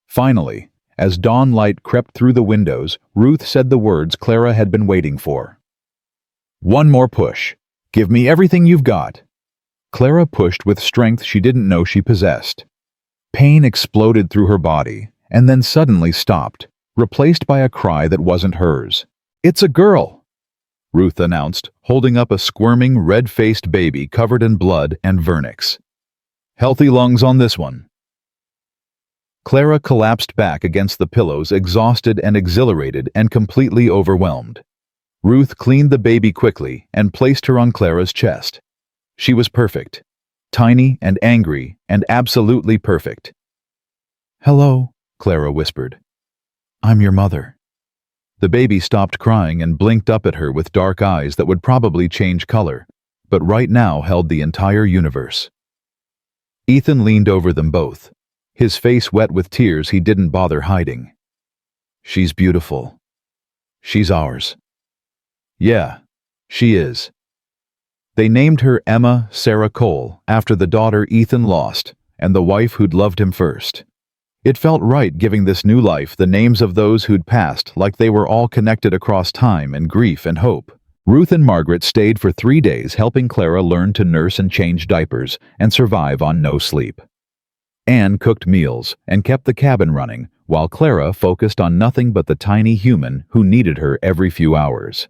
Speaker 1: Finally, as dawn light crept through the windows, Ruth said the words Clara had been waiting for. "One more push. Give me everything you've got." Clara pushed with strength she didn't know she possessed. Pain exploded through her body and then suddenly stopped, replaced by a cry that wasn't hers. "It's a girl," Ruth announced, holding up a squirming, red-faced baby covered in blood and vernix. "Healthy lungs on this one." Clara collapsed back against the pillows, exhausted and exhilarated and completely overwhelmed. Ruth cleaned the baby quickly and placed her on Clara's chest. She was perfect. Tiny and angry and absolutely perfect. "Hello," Clara whispered. "I'm your mother." The baby stopped crying and blinked up at her with dark eyes that would probably change color, but right now held the entire universe. Ethan leaned over them both, his face wet with tears he didn't bother hiding. She's beautiful. She's ours. Yeah, she is. They named her Emma Sarah Cole after the daughter Ethan lost and the wife who'd loved him first. It felt right giving this new life the names of those who'd passed, like they were all connected across time and grief and hope. Ruth and Margaret stayed for 3 days helping Clara learn to nurse and change diapers and survive on no sleep. Anne cooked meals and kept the cabin running, while Clara focused on nothing but the tiny human who needed her every few hours.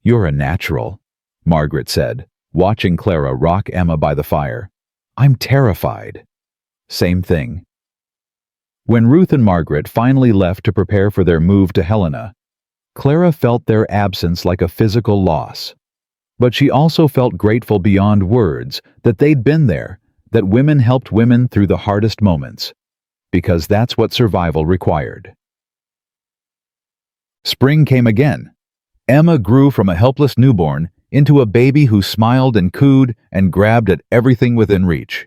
Speaker 1: "You're a natural," Margaret said, watching Clara rock Emma by the fire. "I'm terrified." Same thing. When Ruth and Margaret finally left to prepare for their move to Helena, Clara felt their absence like a physical loss. But she also felt grateful beyond words that they'd been there, that women helped women through the hardest moments, because that's what survival required. Spring came again. Emma grew from a helpless newborn into a baby who smiled and cooed and grabbed at everything within reach.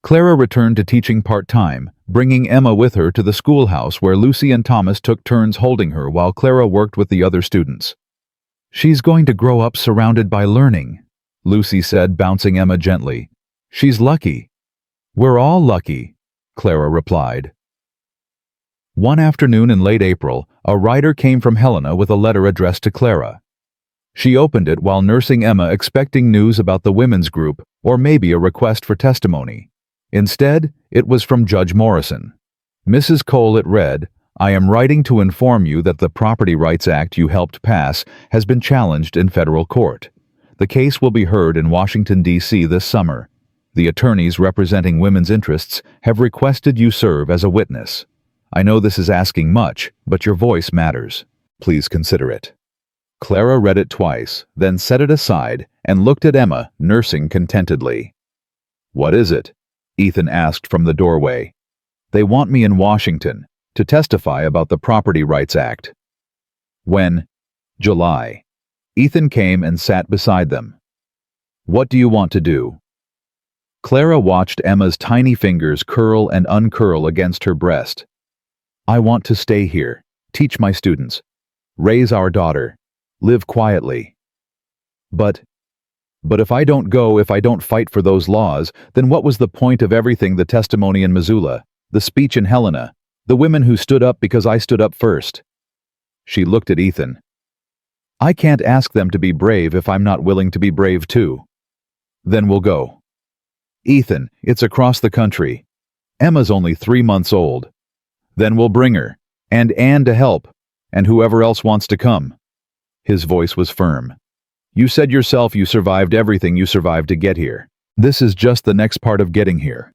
Speaker 1: Clara returned to teaching part-time, bringing Emma with her to the schoolhouse where Lucy and Thomas took turns holding her while Clara worked with the other students. "She's going to grow up surrounded by learning," Lucy said, bouncing Emma gently. "She's lucky." "We're all lucky," Clara replied. One afternoon in late April, a writer came from Helena with a letter addressed to Clara. She opened it while nursing Emma, expecting news about the women's group or maybe a request for testimony. Instead, it was from Judge Morrison. "Mrs. Cole," it read, "I am writing to inform you that the Property Rights Act you helped pass has been challenged in federal court. The case will be heard in Washington, D.C. this summer. The attorneys representing women's interests have requested you serve as a witness. I know this is asking much, but your voice matters. Please consider it." Clara read it twice, then set it aside and looked at Emma, nursing contentedly. "What is it?" Ethan asked from the doorway. "They want me in Washington to testify about the Property Rights Act." "When?" "July." Ethan came and sat beside them. "What do you want to do?" Clara watched Emma's tiny fingers curl and uncurl against her breast. "I want to stay here, teach my students, raise our daughter, live quietly." But if I don't go, if I don't fight for those laws, then what was the point of everything? The testimony in Missoula, the speech in Helena, the women who stood up because I stood up first. She looked at Ethan. "I can't ask them to be brave if I'm not willing to be brave too." "Then we'll go." "Ethan, it's across the country. Emma's only 3 months old." "Then we'll bring her, and Anne to help, and whoever else wants to come." His voice was firm. "You said yourself you survived everything you survived to get here. This is just the next part of getting here."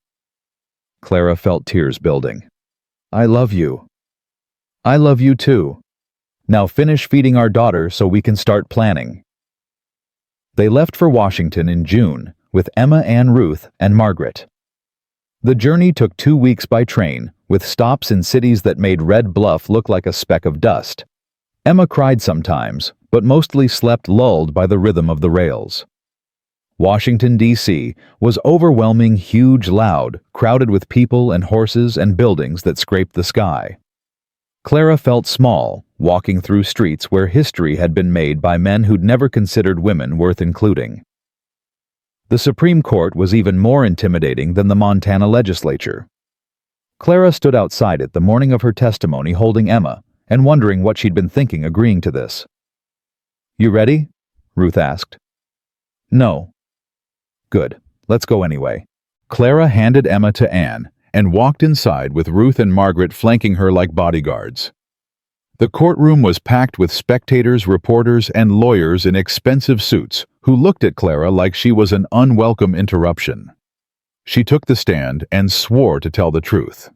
Speaker 1: Clara felt tears building. "I love you." "I love you too. Now finish feeding our daughter so we can start planning." They left for Washington in June with Emma, Ann, Ruth, and Margaret. The journey took 2 weeks by train, with stops in cities that made Red Bluff look like a speck of dust. Emma cried sometimes, but mostly slept lulled by the rhythm of the rails. Washington, D.C. was overwhelming, huge, loud, crowded with people and horses and buildings that scraped the sky. Clara felt small, walking through streets where history had been made by men who'd never considered women worth including. The Supreme Court was even more intimidating than the Montana legislature. Clara stood outside it the morning of her testimony holding Emma and wondering what she'd been thinking agreeing to this. "You ready?" Ruth asked. "No." "Good. Let's go anyway." Clara handed Emma to Anne and walked inside with Ruth and Margaret flanking her like bodyguards. The courtroom was packed with spectators, reporters, and lawyers in expensive suits who looked at Clara like she was an unwelcome interruption. She took the stand and swore to tell the truth.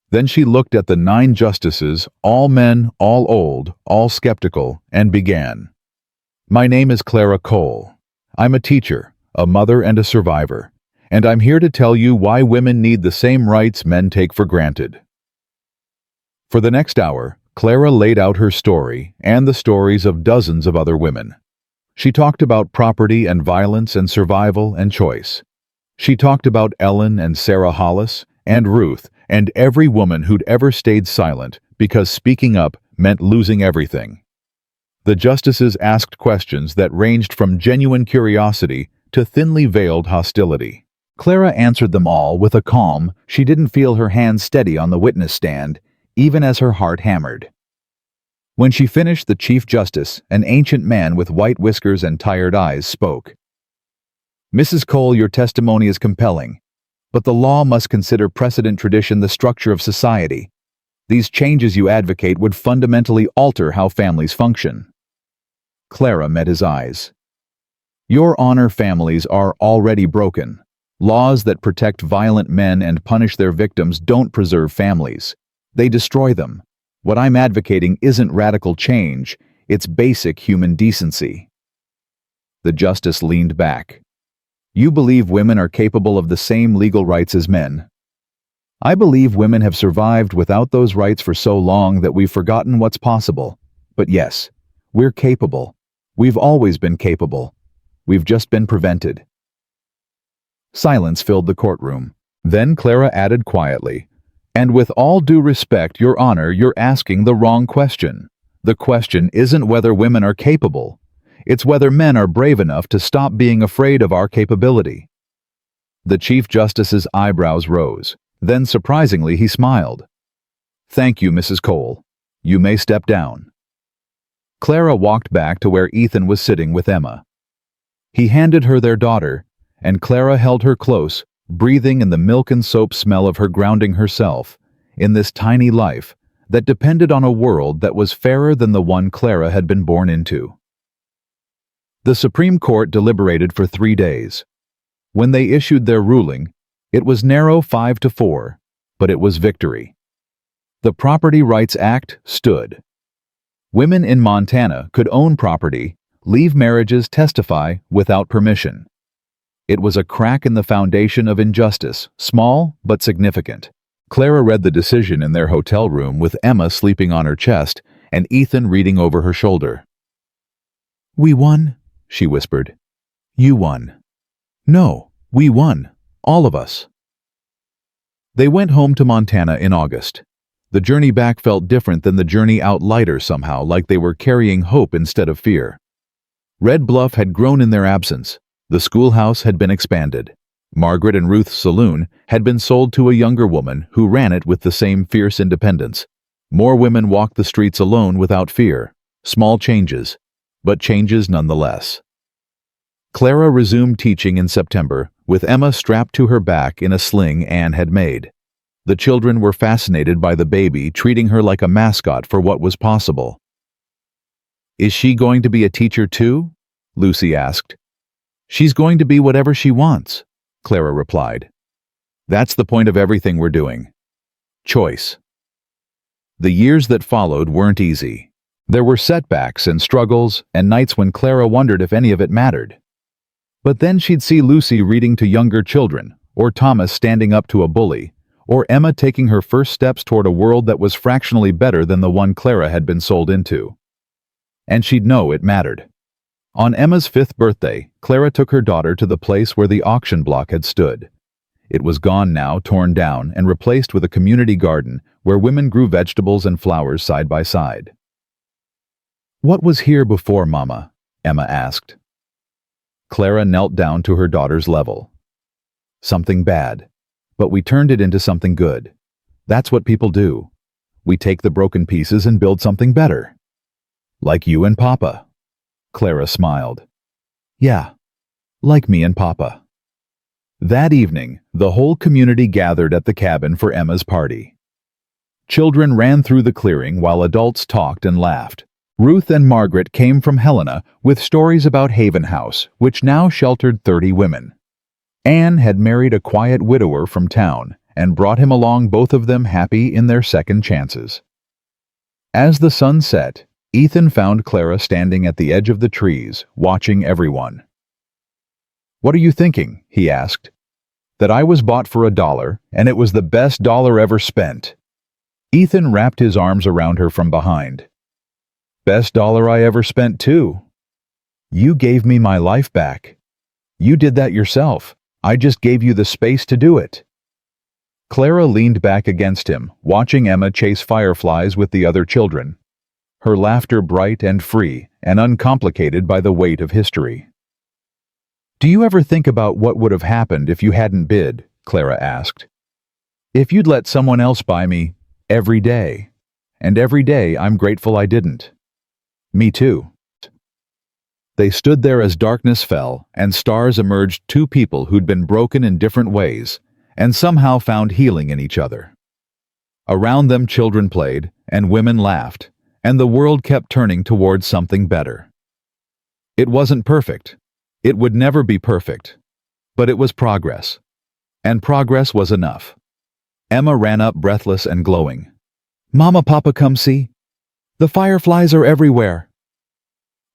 Speaker 1: Then she looked at the 9 justices, all men, all old, all skeptical, and began. "My name is Clara Cole. I'm a teacher, a mother, and a survivor, and I'm here to tell you why women need the same rights men take for granted." For the next hour, Clara laid out her story and the stories of dozens of other women. She talked about property and violence and survival and choice. She talked about Ellen and Sarah Hollis and Ruth and every woman who'd ever stayed silent because speaking up meant losing everything. The justices asked questions that ranged from genuine curiosity to thinly veiled hostility. Clara answered them all with a calm. She didn't feel her hands steady on the witness stand, even as her heart hammered. When she finished, the Chief Justice, an ancient man with white whiskers and tired eyes, spoke. "Mrs. Cole, your testimony is compelling, but the law must consider precedent, tradition, the structure of society. These changes you advocate would fundamentally alter how families function." Clara met his eyes. "Your Honor, families are already broken. Laws that protect violent men and punish their victims don't preserve families. They destroy them. What I'm advocating isn't radical change, it's basic human decency." The justice leaned back. "You believe women are capable of the same legal rights as men?" "I believe women have survived without those rights for so long that we've forgotten what's possible. But yes, we're capable. We've always been capable. We've just been prevented." Silence filled the courtroom. Then Clara added quietly, "And with all due respect, Your Honor, you're asking the wrong question. The question isn't whether women are capable. It's whether men are brave enough to stop being afraid of our capability." The Chief Justice's eyebrows rose. Then, surprisingly, he smiled. "Thank you, Mrs. Cole. You may step down." Clara walked back to where Ethan was sitting with Emma. He handed her their daughter, and Clara held her close, breathing in the milk and soap smell of her, grounding herself in this tiny life that depended on a world that was fairer than the one Clara had been born into. The Supreme Court deliberated for 3 days. When they issued their ruling, it was narrow 5-4, but it was victory. The Property Rights Act stood. Women in Montana could own property, leave marriages, testify without permission. It was a crack in the foundation of injustice, small but significant. Clara read the decision in their hotel room with Emma sleeping on her chest and Ethan reading over her shoulder. "We won," she whispered. "You won." "No, we won. All of us." They went home to Montana in August. The journey back felt different than the journey out, lighter somehow, like they were carrying hope instead of fear. Red Bluff had grown in their absence. The schoolhouse had been expanded. Margaret and Ruth's saloon had been sold to a younger woman who ran it with the same fierce independence. More women walked the streets alone without fear. Small changes, but changes nonetheless. Clara resumed teaching in September, with Emma strapped to her back in a sling Anne had made. The children were fascinated by the baby, treating her like a mascot for what was possible. "Is she going to be a teacher too?" Lucy asked. "She's going to be whatever she wants," Clara replied. "That's the point of everything we're doing. Choice." The years that followed weren't easy. There were setbacks and struggles and nights when Clara wondered if any of it mattered. But then she'd see Lucy reading to younger children, or Thomas standing up to a bully, or Emma taking her first steps toward a world that was fractionally better than the one Clara had been sold into. And she'd know it mattered. On Emma's 5th birthday, Clara took her daughter to the place where the auction block had stood. It was gone now, torn down, and replaced with a community garden where women grew vegetables and flowers side by side. "What was here before, Mama?" Emma asked. Clara knelt down to her daughter's level. "Something bad, but we turned it into something good. That's what people do. We take the broken pieces and build something better. Like you and Papa." Clara smiled. "Yeah, like me and Papa." That evening, the whole community gathered at the cabin for Emma's party. Children ran through the clearing while adults talked and laughed. Ruth and Margaret came from Helena with stories about Haven House, which now sheltered 30 women. Anne had married a quiet widower from town and brought him along, both of them happy in their second chances. As the sun set, Ethan found Clara standing at the edge of the trees, watching everyone. "What are you thinking?" he asked. "That I was bought for $1, and it was the best dollar ever spent." Ethan wrapped his arms around her from behind. Best dollar I ever spent, too. You gave me my life back. You did that yourself. I just gave you the space to do it. Clara leaned back against him, watching Emma chase fireflies with the other children, her laughter bright and free and uncomplicated by the weight of history. Do you ever think about what would have happened if you hadn't bid? Clara asked. If you'd let someone else buy me every day, and every day I'm grateful I didn't. Me too. They stood there as darkness fell and stars emerged, two people who'd been broken in different ways and somehow found healing in each other. Around them children played and women laughed, and the world kept turning towards something better. It wasn't perfect. It would never be perfect. But it was progress. And progress was enough. Emma ran up breathless and glowing. Mama, Papa, come see. The fireflies are everywhere.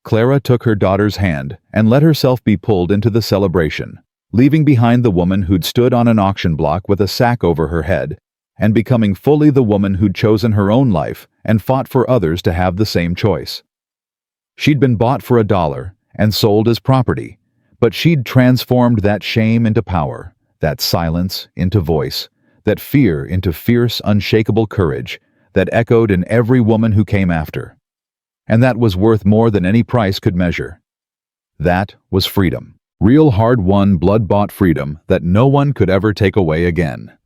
Speaker 1: Clara took her daughter's hand and let herself be pulled into the celebration, leaving behind the woman who'd stood on an auction block with a sack over her head, and becoming fully the woman who'd chosen her own life and fought for others to have the same choice. She'd been bought for $1 and sold as property, but she'd transformed that shame into power, that silence into voice, that fear into fierce, unshakable courage that echoed in every woman who came after. And that was worth more than any price could measure. That was freedom. Real hard-won, blood-bought freedom that no one could ever take away again.